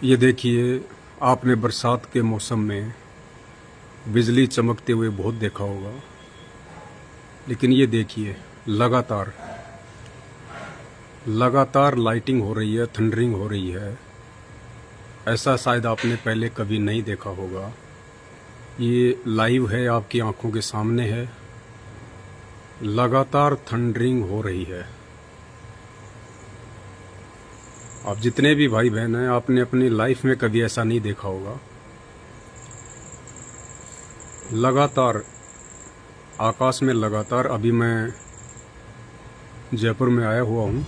ये देखिए, आपने बरसात के मौसम में बिजली चमकते हुए बहुत देखा होगा, लेकिन ये देखिए लगातार लगातार लाइटिंग हो रही है, थंडरिंग हो रही है। ऐसा शायद आपने पहले कभी नहीं देखा होगा। ये लाइव है, आपकी आंखों के सामने है। लगातार थंडरिंग हो रही है। आप जितने भी भाई बहन हैं, आपने अपनी लाइफ में कभी ऐसा नहीं देखा होगा। लगातार आकाश में लगातार, अभी मैं जयपुर में आया हुआ हूँ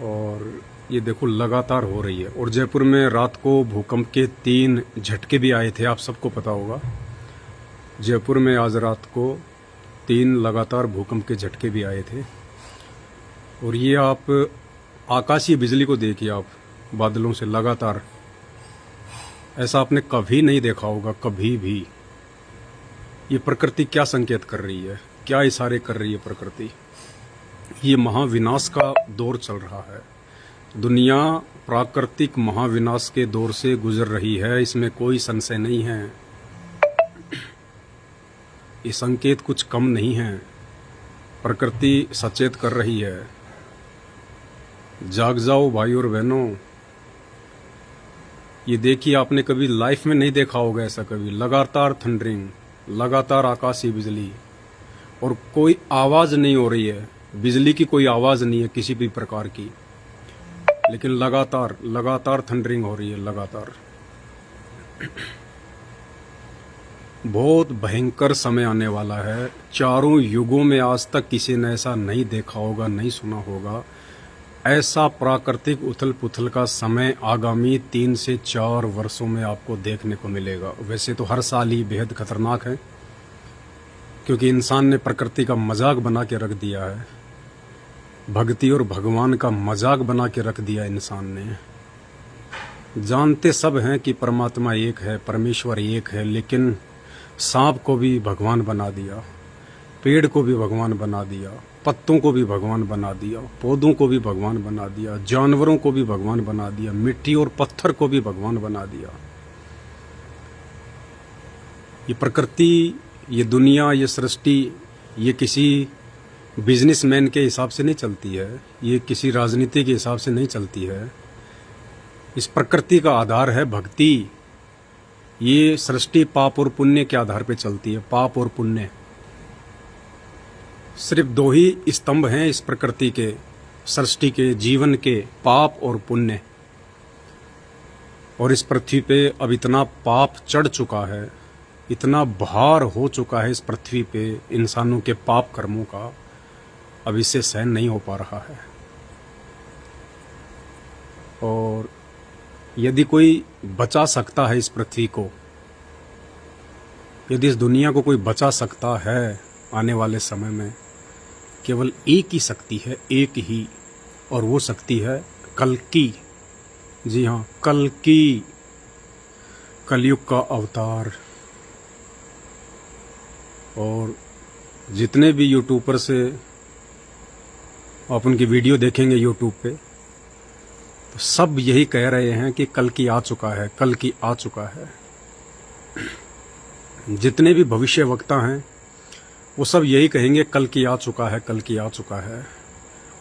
और ये देखो लगातार हो रही है। और जयपुर में रात को भूकंप के 3 झटके भी आए थे, आप सबको पता होगा। जयपुर में आज रात को 3 लगातार भूकंप के झटके भी आए थे। और ये आप आकाशीय बिजली को देखिए, आप बादलों से लगातार, ऐसा आपने कभी नहीं देखा होगा, कभी भी। ये प्रकृति क्या संकेत कर रही है, क्या इशारे कर रही है प्रकृति? ये महाविनाश का दौर चल रहा है। दुनिया प्राकृतिक महाविनाश के दौर से गुजर रही है, इसमें कोई संशय नहीं है। ये संकेत कुछ कम नहीं है। प्रकृति सचेत कर रही है। जाग जाओ भाई और बहनों। ये देखिए, आपने कभी लाइफ में नहीं देखा होगा ऐसा कभी। लगातार थंडरिंग, लगातार आकाशीय बिजली, और कोई आवाज नहीं हो रही है। बिजली की कोई आवाज नहीं है किसी भी प्रकार की, लेकिन लगातार लगातार थंडरिंग हो रही है, लगातार। बहुत भयंकर समय आने वाला है। चारों युगों में आज तक किसी ने ऐसा नहीं देखा होगा, नहीं सुना होगा। ऐसा प्राकृतिक उथल पुथल का समय आगामी 3 से 4 वर्षों में आपको देखने को मिलेगा। वैसे तो हर साल ही बेहद खतरनाक है, क्योंकि इंसान ने प्रकृति का मजाक बना के रख दिया है। भक्ति और भगवान का मजाक बना के रख दिया इंसान ने। जानते सब हैं कि परमात्मा एक है, परमेश्वर एक है, लेकिन सांप को भी भगवान बना दिया, पेड़ को भी भगवान बना दिया, पत्तों को भी भगवान बना दिया, पौधों को भी भगवान बना दिया, जानवरों को भी भगवान बना दिया, मिट्टी और पत्थर को भी भगवान बना दिया। ये प्रकृति, ये दुनिया, ये सृष्टि, ये किसी बिजनेसमैन के हिसाब से नहीं चलती है, ये किसी राजनीति के हिसाब से नहीं चलती है। इस प्रकृति का आधार है भक्ति। ये सृष्टि पाप और पुण्य के आधार पे चलती है, पाप और पुण्य। सिर्फ 2 ही स्तंभ हैं इस प्रकृति के, सृष्टि के, जीवन के, पाप और पुण्य। और इस पृथ्वी पे अब इतना पाप चढ़ चुका है, इतना भार हो चुका है इस पृथ्वी पे इंसानों के पाप कर्मों का, अब इससे सहन नहीं हो पा रहा है। और यदि कोई बचा सकता है इस पृथ्वी को, यदि इस दुनिया को कोई बचा सकता है आने वाले समय में, केवल एक ही शक्ति है, एक ही, और वो शक्ति है कल्कि। जी हाँ, कल्कि, कलयुग का अवतार। और जितने भी यूट्यूबर से आप उनकी वीडियो देखेंगे यूट्यूब पे, तो सब यही कह रहे हैं कि कल्कि आ चुका है, कल्कि आ चुका है। जितने भी भविष्य वक्ता हैं वो सब यही कहेंगे कल्कि आ चुका है, कल्कि आ चुका है।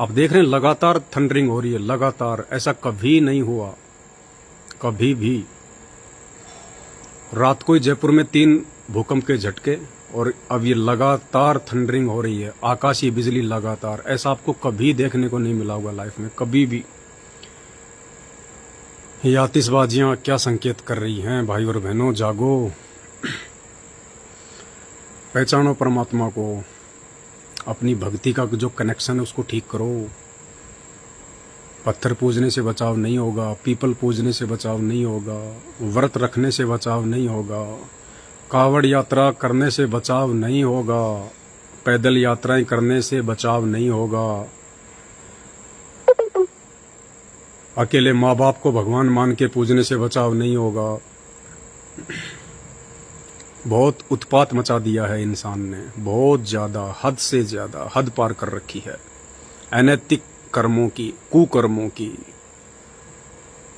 आप देख रहे हैं लगातार थंडरिंग हो रही है, लगातार। ऐसा कभी नहीं हुआ, कभी भी। रात को ही जयपुर में 3 भूकंप के झटके, और अब ये लगातार थंडरिंग हो रही है, आकाशीय बिजली लगातार। ऐसा आपको कभी देखने को नहीं मिला होगा लाइफ में, कभी भी। ये आतिशबाजियां क्या संकेत कर रही हैं भाई और बहनों? जागो, पहचानो परमात्मा को। अपनी भक्ति का जो कनेक्शन है उसको ठीक करो। पत्थर पूजने से बचाव नहीं होगा, पीपल पूजने से बचाव नहीं होगा, व्रत रखने से बचाव नहीं होगा, कावड़ यात्रा करने से बचाव नहीं होगा, पैदल यात्राएं करने से बचाव नहीं होगा, अकेले माँ बाप को भगवान मान के पूजने से बचाव नहीं होगा। बहुत उत्पात मचा दिया है इंसान ने, बहुत ज़्यादा, हद से ज़्यादा, हद पार कर रखी है। अनैतिक कर्मों की, कुकर्मों की,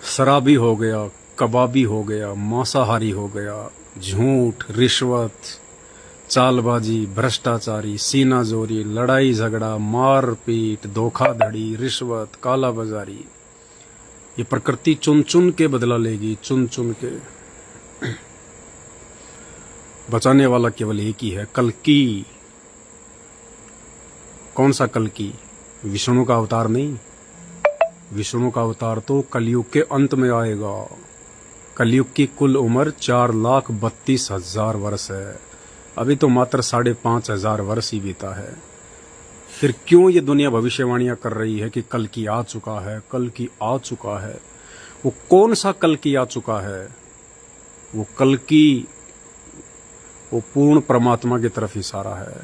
शराबी हो गया, कबाबी हो गया, मांसाहारी हो गया, झूठ, रिश्वत, चालबाजी, भ्रष्टाचारी, सीनाजोरी, लड़ाई झगड़ा, मारपीट, धोखाधड़ी, रिश्वत, कालाबाजारी, ये प्रकृति चुन चुन के बदला लेगी, चुन चुन के। बचाने वाला केवल एक ही है, कल्कि। कौन सा कल्कि? विष्णु का अवतार नहीं। विष्णु का अवतार तो कलयुग के अंत में आएगा। कलयुग की कुल उम्र 4,32,000 वर्ष है। अभी तो मात्र 5,500 वर्ष ही बीता है। फिर क्यों ये दुनिया भविष्यवाणियां कर रही है कि कल की आ चुका है, कल की आ चुका है? वो कौन सा कल की आ चुका है? वो कल की, वो पूर्ण परमात्मा की तरफ इशारा है,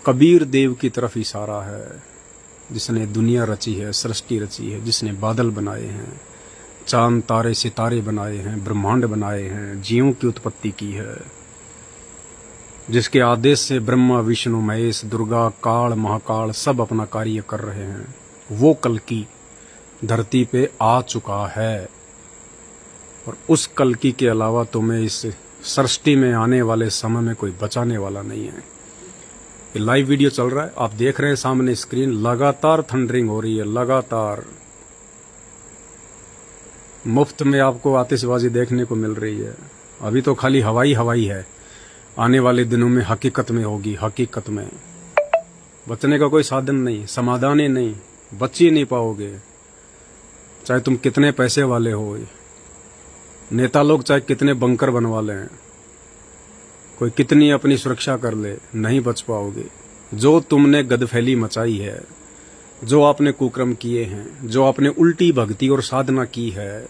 कबीर देव की तरफ इशारा है, जिसने दुनिया रची है, सृष्टि रची है, जिसने बादल बनाए हैं, चांद तारे सितारे बनाए हैं, ब्रह्मांड बनाए हैं, जीवों की उत्पत्ति की है, जिसके आदेश से ब्रह्मा, विष्णु, महेश, दुर्गा, काल, महाकाल सब अपना कार्य कर रहे हैं। वो कल्कि धरती पे आ चुका है। और उस कल्कि के अलावा तुम्हें इस सृष्टि में आने वाले समय में कोई बचाने वाला नहीं है। ये लाइव वीडियो चल रहा है, आप देख रहे हैं सामने स्क्रीन, लगातार थंडरिंग हो रही है, लगातार मुफ्त में आपको आतिशबाजी देखने को मिल रही है। अभी तो खाली हवाई हवाई है, आने वाले दिनों में हकीकत में होगी। हकीकत में बचने का कोई साधन नहीं, समाधान ही नहीं, बच ही नहीं पाओगे। चाहे तुम कितने पैसे वाले हो, नेता लोग चाहे कितने बंकर बनवा लें, कोई कितनी अपनी सुरक्षा कर ले, नहीं बच पाओगे। जो तुमने गदफैली मचाई है, जो आपने कुकर्म किए हैं, जो आपने उल्टी भक्ति और साधना की है,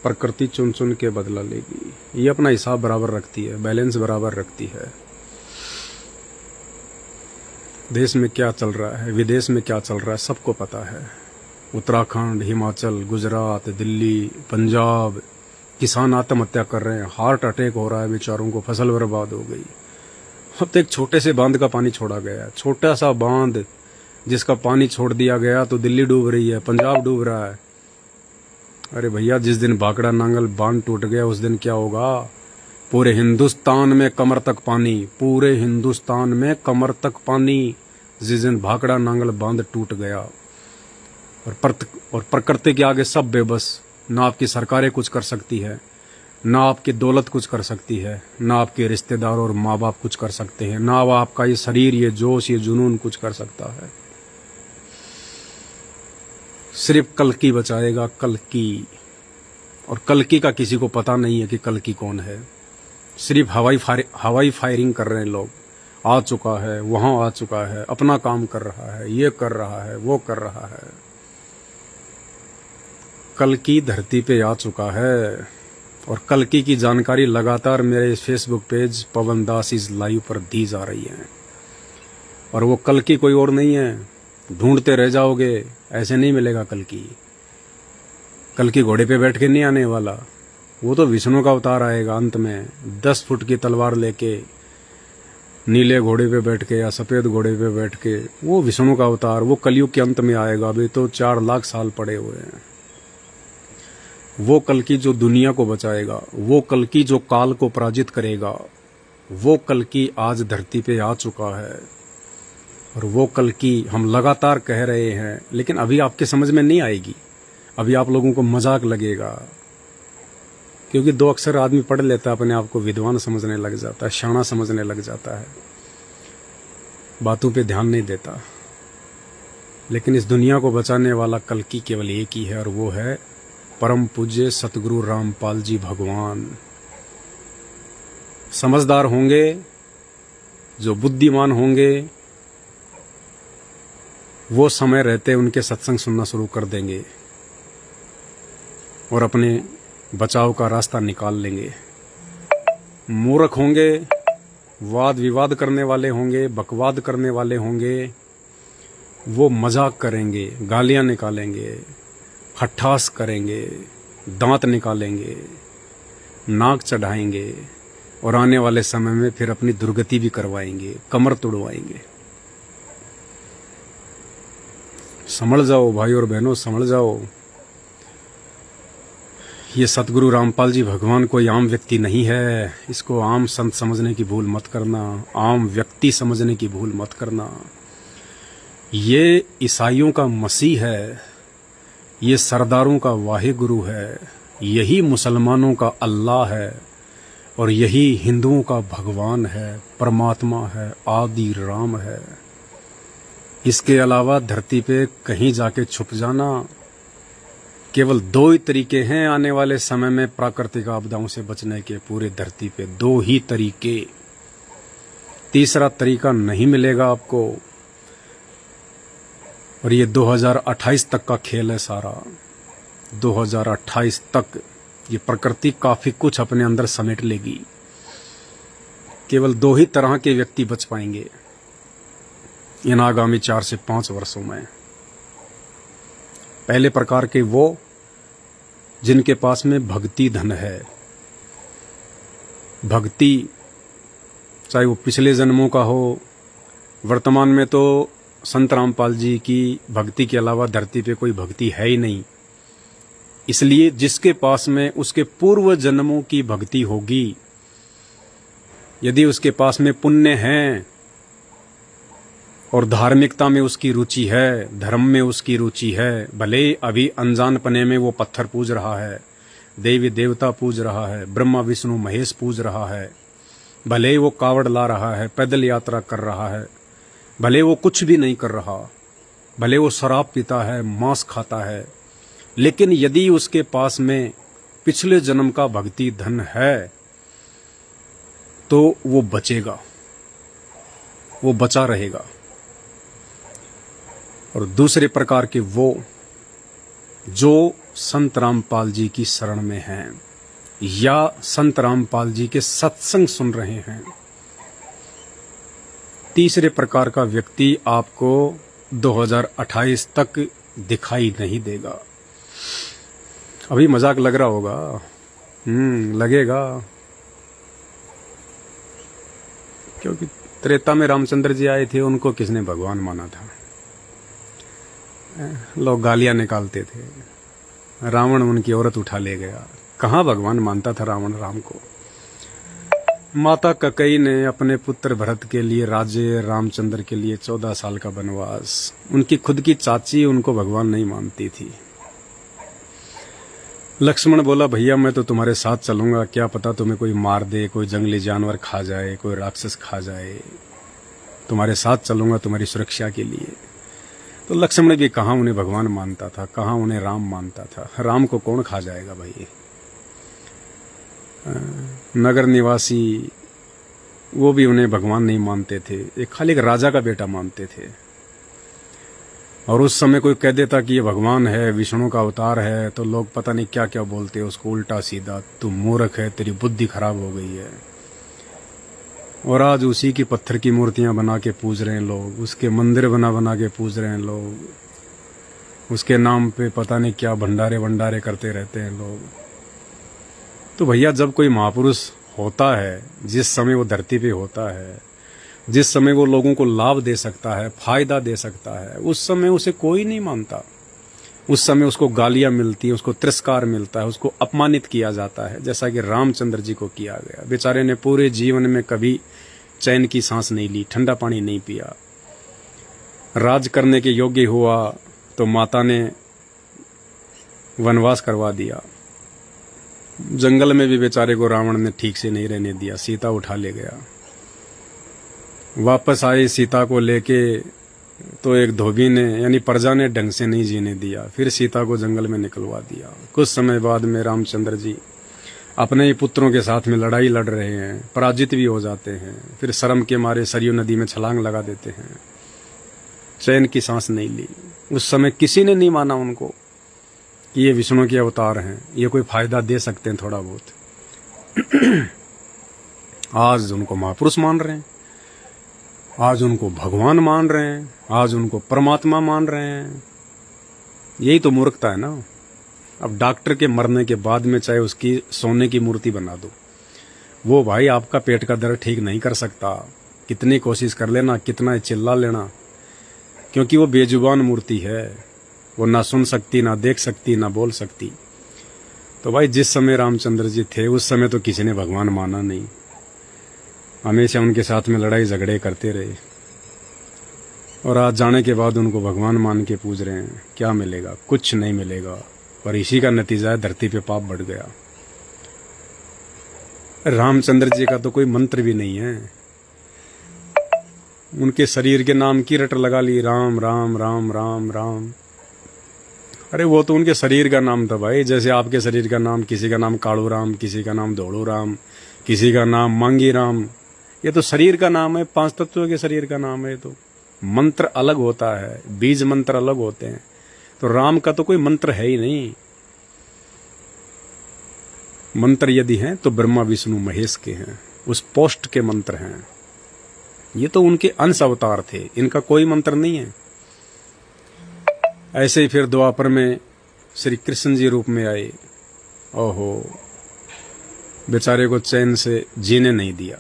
प्रकृति चुन चुन के बदला लेगी। ये अपना हिसाब बराबर रखती है, बैलेंस बराबर रखती है। देश में क्या चल रहा है, विदेश में क्या चल रहा है, सबको पता है। उत्तराखंड, हिमाचल, गुजरात, दिल्ली, पंजाब, किसान आत्महत्या कर रहे हैं, हार्ट अटैक हो रहा है बेचारों को, फसल बर्बाद हो गई। अब तो एक छोटे से बांध का पानी छोड़ा गया है, छोटा सा बांध जिसका पानी छोड़ दिया गया तो दिल्ली डूब रही है, पंजाब डूब रहा है। अरे भैया, जिस दिन भाखड़ा नांगल बांध टूट गया उस दिन क्या होगा? पूरे हिंदुस्तान में कमर तक पानी, पूरे हिंदुस्तान में कमर तक पानी, जिस दिन भाखड़ा नांगल बांध टूट गया। और प्रकृति के आगे सब बेबस। ना आपकी सरकारें कुछ कर सकती है, ना आपकी दौलत कुछ कर सकती है, ना आपके रिश्तेदार और माँ बाप कुछ कर सकते हैं, ना आपका ये शरीर, ये जोश, ये जुनून कुछ कर सकता है। सिर्फ कल्कि बचाएगा, कल्कि। और कल्कि का किसी को पता नहीं है कि कल्कि कौन है। सिर्फ हवाई फायरिंग कर रहे हैं लोग। आ चुका है, वहां आ चुका है, अपना काम कर रहा है, ये कर रहा है, वो कर रहा है। कल्कि धरती पे आ चुका है। और कल्कि की जानकारी लगातार मेरे Facebook page Pawan Das is live पर दी जा रही है। और वो कल्कि कोई और नहीं है, ढूंढते रह जाओगे, ऐसे नहीं मिलेगा कल्कि। कल्कि घोड़े पे बैठ के नहीं आने वाला, वो तो विष्णु का अवतार आएगा अंत में, 10 फुट की तलवार लेके, नीले घोड़े पे बैठ के या सफेद घोड़े पे बैठ के। वो विष्णु का अवतार, वो कलयुग के अंत में आएगा। अभी तो 4 लाख साल पड़े हुए हैं। वो कल्कि जो दुनिया को बचाएगा, वो कल्कि जो काल को पराजित करेगा, वो कल्कि आज धरती पे आ चुका है। और वो कल्कि हम लगातार कह रहे हैं, लेकिन अभी आपके समझ में नहीं आएगी। अभी आप लोगों को मजाक लगेगा, क्योंकि 2 अक्षर आदमी पढ़ लेता है, अपने आप को विद्वान समझने लग जाता है, शाना समझने लग जाता है, बातों पे ध्यान नहीं देता। लेकिन इस दुनिया को बचाने वाला कल्कि केवल एक ही है, और वो है परम पूज्य सतगुरु रामपाल जी भगवान। समझदार होंगे, जो बुद्धिमान होंगे, वो समय रहते उनके सत्संग सुनना शुरू कर देंगे और अपने बचाव का रास्ता निकाल लेंगे। मूर्ख होंगे, वाद विवाद करने वाले होंगे, बकवाद करने वाले होंगे, वो मजाक करेंगे, गालियां निकालेंगे, हट्ठास करेंगे, दांत निकालेंगे, नाक चढ़ाएंगे, और आने वाले समय में फिर अपनी दुर्गति भी करवाएंगे, कमर तोड़वाएंगे। संभल जाओ भाई और बहनों, संभल जाओ। ये सतगुरु रामपाल जी भगवान कोई आम व्यक्ति नहीं है। इसको आम संत समझने की भूल मत करना, आम व्यक्ति समझने की भूल मत करना। ये ईसाइयों का मसीह है, ये सरदारों का वाहिगुरु है, यही मुसलमानों का अल्लाह है और यही हिंदुओं का भगवान है, परमात्मा है, आदि राम है। इसके अलावा धरती पे कहीं जाके छुप जाना। केवल दो ही तरीके हैं आने वाले समय में प्राकृतिक आपदाओं से बचने के, पूरे धरती पे दो ही तरीके, तीसरा तरीका नहीं मिलेगा आपको। और ये 2028 तक का खेल है सारा। 2028 तक ये प्रकृति काफी कुछ अपने अंदर समेट लेगी। केवल दो ही तरह के व्यक्ति बच पाएंगे इन आगामी 4 से 5 वर्षों में। पहले प्रकार के वो जिनके पास में भक्ति धन है। भक्ति चाहे वो पिछले जन्मों का हो, वर्तमान में तो संत रामपाल जी की भक्ति के अलावा धरती पे कोई भक्ति है ही नहीं। इसलिए जिसके पास में उसके पूर्व जन्मों की भक्ति होगी, यदि उसके पास में पुण्य है और धार्मिकता में उसकी रुचि है, धर्म में उसकी रुचि है, भले अभी अनजानपने में वो पत्थर पूज रहा है, देवी देवता पूज रहा है, ब्रह्मा विष्णु महेश पूज रहा है, भले वो कावड़ ला रहा है, पैदल यात्रा कर रहा है, भले वो कुछ भी नहीं कर रहा, भले वो शराब पीता है, मांस खाता है, लेकिन यदि उसके पास में पिछले जन्म का भक्ति धन है तो वो बचेगा, वो बचा रहेगा। और दूसरे प्रकार के वो जो संत रामपाल जी की शरण में हैं या संत रामपाल जी के सत्संग सुन रहे हैं। तीसरे प्रकार का व्यक्ति आपको 2028 तक दिखाई नहीं देगा। अभी मजाक लग रहा होगा, लगेगा, क्योंकि त्रेता में रामचंद्र जी आए थे, उनको किसने भगवान माना था? लोग गालियां निकालते थे, रावण उनकी औरत उठा ले गया। कहाँ भगवान मानता था रावण राम को? माता कैकेयी ने अपने पुत्र भरत के लिए राज्य, रामचंद्र के लिए 14 साल का वनवास, उनकी खुद की चाची उनको भगवान नहीं मानती थी। लक्ष्मण बोला, भैया मैं तो तुम्हारे साथ चलूंगा, क्या पता तुम्हें कोई मार दे, कोई जंगली जानवर खा जाए, कोई राक्षस खा जाए, तुम्हारे साथ चलूंगा तुम्हारी सुरक्षा के लिए। तो लक्ष्मण भी कहाँ उन्हें भगवान मानता था, कहाँ उन्हें राम मानता था। राम को कौन खा जाएगा भाई? नगर निवासी वो भी उन्हें भगवान नहीं मानते थे, एक खाली एक राजा का बेटा मानते थे। और उस समय कोई कह देता कि ये भगवान है, विष्णु का अवतार है, तो लोग पता नहीं क्या क्या बोलते उसको उल्टा सीधा, तू मूर्ख है, तेरी बुद्धि खराब हो गई है। और आज उसी की पत्थर की मूर्तियां बना के पूज रहे हैं लोग, उसके मंदिर बना बना के पूज रहे हैं लोग, उसके नाम पे पता नहीं क्या भंडारे वंडारे करते रहते हैं लोग। तो भैया जब कोई महापुरुष होता है, जिस समय वो धरती पे होता है, जिस समय वो लोगों को लाभ दे सकता है, फायदा दे सकता है, उस समय उसे कोई नहीं मानता। उस समय उसको गालियां मिलती हैं, उसको तिरस्कार मिलता है, उसको अपमानित किया जाता है, जैसा कि रामचंद्र जी को किया गया। बेचारे ने पूरे जीवन में कभी चैन की सांस नहीं ली, ठंडा पानी नहीं पिया। राज करने के योग्य हुआ तो माता ने वनवास करवा दिया। जंगल में भी बेचारे को रावण ने ठीक से नहीं रहने दिया, सीता उठा ले गया। वापस आए सीता को लेके तो एक धोबी ने यानी प्रजा ने ढंग से नहीं जीने दिया, फिर सीता को जंगल में निकलवा दिया। कुछ समय बाद में रामचंद्र जी अपने ही पुत्रों के साथ में लड़ाई लड़ रहे हैं, पराजित भी हो जाते हैं, फिर शर्म के मारे सरयू नदी में छलांग लगा देते हैं। चैन की सांस नहीं ली। उस समय किसी ने नहीं माना उनको कि ये विष्णु के अवतार हैं, ये कोई फायदा दे सकते हैं थोड़ा बहुत। आज उनको महापुरुष मान रहे हैं, आज उनको भगवान मान रहे हैं, आज उनको परमात्मा मान रहे हैं। यही तो मूर्खता है ना। अब डॉक्टर के मरने के बाद में चाहे उसकी सोने की मूर्ति बना दो, वो भाई आपका पेट का दर्द ठीक नहीं कर सकता। कितनी कोशिश कर लेना, कितना चिल्ला लेना, क्योंकि वो बेजुबान मूर्ति है, वो ना सुन सकती, ना देख सकती, ना बोल सकती। तो तो भाई जिस समय रामचंद्र जी थे उस समय तो किसी ने भगवान माना नहीं, हमेशा उनके साथ में लड़ाई झगड़े करते रहे, और आज जाने के बाद उनको भगवान मान के पूज रहे हैं। क्या मिलेगा? कुछ नहीं मिलेगा। और इसी का नतीजा है धरती पे पाप बढ़ गया। रामचंद्र जी का तो कोई मंत्र भी नहीं है, उनके शरीर के नाम की रट लगा ली, राम राम राम राम राम। अरे वो तो उनके शरीर का नाम था भाई, जैसे आपके शरीर का नाम, किसी का नाम कालू राम, किसी का नाम धोड़ू राम, किसी का नाम मांगी राम। ये तो शरीर का नाम है, 5 तत्वों के शरीर का नाम है। तो मंत्र अलग होता है, बीज मंत्र अलग होते हैं। तो राम का तो कोई मंत्र है ही नहीं। मंत्र यदि हैं तो ब्रह्मा विष्णु महेश के हैं, उस पोस्ट के मंत्र हैं। ये तो उनके अंश अवतार थे, इनका कोई मंत्र नहीं है। ऐसे ही फिर द्वापर में श्री कृष्ण जी रूप में आए। ओहो, बेचारे को चैन से जीने नहीं दिया।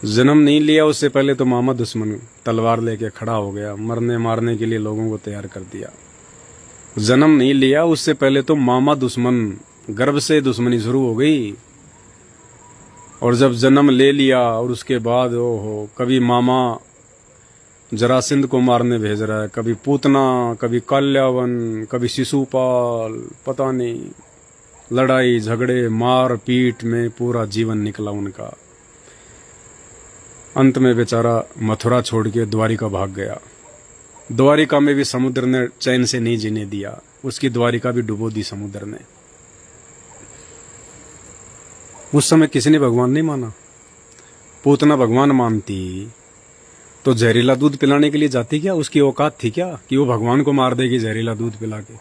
जन्म नहीं लिया उससे पहले तो मामा दुश्मन तलवार लेके खड़ा हो गया, मरने मारने के लिए लोगों को तैयार कर दिया। जन्म नहीं लिया उससे पहले तो मामा दुश्मन, गर्भ से दुश्मनी शुरू हो गई। और जब जन्म ले लिया और उसके बाद ओहो, कभी मामा जरासिंध को मारने भेज रहा है, कभी पूतना, कभी काल्यावन, कभी शिशुपाल, पता नहीं, लड़ाई झगड़े मार पीट में पूरा जीवन निकला उनका। अंत में बेचारा मथुरा छोड़ के द्वारिका भाग गया। द्वारिका में भी समुद्र ने चैन से नहीं जीने दिया, उसकी द्वारिका भी डुबो दी समुद्र ने। उस समय किसी ने भगवान नहीं माना। पूतना भगवान मानती तो जहरीला दूध पिलाने के लिए जाती क्या? उसकी औकात थी क्या कि वो भगवान को मार देगी जहरीला दूध पिला के?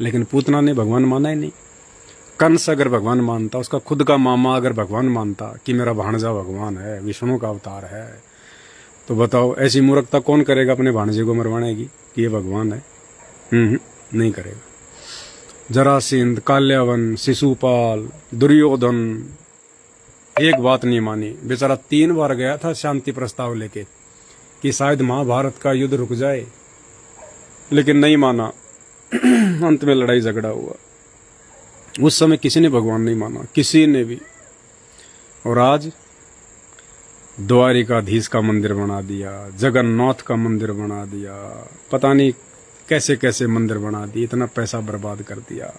लेकिन पूतना ने भगवान माना ही नहीं। कंस अगर भगवान मानता, उसका खुद का मामा अगर भगवान मानता कि मेरा भाणजा भगवान है, विष्णु का अवतार है, तो बताओ ऐसी मूर्खता कौन करेगा अपने भाणजे को मरवाने की कि ये भगवान है? नहीं करेगा। जरासिंध, काल्यावन, शिशुपाल, दुर्योधन, एक बात नहीं मानी। बेचारा 3 बार गया था शांति प्रस्ताव लेके कि शायद महाभारत का युद्ध रुक जाए, लेकिन नहीं माना। अंत में लड़ाई झगड़ा हुआ। उस समय किसी ने भगवान नहीं माना, किसी ने भी। और आज द्वारिकाधीश का मंदिर बना दिया, जगन्नाथ का मंदिर बना दिया, पता नहीं कैसे कैसे मंदिर बना दिए, इतना पैसा बर्बाद कर दिया।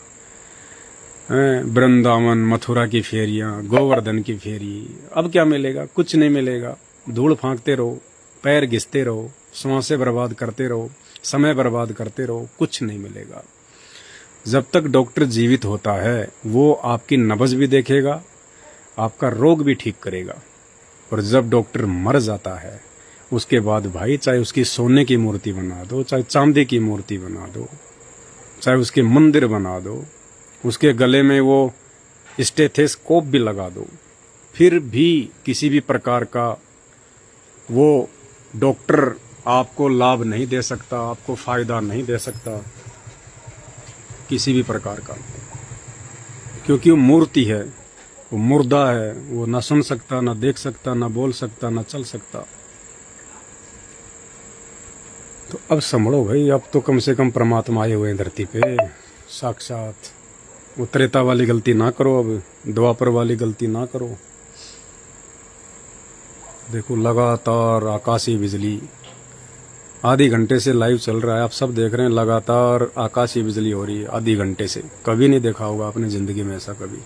वृंदावन, मथुरा की फेरियां, गोवर्धन की फेरी, अब क्या मिलेगा? कुछ नहीं मिलेगा। धूल फांकते रहो, पैर घिसते रहो, सांसें बर्बाद करते रहो, समय बर्बाद करते रहो, कुछ नहीं मिलेगा। जब तक डॉक्टर जीवित होता है वो आपकी नब्ज भी देखेगा, आपका रोग भी ठीक करेगा। और जब डॉक्टर मर जाता है उसके बाद भाई चाहे उसकी सोने की मूर्ति बना दो, चाहे चांदी की मूर्ति बना दो, चाहे उसके मंदिर बना दो, उसके गले में वो स्टेथोस्कोप भी लगा दो, फिर भी किसी भी प्रकार का वो डॉक्टर आपको लाभ नहीं दे सकता, आपको फायदा नहीं दे सकता किसी भी प्रकार का, क्योंकि वो मूर्ति है, वो मुर्दा है, वो ना सुन सकता, ना देख सकता, ना बोल सकता, ना चल सकता। तो अब संभलो भाई, अब तो कम से कम परमात्मा आए हुए हैं धरती पे साक्षात। वो त्रेता वाली गलती ना करो, अब द्वापर वाली गलती ना करो। देखो लगातार आकाशीय बिजली, आधे घंटे से लाइव चल रहा है, आप सब देख रहे हैं, लगातार आकाशीय बिजली हो रही है आधे घंटे से। कभी नहीं देखा होगा आपने जिंदगी में ऐसा कभी।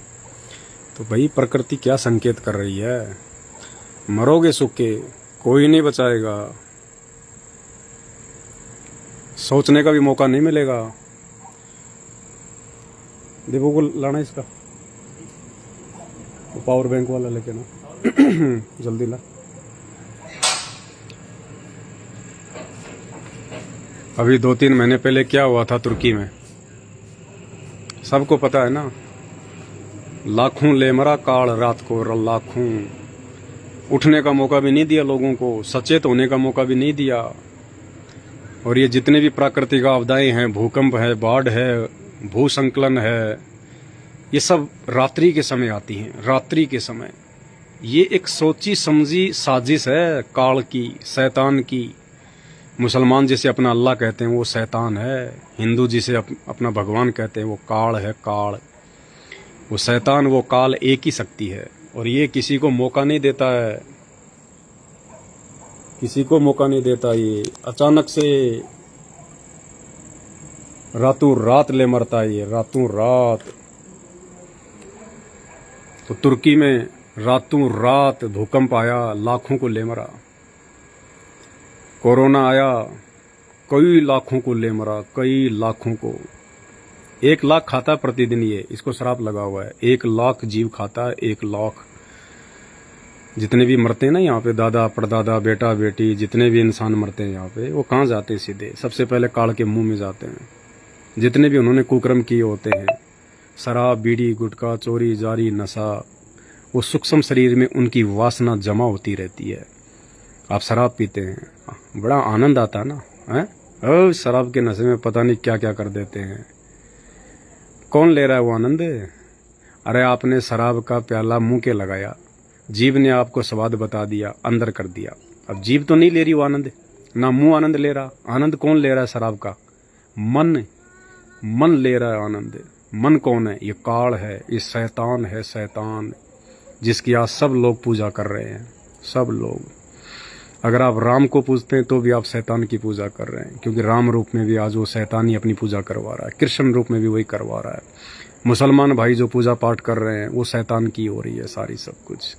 तो भाई प्रकृति क्या संकेत कर रही है? मरोगे सूखे, कोई नहीं बचाएगा, सोचने का भी मौका नहीं मिलेगा। दीपू को लाना इसका, पावर बैंक वाला लेके ना जल्दी ला। अभी 2-3 महीने पहले क्या हुआ था तुर्की में, सबको पता है ना। लाखों ले मरा काल रात को, लाखों उठने का मौका भी नहीं दिया लोगों को, सचेत होने का मौका भी नहीं दिया। और ये जितने भी प्राकृतिक आपदाएं हैं, भूकंप है, बाढ़ है, भूसंकलन है, ये सब रात्रि के समय आती हैं। रात्रि के समय ये एक सोची समझी साजिश है काल की, शैतान की, मुसलमान जिसे अपना अल्लाह कहते हैं वो शैतान है, हिंदू जिसे अपना भगवान कहते हैं वो काल है, काल। वो शैतान, वो काल एक ही शक्ति है, और ये किसी को मौका नहीं देता है, किसी को मौका नहीं देता। ये अचानक से रातों रात ले मरता है, ये रातों रात। तो तुर्की में रातों रात भूकंप आया, लाखों को ले मरा। कोरोना आया, कई लाखों को ले मरा, कई लाखों को। 1 लाख खाता प्रतिदिन, ये इसको श्राप लगा हुआ है। 1 लाख जीव खाता है, 1 लाख। जितने भी मरते हैं ना यहाँ पे, दादा परदादा बेटा बेटी, जितने भी इंसान मरते हैं यहाँ पे, वो कहाँ जाते हैं? सीधे सबसे पहले काल के मुंह में जाते हैं। जितने भी उन्होंने कुकर्म किए होते हैं, शराब बीड़ी गुटखा चोरी जारी नशा, वो सूक्ष्म शरीर में उनकी वासना जमा होती रहती है। आप शराब पीते हैं, बड़ा आनंद आता है ना, है? शराब के नशे में पता नहीं क्या क्या कर देते हैं। कौन ले रहा है वो आनंद? अरे आपने शराब का प्याला मुंह के लगाया, जीभ ने आपको स्वाद बता दिया, अंदर कर दिया। अब जीभ तो नहीं ले रही वो आनंद, ना मुंह आनंद ले रहा। आनंद कौन ले रहा है शराब का? मन, मन ले रहा है आनंद। मन कौन है? ये काल है, ये शैतान है, शैतान, जिसकी आज सब लोग पूजा कर रहे हैं, सब लोग। अगर आप राम को पूजते हैं तो भी आप शैतान की पूजा कर रहे हैं, क्योंकि राम रूप में भी आज वो शैतान ही अपनी पूजा करवा रहा है, कृष्ण रूप में भी वही करवा रहा है। मुसलमान भाई जो पूजा पाठ कर रहे हैं वो शैतान की हो रही है सारी, सब कुछ।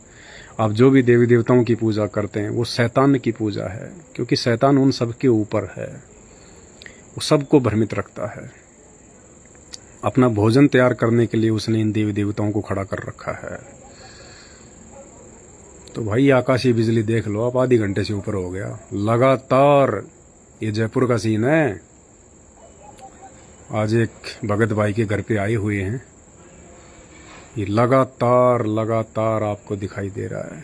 आप जो भी देवी देवताओं की पूजा करते हैं वो शैतान की पूजा है, क्योंकि शैतान उन सब के ऊपर है, वो सबको भ्रमित रखता है। अपना भोजन तैयार करने के लिए उसने इन देवी देवताओं को खड़ा कर रखा है। तो भाई आकाशीय बिजली देख लो आप, आधे घंटे से ऊपर हो गया लगातार। ये जयपुर का सीन है। आज एक भगत भाई के घर पे आए हुए हैं, ये लगातार लगातार आपको दिखाई दे रहा है।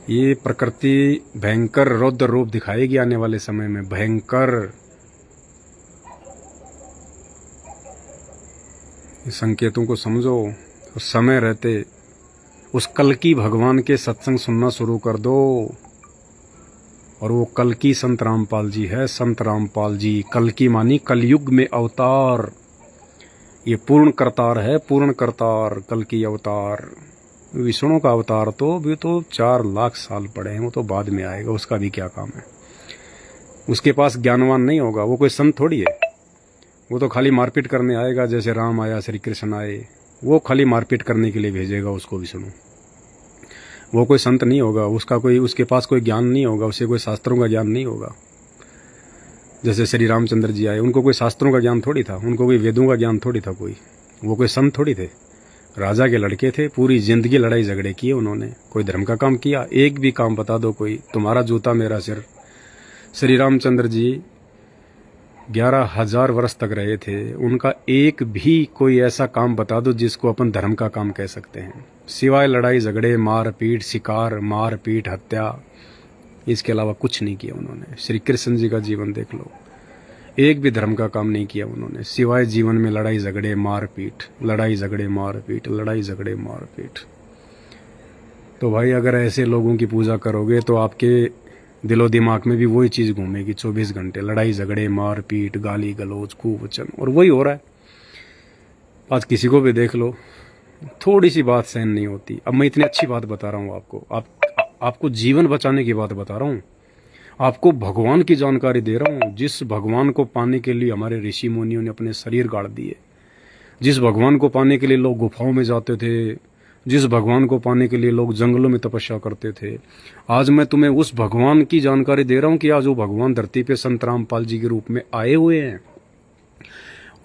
ये प्रकृति भयंकर रौद्र रूप दिखाएगी आने वाले समय में, भयंकर। इस संकेतों को समझो और समय रहते उस कल्कि भगवान के सत्संग सुनना शुरू कर दो। और वो कल्कि संत रामपाल जी है, संत रामपाल जी। कल्कि मानी कलयुग में अवतार, ये पूर्ण करतार है, पूर्ण करतार, कल्कि अवतार। विष्णु का अवतार तो भी तो 4 लाख साल पड़े हैं, वो तो बाद में आएगा, उसका भी क्या काम है। उसके पास ज्ञानवान नहीं होगा, वो कोई संत थोड़ी है। वो तो खाली मारपीट करने आएगा, जैसे राम आया, श्री कृष्ण आए, वो खाली मारपीट करने के लिए भेजेगा उसको विष्णु। वो कोई संत नहीं होगा, उसके पास कोई ज्ञान नहीं होगा, उसे कोई शास्त्रों का ज्ञान नहीं होगा। जैसे श्री रामचंद्र जी आए, उनको कोई शास्त्रों का ज्ञान थोड़ी था, उनको कोई वेदों का ज्ञान थोड़ी था कोई। वो कोई संत थोड़ी थे, राजा के लड़के थे। पूरी जिंदगी लड़ाई झगड़े किए उन्होंने, कोई धर्म का काम किया? एक भी काम बता दो कोई, तुम्हारा जूता मेरा सिर। श्री रामचंद्र जी 11,000 वर्ष तक रहे थे, उनका एक भी कोई ऐसा काम बता दो जिसको अपन धर्म का काम कह सकते हैं, सिवाय लड़ाई झगड़े, मारपीट, शिकार, मारपीट, हत्या, इसके अलावा कुछ नहीं किया उन्होंने। श्री कृष्ण जी का जीवन देख लो, एक भी धर्म का काम नहीं किया उन्होंने, सिवाय जीवन में लड़ाई झगड़े, मारपीट, लड़ाई झगड़े, मारपीट, लड़ाई झगड़े, मारपीट। तो भाई अगर ऐसे लोगों की पूजा करोगे तो आपके दिलो दिमाग में भी वही चीज़ घूमेगी 24 घंटे, लड़ाई झगड़े, मारपीट, गाली गलौज, कुवचन, और वही हो रहा है। आज किसी को भी देख लो, थोड़ी सी बात सहन नहीं होती। अब मैं इतनी अच्छी बात बता रहा हूँ आपको, आपको जीवन बचाने की बात बता रहा हूँ, आपको भगवान की जानकारी दे रहा हूँ, जिस भगवान को पाने के लिए हमारे ऋषि मुनियों ने अपने शरीर गाड़ दिए, जिस भगवान को पाने के लिए लोग गुफाओं में जाते थे, जिस भगवान को पाने के लिए लोग जंगलों में तपस्या करते थे, आज मैं तुम्हें उस भगवान की जानकारी दे रहा हूँ कि आज वो भगवान धरती पे संत रामपाल जी के रूप में आए हुए हैं।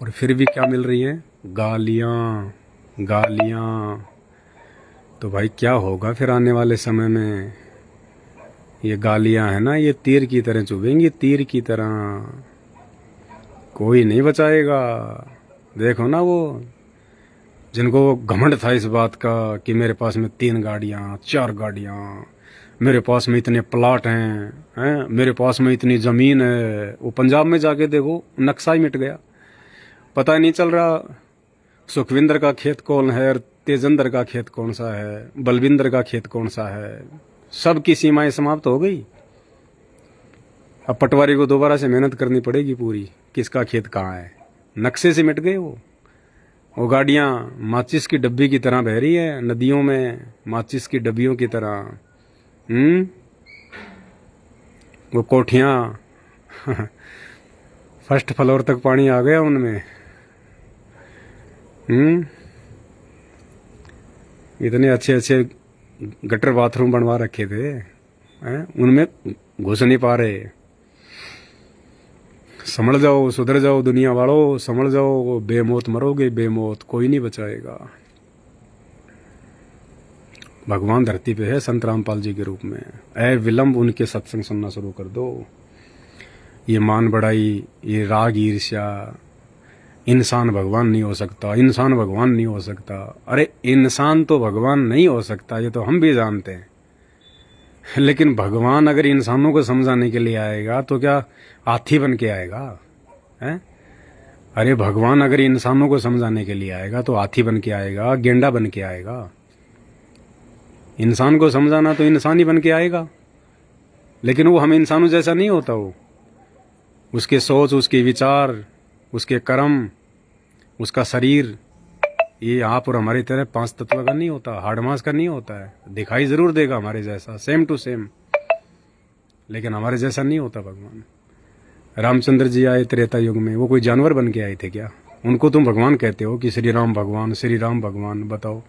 और फिर भी क्या मिल रही है? गालियाँ, गालियाँ। तो भाई क्या होगा फिर आने वाले समय में? ये गालियाँ है ना, ये तीर की तरह चुभेंगी, तीर की तरह, कोई नहीं बचाएगा। देखो ना वो जिनको घमंड था इस बात का कि मेरे पास में 3 गाड़ियाँ, 4 गाड़ियाँ, मेरे पास में इतने प्लाट हैं, मेरे पास में इतनी ज़मीन है, वो पंजाब में जाके देखो नक्शा ही मिट गया, पता ही नहीं चल रहा सुखविंदर का खेत कौन है, तेजेंद्र का खेत कौन सा है, बलविंदर का खेत कौन सा है। सब की सीमाएं समाप्त हो गई। अब पटवारी को दोबारा से मेहनत करनी पड़ेगी पूरी, किसका खेत कहाँ है। नक्शे से मिट गए वो गाड़ियाँ माचिस की डब्बी की तरह बह रही है नदियों में, माचिस की डब्बियों की तरह। वो कोठियाँ फर्स्ट फ्लोर तक पानी आ गया उनमें। इतने अच्छे अच्छे गटर बाथरूम बनवा रखे थे हैं, उनमें घुस नहीं पा रहे। संभल जाओ, सुधर जाओ दुनिया वालों, संभल जाओ, बेमौत मरोगे बेमौत, कोई नहीं बचाएगा। भगवान धरती पे है संत रामपाल जी के रूप में। ऐ विलंब उनके सत्संग सुनना शुरू कर दो। ये मान बढ़ाई, ये राग ईर्ष्या, इंसान भगवान नहीं हो सकता, इंसान भगवान नहीं हो सकता। अरे इंसान तो भगवान नहीं हो सकता, ये तो हम भी जानते हैं। लेकिन भगवान अगर इंसानों को समझाने के लिए आएगा तो क्या हाथी बन के आएगा हैं? अरे भगवान अगर इंसानों को समझाने के लिए आएगा तो हाथी बन के आएगा, गेंडा बन के आएगा। इंसान को समझाना तो इंसान ही बन के आएगा, लेकिन वो हम इंसानों जैसा नहीं होता। वो उसके सोच, उसके विचार, उसके कर्म, उसका शरीर, ये आप और हमारी तरह 5 तत्व का नहीं होता, हार्ड मास का नहीं होता है। दिखाई जरूर देगा हमारे जैसा, सेम टू सेम, लेकिन हमारे जैसा नहीं होता भगवान। रामचंद्र जी आए त्रेता युग में, वो कोई जानवर बन के आए थे क्या? उनको तुम भगवान कहते हो कि श्री राम भगवान, श्री राम भगवान। बताओ,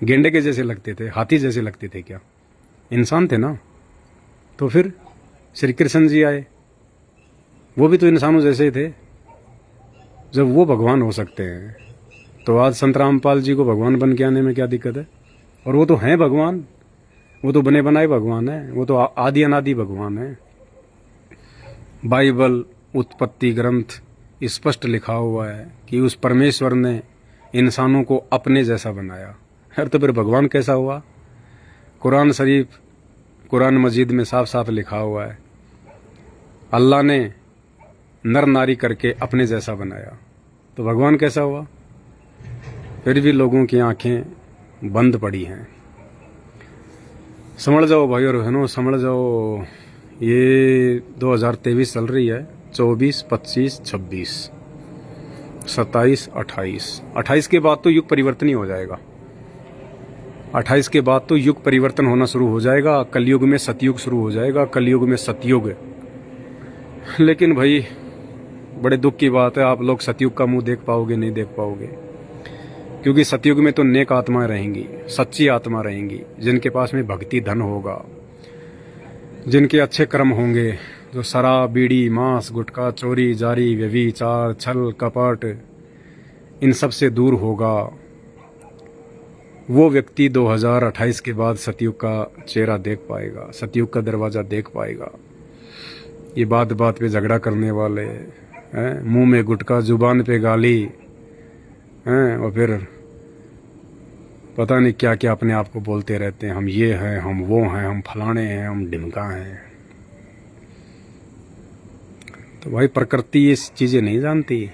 गेंडे के जैसे लगते थे, हाथी जैसे लगते थे क्या? इंसान थे ना। तो फिर श्री कृष्ण जी आए, वो भी तो इंसानों जैसे ही थे। जब वो भगवान हो सकते हैं तो आज संत रामपाल जी को भगवान बन के आने में क्या दिक्कत है? और वो तो हैं भगवान, वो तो बने बनाए भगवान है, वो तो आदि अनादि भगवान है। बाइबल उत्पत्ति ग्रंथ स्पष्ट लिखा हुआ है कि उस परमेश्वर ने इंसानों को अपने जैसा बनाया। हर तो फिर भगवान कैसा हुआ? कुरान शरीफ, कुरान मजीद में साफ साफ लिखा हुआ है, अल्लाह ने नर नारी करके अपने जैसा बनाया। तो भगवान कैसा हुआ? फिर भी लोगों की आंखें बंद पड़ी हैं। समझ जाओ भाई और बहनों, समझ जाओ। ये 2023 चल रही है, 24, 25, 26, 27, 28। 28 के बाद तो युग परिवर्तन ही हो जाएगा। 28 के बाद तो युग परिवर्तन होना शुरू हो जाएगा। कलयुग में सतयुग शुरू हो जाएगा, कलयुग में सतयुग। लेकिन भाई बड़े दुख की बात है, आप लोग सतयुग का मुंह देख पाओगे? नहीं देख पाओगे, क्योंकि सतयुग में तो नेक आत्माएं रहेंगी, सच्ची आत्मा रहेंगी, जिनके पास में भक्ति धन होगा, जिनके अच्छे कर्म होंगे, जो शराब, बीड़ी, मांस, गुटखा, चोरी, जारी, व्यभिचार, छल, कपट, इन सब से दूर होगा। वो व्यक्ति 2028 के बाद सतयुग का चेहरा देख पाएगा, सतयुग का दरवाज़ा देख पाएगा। ये बात बात पे झगड़ा करने वाले हैं, मुंह में गुटखा, जुबान पे गाली हैं, और फिर पता नहीं क्या क्या अपने आप को बोलते रहते हैं, हम ये हैं, हम वो हैं, हम फलाने हैं, हम ढिमका हैं। तो भाई प्रकृति ये चीज़ें नहीं जानती,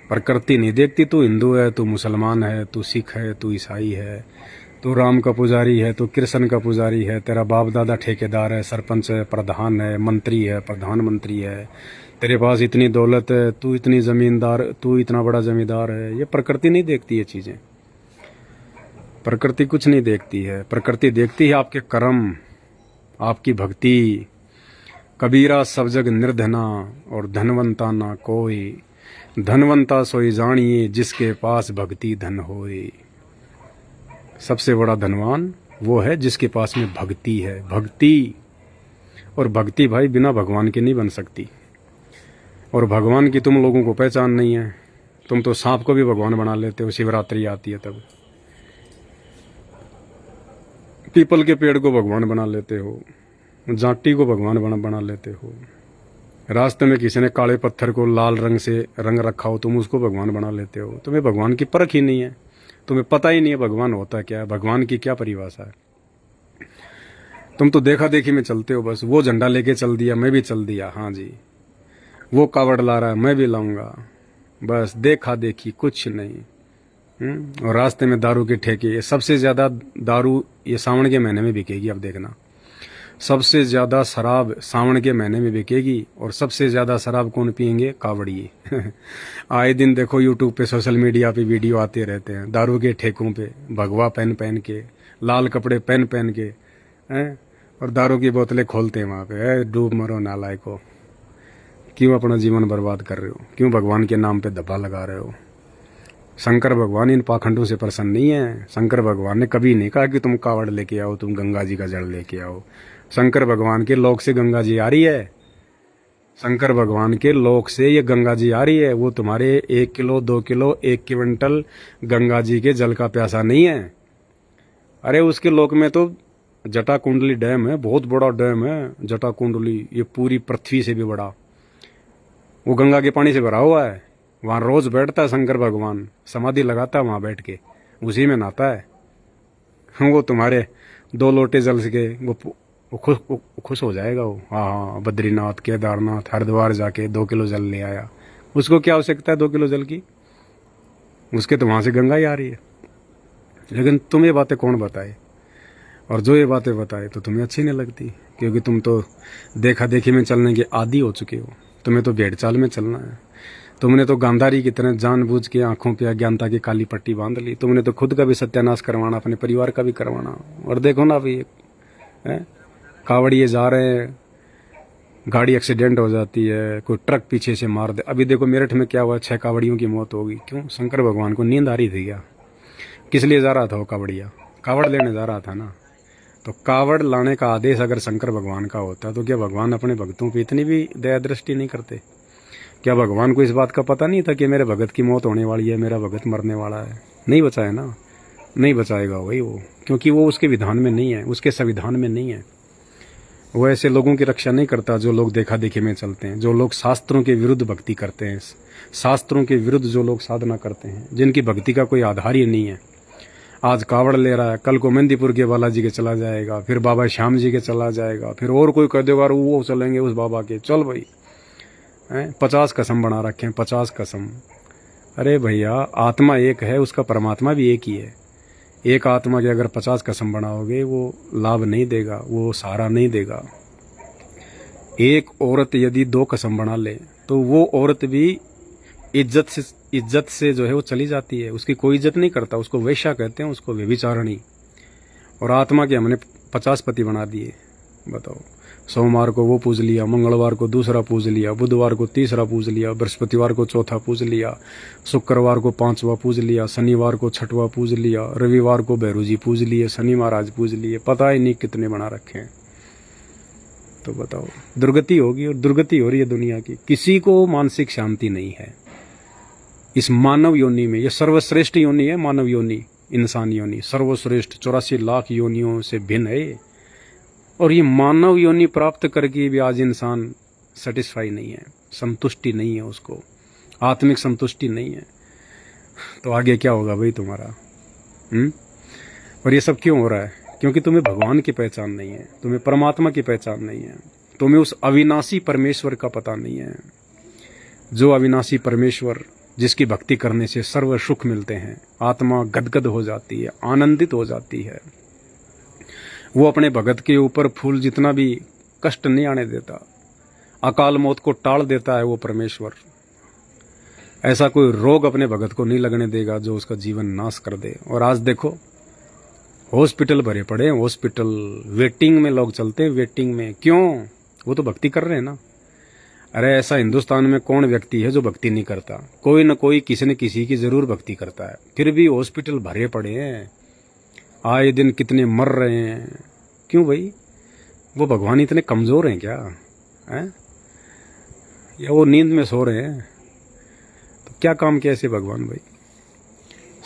प्रकृति नहीं देखती। तू हिंदू है, तू मुसलमान है, तू सिख है, तू ईसाई है, तू राम का पुजारी है, तू कृष्ण का पुजारी है, तेरा बाप दादा ठेकेदार है, सरपंच है, प्रधान है, मंत्री है, प्रधानमंत्री है, तेरे पास इतनी दौलत है, तू इतनी जमींदार, तू इतना बड़ा जमींदार है। ये प्रकृति नहीं देखती ये चीज़ें। प्रकृति कुछ नहीं देखती है। प्रकृति देखती है आपके कर्म, आपकी भक्ति। कबीरा सब जग निर्धना और धनवंता ना कोई, धनवंता सोई जानिए जिसके पास भक्ति धन होए। सबसे बड़ा धनवान वो है जिसके पास में भक्ति है। भक्ति, और भक्ति भाई बिना भगवान के नहीं बन सकती। और भगवान की तुम लोगों को पहचान नहीं है। तुम तो सांप को भी भगवान बना लेते हो, शिवरात्रि आती है तब। पीपल के पेड़ को भगवान बना लेते हो, जाटी को भगवान बना लेते हो। रास्ते में किसी ने काले पत्थर को लाल रंग से रंग रखा हो, तुम उसको भगवान बना लेते हो। तुम्हें भगवान की परख ही नहीं है, तुम्हें पता ही नहीं है भगवान होता क्या है, भगवान की क्या परिभाषा है। तुम तो देखा देखी में चलते हो बस। वो झंडा लेके चल दिया, मैं भी चल दिया, हाँ जी। वो कावड़ ला रहा है, मैं भी लाऊंगा, बस देखा देखी, कुछ नहीं। और रास्ते में दारू के ठेके, सबसे ज़्यादा दारू ये सावन के महीने में बिकेगी। अब देखना, सबसे ज़्यादा शराब सावन के महीने में बिकेगी, और सबसे ज़्यादा शराब कौन पियेंगे? कावड़िए। आए दिन देखो यूट्यूब पे, सोशल मीडिया पे वीडियो आते रहते हैं, दारू के ठेकों पे भगवा पहन पहन के, लाल कपड़े पहन पहन के, हैं, और दारू की बोतलें खोलते हैं वहाँ पे। डूब मरो नालायको, क्यों अपना जीवन बर्बाद कर रहे हो? क्यों भगवान के नाम पे धब्बा लगा रहे हो? शंकर भगवान इन पाखंडों से प्रसन्न नहीं है। शंकर भगवान ने कभी नहीं कहा कि तुम कावड़ लेके आओ, तुम गंगा जी का जल लेके आओ। शंकर भगवान के लोक से गंगा जी आ रही है। शंकर भगवान के लोक से ये गंगा जी आ रही है। वो तुम्हारे 1 kilo 2 kilo 1 quintal Ganga ji के जल का प्यासा नहीं है। अरे उसके लोक में तो जटा कुंडली डैम है, बहुत बड़ा डैम है जटा कुंडली, ये पूरी पृथ्वी से भी बड़ा। वो गंगा के पानी से भरा हुआ है। वहाँ रोज बैठता है शंकर भगवान, समाधि लगाता है वहाँ बैठ के, उसी में नहाता है। वो तुम्हारे 2 लोटे जल के वो खुश हो जाएगा वो। हाँ, बद्रीनाथ, केदारनाथ, हरिद्वार जाके 2 किलो जल ले आया। उसको क्या आवश्यकता है 2 किलो जल की? उसके तो वहाँ से गंगा ही आ रही है। लेकिन तुम्हें बातें कौन बताए? और जो ये बातें बताए तो तुम्हें अच्छी नहीं लगती, क्योंकि तुम तो देखा देखी में चलने के आदी हो चुके हो। तुम्हें तो भेड़ चाल में चलना है। तुमने तो गांधारी की तरह जानबूझ के आंखों पे अज्ञानता की काली पट्टी बांध ली। तुमने तो खुद का भी सत्यानाश करवाना, अपने परिवार का भी करवाना। और देखो ना अभी कावड़िए जा रहे हैं, गाड़ी एक्सीडेंट हो जाती है, कोई ट्रक पीछे से मार दे। अभी देखो मेरठ में क्या हुआ, 6 कावड़ियों की मौत होगी। क्यों? शंकर भगवान को नींद आ रही थी क्या? किस लिए जा रहा था वो कावड़िया? कावड़ लेने जा रहा था ना। तो कावड़ लाने का आदेश अगर शंकर भगवान का होता तो क्या भगवान अपने भक्तों पे इतनी भी दया दृष्टि नहीं करते? क्या भगवान को इस बात का पता नहीं था कि मेरे भगत की मौत होने वाली है, मेरा भगत मरने वाला है? नहीं बचाया ना, नहीं बचाएगा वही वो, क्योंकि वो उसके विधान में नहीं है, उसके संविधान में नहीं है। वो ऐसे लोगों की रक्षा नहीं करता जो लोग देखा देखी में चलते हैं, जो लोग शास्त्रों के विरुद्ध भक्ति करते हैं, शास्त्रों के विरुद्ध जो लोग साधना करते हैं, जिनकी भक्ति का कोई आधार ही नहीं है। आज कावड़ ले रहा है, कल को मेहंदीपुर के बालाजी के चला जाएगा, फिर बाबा श्याम जी के चला जाएगा, फिर और कोई कह देगा वो चलेंगे उस बाबा के। चल भाई, 50 कसम बना रखे हैं, 50 कसम। अरे भैया, आत्मा एक है, उसका परमात्मा भी एक ही है। एक आत्मा के अगर 50 कसम बनाओगे वो लाभ नहीं देगा, वो सहारा नहीं देगा। एक औरत यदि 2 कसम बना ले तो वो औरत भी इज्जत से जो है वो चली जाती है, उसकी कोई इज्जत नहीं करता, उसको वैश्या कहते हैं, उसको व्यभिचारिणी। और आत्मा के हमने 50 पति बना दिए। बताओ, सोमवार को वो पूज लिया, मंगलवार को दूसरा पूज लिया, बुधवार को तीसरा पूज लिया, बृहस्पतिवार को चौथा पूज लिया, शुक्रवार को 5वां पूज लिया, शनिवार को 6वां पूज लिया, रविवार को भैरू जी पूज लिए, शनि महाराज पूज लिए, पता ही नहीं कितने बना रखे हैं। तो बताओ, दुर्गति होगी, और दुर्गति हो रही है दुनिया की। किसी को मानसिक शांति नहीं है इस मानव योनि में। यह सर्वश्रेष्ठ योनि है, मानव योनि, इंसान योनि सर्वश्रेष्ठ, 84 लाख योनियों से भिन्न है। और ये मानव योनि प्राप्त करके भी आज इंसान सेटिस्फाई नहीं है, संतुष्टि नहीं है, उसको आत्मिक संतुष्टि नहीं है। तो आगे क्या होगा भाई तुम्हारा? और ये सब क्यों हो रहा है? क्योंकि तुम्हें भगवान की पहचान नहीं है, तुम्हें परमात्मा की पहचान नहीं है, तुम्हें उस अविनाशी परमेश्वर का पता नहीं है। जो अविनाशी परमेश्वर, जिसकी भक्ति करने से सर्व सुख मिलते हैं, आत्मा गदगद हो जाती है, आनंदित हो जाती है। वो अपने भगत के ऊपर फूल जितना भी कष्ट नहीं आने देता, अकाल मौत को टाल देता है वो परमेश्वर। ऐसा कोई रोग अपने भगत को नहीं लगने देगा जो उसका जीवन नाश कर दे। और आज देखो, हॉस्पिटल भरे पड़े हैं, हॉस्पिटल वेटिंग में लोग चलते हैं, वेटिंग में। क्यों? वो तो भक्ति कर रहे हैं ना। अरे ऐसा हिंदुस्तान में कौन व्यक्ति है जो भक्ति नहीं करता? कोई न कोई किसी न किसी की जरूर भक्ति करता है, फिर भी हॉस्पिटल भरे पड़े हैं। आए दिन कितने मर रहे हैं। क्यों भाई? वो भगवान इतने कमजोर हैं क्या? हैं? या वो नींद में सो रहे हैं? तो क्या काम किया ऐसे भगवान भाई?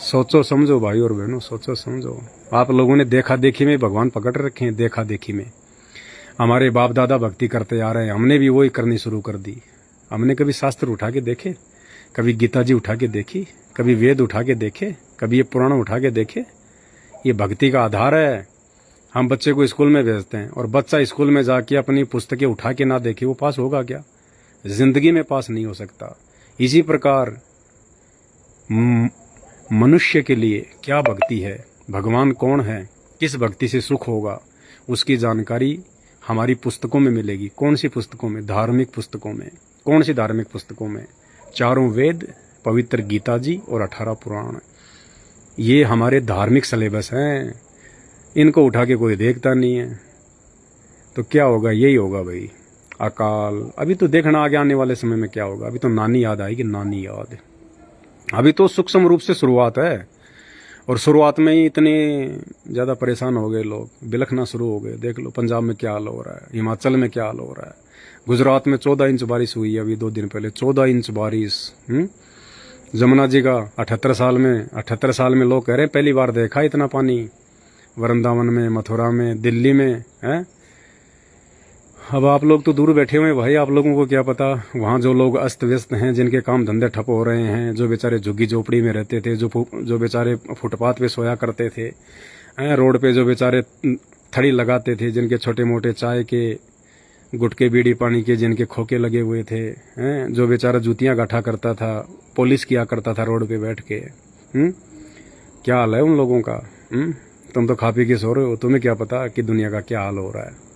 सोचो समझो भाई और बहनों, सोचो समझो। आप लोगों ने देखा देखी में भगवान पकड़ रखे हैं, देखा देखी में। हमारे बाप दादा भक्ति करते आ रहे हैं, हमने भी वही करनी शुरू कर दी। हमने कभी शास्त्र उठा के देखे? कभी गीता जी उठा के देखी? कभी वेद उठा के देखे? कभी ये पुराण उठा के देखे? ये भक्ति का आधार है। हम बच्चे को स्कूल में भेजते हैं, और बच्चा स्कूल में जाके अपनी पुस्तकें उठा के ना देखे, वो पास होगा क्या? जिंदगी में पास नहीं हो सकता। इसी प्रकार मनुष्य के लिए क्या भक्ति है, भगवान कौन है, किस भक्ति से सुख होगा, उसकी जानकारी हमारी पुस्तकों में मिलेगी। कौन सी पुस्तकों में? धार्मिक पुस्तकों में। कौन सी धार्मिक पुस्तकों में? चारों वेद, पवित्र गीता जी और 18 पुराण। ये हमारे धार्मिक सिलेबस हैं। इनको उठा के कोई देखता नहीं है तो क्या होगा? यही होगा भाई, अकाल। अभी तो देखना आगे आने वाले समय में क्या होगा। अभी तो नानी याद आएगी, नानी याद। अभी तो सूक्ष्म रूप से शुरुआत है और शुरुआत में ही इतने ज़्यादा परेशान हो गए लोग, बिलखना शुरू हो गए। देख लो पंजाब में क्या हाल हो रहा है, हिमाचल में क्या हाल हो रहा है, गुजरात में 14 इंच बारिश हुई है अभी 2 दिन पहले, 14 इंच बारिश। जमुना जी का 78 साल में लोग कह रहे हैं पहली बार देखा इतना पानी, वृंदावन में, मथुरा में, दिल्ली में है। अब आप लोग तो दूर बैठे हुए हैं भाई, आप लोगों को क्या पता वहाँ जो लोग अस्त व्यस्त हैं, जिनके काम धंधे ठप हो रहे हैं, जो बेचारे झुग्गी झोपड़ी में रहते थे, जो बेचारे फुटपाथ पे सोया करते थे, रोड पे जो बेचारे थड़ी लगाते थे, जिनके छोटे मोटे चाय के, गुटके, बीड़ी पानी के जिनके खोखे लगे हुए थे, जो बेचारा जूतियाँ गाठा करता था, पुलिस किया करता था रोड पे बैठ के। क्या हाल है उन लोगों का? तुम तो खा पी के सो रहे हो, तुम्हें क्या पता कि दुनिया का क्या हाल हो रहा है।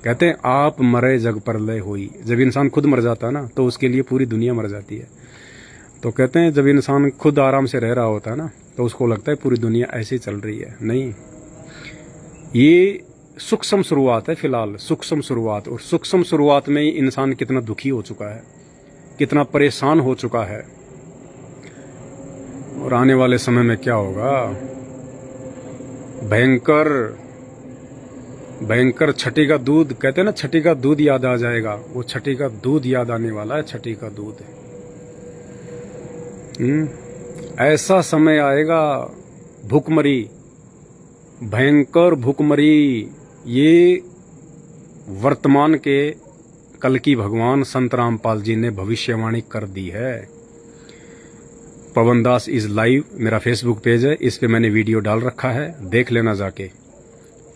कहते हैं आप मरे जग पर लय होई। जब इंसान खुद मर जाता है ना तो उसके लिए पूरी दुनिया मर जाती है। तो कहते हैं जब इंसान खुद आराम से रह रहा होता है ना तो उसको लगता है पूरी दुनिया ऐसे ही चल रही है। नहीं, ये सूक्ष्म शुरुआत है फिलहाल, सूक्ष्म शुरुआत। और सूक्ष्म शुरुआत में ही इंसान कितना दुखी हो चुका है, कितना परेशान हो चुका है। और आने वाले समय में क्या होगा? भयंकर छठी का दूध, कहते हैं ना छठी का दूध याद आ जाएगा। वो छठी का दूध याद आने वाला है, छठी का दूध। ऐसा समय आएगा, भूखमरी, भयंकर भूखमरी। ये वर्तमान के कल की भगवान संत रामपाल जी ने भविष्यवाणी कर दी है। पवन दास इज लाइव मेरा फेसबुक पेज है, इस पे मैंने वीडियो डाल रखा है, देख लेना जाके।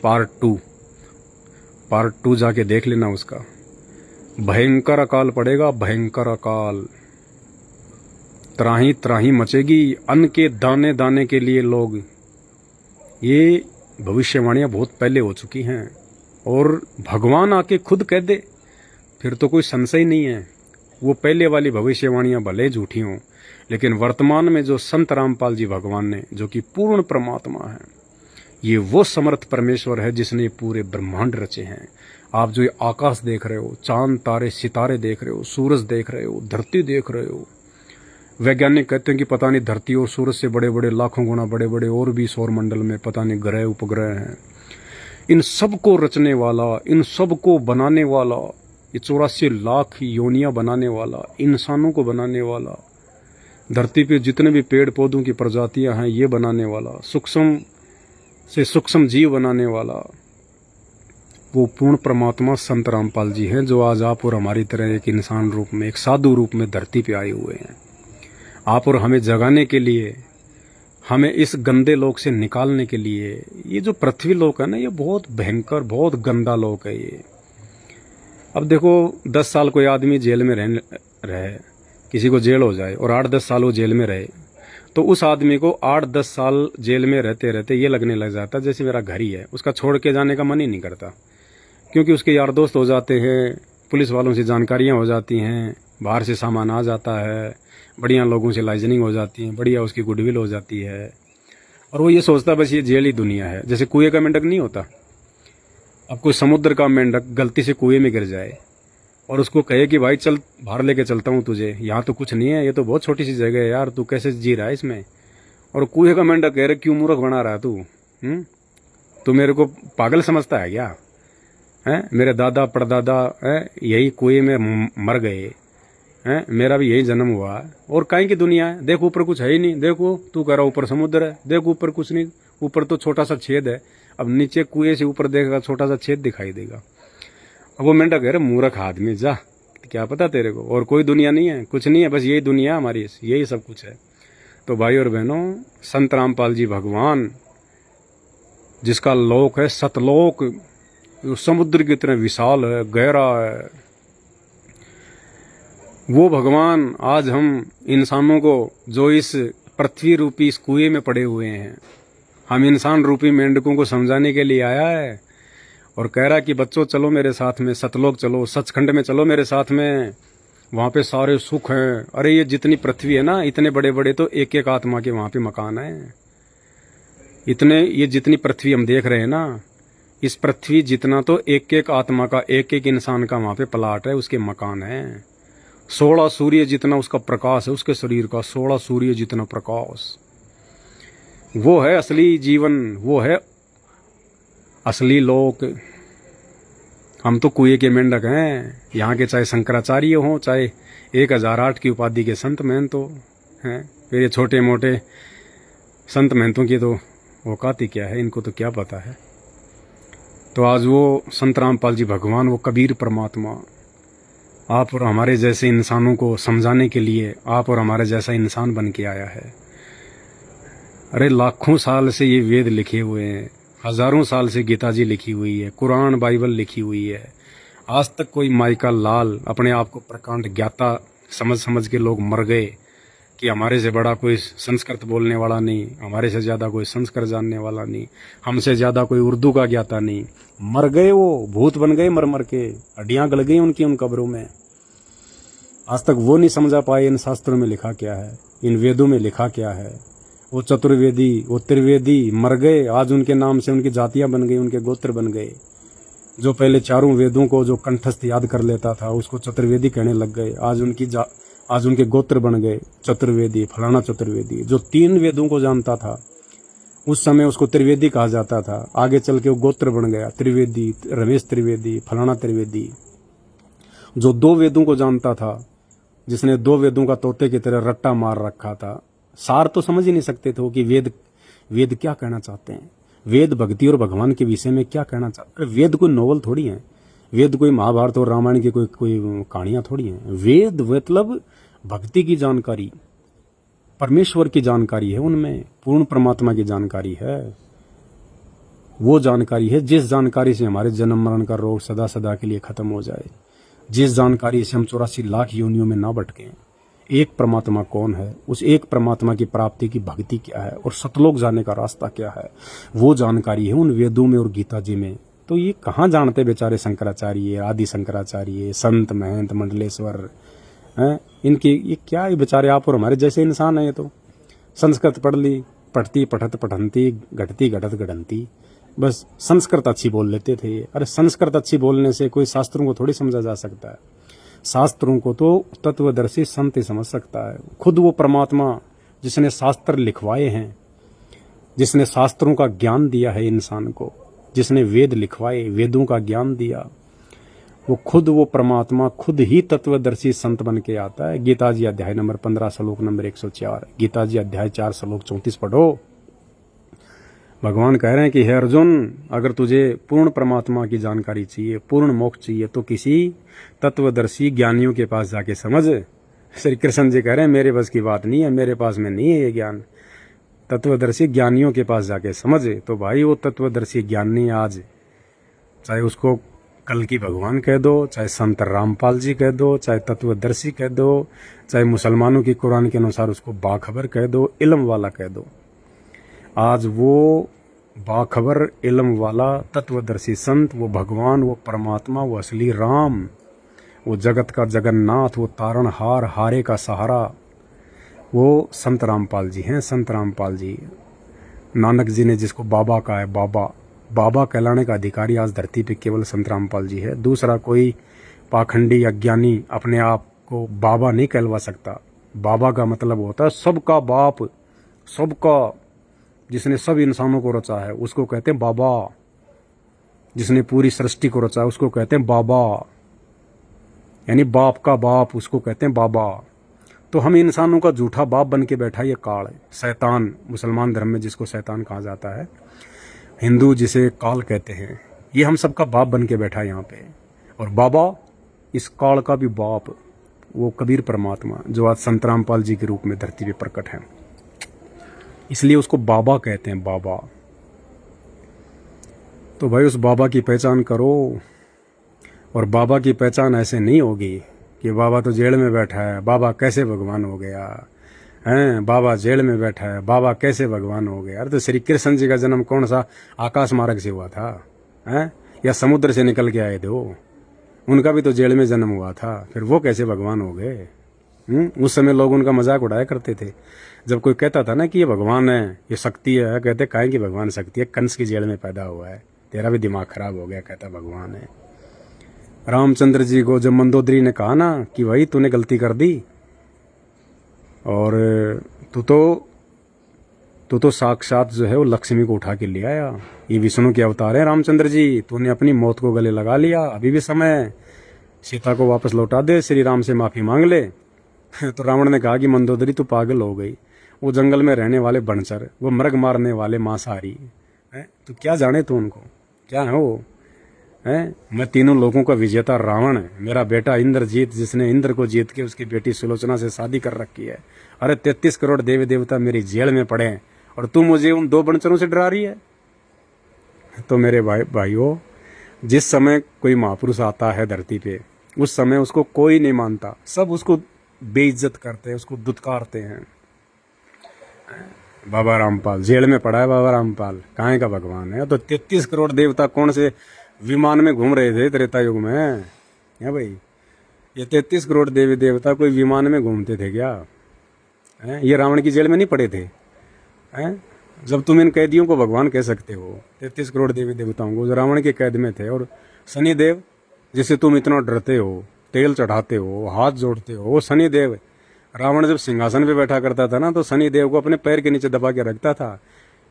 पार्ट टू जाके देख लेना उसका। भयंकर अकाल पड़ेगा, भयंकर अकाल। त्राही त्राही मचेगी, अन्न के दाने दाने के लिए लोग। ये भविष्यवाणियां बहुत पहले हो चुकी हैं और भगवान आके खुद कह दे फिर तो कोई संशय नहीं है। वो पहले वाली भविष्यवाणियां भले झूठी हों, लेकिन वर्तमान में जो संत रामपाल जी भगवान ने, जो कि पूर्ण परमात्मा है, ये वो समर्थ परमेश्वर है जिसने पूरे ब्रह्मांड रचे हैं। आप जो ये आकाश देख रहे हो, चांद तारे सितारे देख रहे हो, सूरज देख रहे हो, धरती देख रहे हो, वैज्ञानिक कहते हैं कि पता नहीं धरती और सूरज से बड़े बड़े, लाखों गुना बड़े बड़े और भी सौर मंडल में पता नहीं ग्रह उपग्रह हैं। इन सबको रचने वाला, इन सबको बनाने वाला, ये 84 लाख योनियां बनाने वाला, इंसानों को बनाने वाला, धरती पे जितने भी पेड़ पौधों की प्रजातियां हैं ये बनाने वाला, सूक्ष्म से सूक्ष्म जीव बनाने वाला, वो पूर्ण परमात्मा संत रामपाल जी हैं, जो आज आप और हमारी तरह एक इंसान रूप में, एक साधु रूप में धरती पे आए हुए हैं। आप और हमें जगाने के लिए, हमें इस गंदे लोक से निकालने के लिए। ये जो पृथ्वी लोक है ना, ये बहुत भयंकर, बहुत गंदा लोक है ये। अब देखो 10 साल कोई आदमी जेल में रहे, किसी को जेल हो जाए और 8-10 साल वो जेल में रहे, तो उस आदमी को 8-10 साल जेल में रहते रहते ये लगने लग जाता है जैसे मेरा घर ही है। उसका छोड़ के जाने का मन ही नहीं करता, क्योंकि उसके यार दोस्त हो जाते हैं, पुलिस वालों से जानकारियां हो जाती हैं, बाहर से सामान आ जाता है, बढ़िया लोगों से लाइजनिंग हो जाती है, बढ़िया उसकी गुडविल हो जाती है। और वो ये सोचता बस ये जेल ही दुनिया है। जैसे कुएं का मेंढक नहीं होता, अब कोई समुद्र का मेंढक गलती से कुएं में गिर जाए और उसको कहे कि भाई चल बाहर लेके चलता हूँ तुझे, यहाँ तो कुछ नहीं है, ये तो बहुत छोटी सी जगह है यार, तू कैसे जी रहा है इसमें। और कुएं का मेंढक कह रहे क्यों मूर्ख बना रहा है तू मेरे को पागल समझता है क्या? मेरे दादा परदादा यही कुएं में मर गए, मेरा भी यही जन्म हुआ, और कहीं की दुनिया है। देख ऊपर कुछ है ही नहीं, देखो तू कह रहा ऊपर समुद्र है, देख ऊपर कुछ नहीं, ऊपर तो छोटा सा छेद है। अब नीचे कुएं से ऊपर देखेगा छोटा सा छेद दिखाई देगा। अब वो मेंढक कह रहे मूर्ख आदमी जा, क्या पता तेरे को, और कोई दुनिया नहीं है, कुछ नहीं है, बस यही दुनिया हमारी, यही सब कुछ है। तो भाई और बहनों, संत रामपाल जी भगवान, जिसका लोक है सतलोक, समुद्र की तरह विशाल है, गहरा है, वो भगवान आज हम इंसानों को, जो इस पृथ्वी रूपी इस कुएं में पड़े हुए हैं, हम इंसान रूपी मेंढकों को समझाने के लिए आया है। और कह रहा कि बच्चों चलो मेरे साथ में, सतलोक चलो, सचखंड में चलो मेरे साथ में, वहाँ पे सारे सुख हैं। अरे ये जितनी पृथ्वी है ना, इतने बड़े बड़े तो एक एक आत्मा के वहाँ पे मकान है। इतने ये जितनी पृथ्वी हम देख रहे हैं ना, इस पृथ्वी जितना तो एक एक आत्मा का, एक एक इंसान का वहाँ पे प्लाट है, उसके मकान है। 16 सूर्य जितना उसका प्रकाश है, उसके शरीर का 16 सूर्य जितना प्रकाश। वो है असली जीवन, वो है असली लोक। हम तो कुएं के मेंढक हैं यहाँ के, चाहे शंकराचार्य हों, चाहे 1008 की उपाधि के संत महंतो हैं। फिर ये छोटे मोटे संत महंतों की तो औकात ही क्या है, इनको तो क्या पता है। तो आज वो संत रामपाल जी भगवान, वो कबीर परमात्मा, आप और हमारे जैसे इंसानों को समझाने के लिए आप और हमारे जैसा इंसान बन के आया है। अरे लाखों साल से ये वेद लिखे हुए हैं, हजारों साल से गीता जी लिखी हुई है, कुरान बाइबल लिखी हुई है। आज तक कोई माइका लाल अपने आप को प्रकांड ज्ञाता समझ समझ के लोग मर गए कि हमारे से बड़ा कोई संस्कृत बोलने वाला नहीं, हमारे से ज़्यादा कोई संस्कृत जानने वाला नहीं, हमसे ज़्यादा कोई उर्दू का ज्ञाता नहीं। मर गए, वो भूत बन गए मर मर के, हड्डियाँ गल गई उनकी उन कब्रों में। आज तक वो नहीं समझा पाए इन शास्त्रों में लिखा क्या है, इन वेदों में लिखा क्या है। वो चतुर्वेदी, वो त्रिवेदी मर गए, आज उनके नाम से उनकी जातियाँ बन गई, उनके गोत्र बन गए। जो पहले चारों वेदों को जो कंठस्थ याद कर लेता था उसको चतुर्वेदी कहने लग गए, आज उनके गोत्र बन गए चतुर्वेदी, फलाना चतुर्वेदी। जो 3 वेदों को जानता था उस समय उसको त्रिवेदी कहा जाता था, आगे चल के वो गोत्र बन गया त्रिवेदी, रमेश त्रिवेदी, फलाना त्रिवेदी। जो 2 वेदों को जानता था, जिसने 2 वेदों का तोते की तरह रट्टा मार रखा था, सार तो समझ ही नहीं सकते थे कि वेद क्या कहना चाहते हैं, वेद भक्ति और भगवान के विषय में क्या कहना चाहते हैं। वेद कोई नोवेल थोड़ी है, वेद कोई महाभारत और रामायण की कोई कहानियां थोड़ी हैं। वेद मतलब भक्ति की जानकारी, परमेश्वर की जानकारी है, उनमें पूर्ण परमात्मा की जानकारी है। वो जानकारी है जिस जानकारी से हमारे जन्म मरण का रोग सदा सदा के लिए खत्म हो जाए, जिस जानकारी से हम 84 लाख योनियों में ना भटकें। एक परमात्मा कौन है, उस एक परमात्मा की प्राप्ति की भक्ति क्या है और सतलोक जाने का रास्ता क्या है, वो जानकारी है उन वेदों में और गीता जी में। तो ये कहाँ जानते बेचारे शंकराचार्य, आदि शंकराचार्य, संत महंत मंडलेश्वर हैं, इनके ये क्या, ये बेचारे आप और हमारे जैसे इंसान है। ये तो संस्कृत पढ़ ली, पढ़ती पढ़त पढ़ंती, घटती घटत गढ़ंती, बस संस्कृत अच्छी बोल लेते थे ये। अरे संस्कृत अच्छी बोलने से कोई शास्त्रों को थोड़ी समझा जा सकता है। शास्त्रों को तो तत्वदर्शी संत ही समझ सकता है। खुद वो परमात्मा जिसने शास्त्र लिखवाए हैं, जिसने शास्त्रों का ज्ञान दिया है इंसान को, जिसने वेद लिखवाए, वेदों का ज्ञान दिया, वो खुद वो परमात्मा खुद ही तत्वदर्शी संत बन के आता है। गीता जी अध्याय नंबर 15 श्लोक नंबर 104, गीता जी अध्याय 4 श्लोक 34 पढ़ो। भगवान कह रहे हैं कि हे अर्जुन, अगर तुझे पूर्ण परमात्मा की जानकारी चाहिए, पूर्ण मोक्ष चाहिए, तो किसी तत्वदर्शी ज्ञानियों के पास जाके समझ। श्री कृष्ण जी कह रहे हैं मेरे बस की बात नहीं है, मेरे पास में नहीं है ये ज्ञान, तत्वदर्शी ज्ञानियों के पास जाके समझ। तो भाई वो तत्वदर्शी ज्ञानी आज, चाहे उसको कल की भगवान कह दो, चाहे संत रामपाल जी कह दो, चाहे तत्वदर्शी कह दो, चाहे मुसलमानों की कुरान के अनुसार उसको बाखबर कह दो, इल्म वाला कह दो, आज वो बाखबर इल्म वाला तत्वदर्शी संत, वो भगवान, वो परमात्मा, वो असली राम, वो जगत का जगन्नाथ, वो तारणहार, हारे का सहारा, वो संत रामपाल जी हैं। संत रामपाल जी, नानक जी ने जिसको बाबा कहा है, बाबा कहलाने का अधिकारी आज धरती पे केवल संत रामपाल जी है। दूसरा कोई पाखंडी अज्ञानी अपने आप को बाबा नहीं कहलवा सकता। बाबा का मतलब होता है सबका बाप, सबका, जिसने सब इंसानों को रचा है उसको कहते हैं बाबा, जिसने पूरी सृष्टि को रचा है उसको कहते हैं बाबा, यानी बाप का बाप, उसको कहते हैं बाबा। तो हम इंसानों का झूठा बाप बन के बैठा ये काल है, शैतान, मुसलमान धर्म में जिसको शैतान कहा जाता है, हिंदू जिसे काल कहते हैं, ये हम सबका बाप बन के बैठा है यहाँ पे। और बाबा इस काल का भी बाप, वो कबीर परमात्मा जो आज संत रामपाल जी के रूप में धरती पे प्रकट है, इसलिए उसको बाबा कहते हैं, बाबा। तो भाई उस बाबा की पहचान करो। और बाबा की पहचान ऐसे नहीं होगी कि बाबा तो जेल में बैठा है, बाबा कैसे भगवान हो गया हैं, बाबा जेल में बैठा है, बाबा कैसे भगवान हो गया। अरे तो श्री कृष्ण जी का जन्म कौन सा आकाश मार्ग से हुआ था हैं? या समुद्र से निकल के आए थे वो? उनका भी तो जेल में जन्म हुआ था, फिर वो कैसे भगवान हो गए? उस समय लोग उनका मजाक उड़ाया करते थे। जब कोई कहता था ना कि ये भगवान है, ये शक्ति है, कहते काहे की भगवान शक्ति है, कंस की जेल में पैदा हुआ है, तेरा भी दिमाग खराब हो गया, कहता भगवान है। रामचंद्र जी को जब मंदोदरी ने कहा ना कि भाई तूने गलती कर दी और तू तो साक्षात जो है वो लक्ष्मी को उठा के ले आया, ये विष्णु के अवतार है रामचंद्र जी, तूने अपनी मौत को गले लगा लिया, अभी भी समय है, सीता को वापस लौटा दे, श्री राम से माफी मांग ले। तो रावण ने कहा कि मंदोदरी तू पागल हो गई, वो जंगल में रहने वाले बनचर, वो मृग मारने वाले मांसाहारी है, तू क्या जाने तू उनको, क्या है वो है? मैं तीनों लोगों का विजेता रावण है, मेरा बेटा इंद्रजीत जिसने इंद्र को जीत के उसकी बेटी सुलोचना से शादी कर रखी है, अरे 33 करोड़ देवी देवता मेरी जेल में पड़े हैं और तू मुझे उन 2 बनचरों से डरा रही है। तो मेरे भाइयों, जिस समय कोई महापुरुष आता है धरती पे, उस समय उसको कोई नहीं मानता, सब उसको बेइज्जत करते हैं, उसको दुत्कारते हैं। बाबा रामपाल जेल में पड़ा है, बाबा रामपाल कहाँ का भगवान है? तो 33 करोड़ देवता कौन से विमान में घूम रहे थे त्रेता युग में? है भाई, ये 33 करोड़ देवी देवता कोई विमान में घूमते थे क्या? है? ये रावण की जेल में नहीं पड़े थे? है? जब तुम इन कैदियों को भगवान कह सकते हो, 33 करोड़ देवी देवताओं को जो रावण के कैद में थे, और शनिदेव जिसे तुम इतना डरते हो, तेल चढ़ाते हो, हाथ जोड़ते हो, शनिदेव, रावण जब सिंहासन पे बैठा करता था ना तो शनिदेव को अपने पैर के नीचे दबा के रखता था,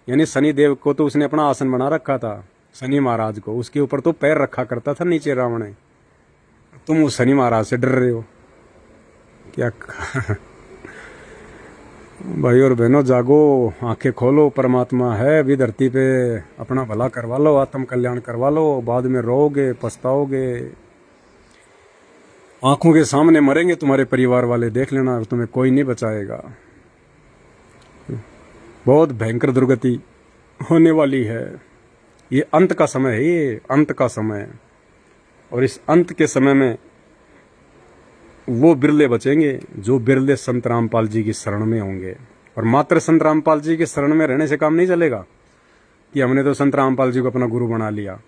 यानी शनिदेव को तो उसने अपना आसन बना रखा था, शनि महाराज को, उसके ऊपर तो पैर रखा करता था नीचे रावण। तुम उस शनि महाराज से डर रहे हो क्या? भाई और बहनों, जागो, आंखें खोलो, परमात्मा है अभी धरती पे, अपना भला करवा लो, आत्म कल्याण करवा लो, बाद में रोओगे, पछताओगे, आंखों के सामने मरेंगे तुम्हारे परिवार वाले, देख लेना, तुम्हें कोई नहीं बचाएगा। बहुत भयंकर दुर्गति होने वाली है, ये अंत का समय है, ये अंत का समय है, और इस अंत के समय में वो बिरले बचेंगे जो बिरले संत रामपाल जी की शरण में होंगे। और मात्र संत रामपाल जी के शरण में रहने से काम नहीं चलेगा कि हमने तो संत रामपाल जी को अपना गुरु बना लिया।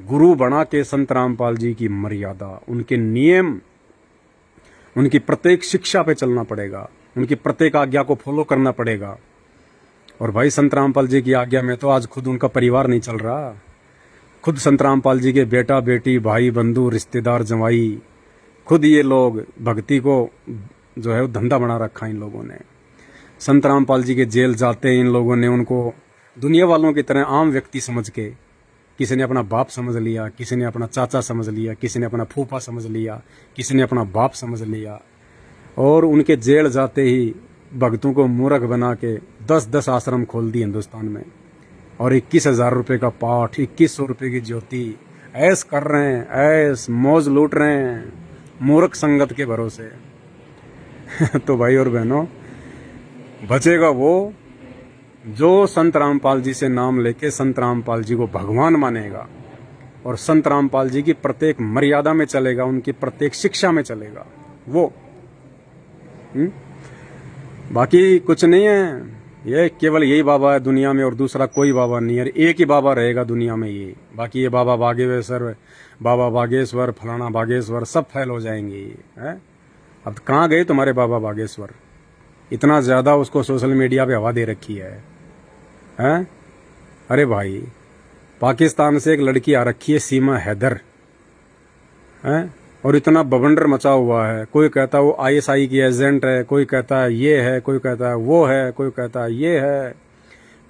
गुरु बना के संत रामपाल जी की मर्यादा, उनके नियम, उनकी प्रत्येक शिक्षा पे चलना पड़ेगा, उनकी प्रत्येक आज्ञा को फॉलो करना पड़ेगा। और भाई संत रामपाल जी की आज्ञा में तो आज खुद उनका परिवार नहीं चल रहा, खुद संत रामपाल जी के बेटा बेटी, भाई बंधु, रिश्तेदार, जवाई, खुद ये लोग भक्ति को जो है वो धंधा बना रखा इन लोगों ने। संत रामपाल जी के जेल जाते इन लोगों ने उनको दुनिया वालों की तरह आम व्यक्ति समझ के, किसी ने अपना बाप समझ लिया, किसी ने अपना चाचा समझ लिया, किसी ने अपना फूफा समझ लिया, किसी ने अपना बाप समझ लिया, और उनके जेल जाते ही भक्तों को मूर्ख बना के 10-10 आश्रम खोल दिए हिंदुस्तान में, और 21,000 रुपये का पाठ, 2100 रुपये की ज्योति, ऐश कर रहे हैं, ऐश मौज लूट रहे हैं मूर्ख संगत के भरोसे। तो भाई और बहनों, बचेगा वो जो संत रामपाल जी से नाम लेके संत रामपाल जी को भगवान मानेगा और संत रामपाल जी की प्रत्येक मर्यादा में चलेगा, उनकी प्रत्येक शिक्षा में चलेगा वो। बाकी कुछ नहीं है, ये केवल यही बाबा है दुनिया में और दूसरा कोई बाबा नहीं है, एक ही बाबा रहेगा दुनिया में ये। बाकी ये बाबा बागेश्वर, बाबा बागेश्वर, फलाना बागेश्वर सब फैल हो जाएंगे ये। अब कहाँ गए तुम्हारे बाबा बागेश्वर? इतना ज़्यादा उसको सोशल मीडिया पे हवा दे रखी है, हैं? अरे भाई, पाकिस्तान से एक लड़की आ रखी है सीमा हैदर, हैं? और इतना बवंडर मचा हुआ है, कोई कहता है वो ISI की एजेंट है, कोई कहता है ये है, कोई कहता है वो है, कोई कहता है ये है।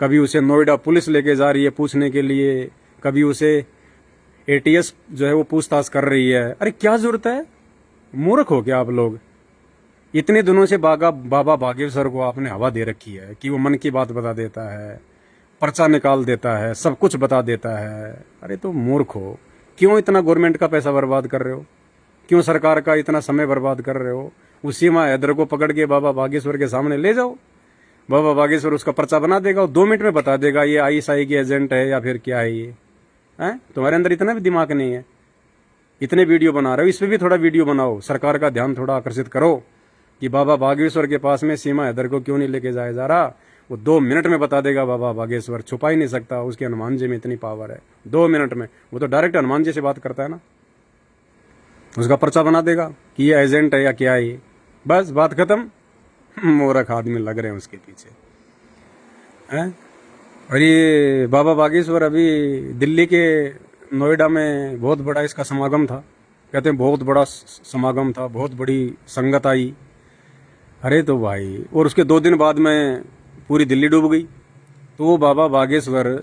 कभी उसे नोएडा पुलिस लेके जा रही है पूछने के लिए, कभी उसे ATS जो है वो पूछताछ कर रही है। अरे क्या जरूरत है? मूर्ख हो क्या आप लोग? इतने दिनों से बाबा बागेश्वर को आपने हवा दे रखी है कि वो मन की बात बता देता है, पर्चा निकाल देता है, सब कुछ बता देता है। अरे तो मूर्ख हो, क्यों इतना गवर्नमेंट का पैसा बर्बाद कर रहे हो? क्यों सरकार का इतना समय बर्बाद कर रहे हो? उस सीमा हैदर को पकड़ के बाबा बागेश्वर के सामने ले जाओ, बाबा बागेश्वर उसका पर्चा बना देगा, 2 मिनट में बता देगा ये ISI की एजेंट है या फिर क्या है ये। हैं? तुम्हारे अंदर इतना भी दिमाग नहीं है? इतने वीडियो बना रहे हो, इस पर भी थोड़ा वीडियो बनाओ, सरकार का ध्यान थोड़ा आकर्षित करो, कि बाबा बागेश्वर के पास में सीमा हैदर को क्यों नहीं लेके जाया जा रहा। वो 2 मिनट में बता देगा बाबा बागेश्वर, छुपा ही नहीं सकता, उसके हनुमान जी में इतनी पावर है। 2 मिनट में वो तो डायरेक्ट हनुमान जी से बात करता है ना, उसका पर्चा बना देगा कि ये एजेंट है या क्या है ये, बस बात खत्म। मूर्ख आदमी लग रहे हैं उसके पीछे हैं। और ये बाबा बागेश्वर अभी दिल्ली के नोएडा में बहुत बड़ा इसका समागम था, कहते हैं बहुत बड़ा समागम था, बहुत बड़ी संगत आई। अरे तो भाई, और उसके 2 दिन बाद में पूरी दिल्ली डूब गई। तो वो बाबा बागेश्वर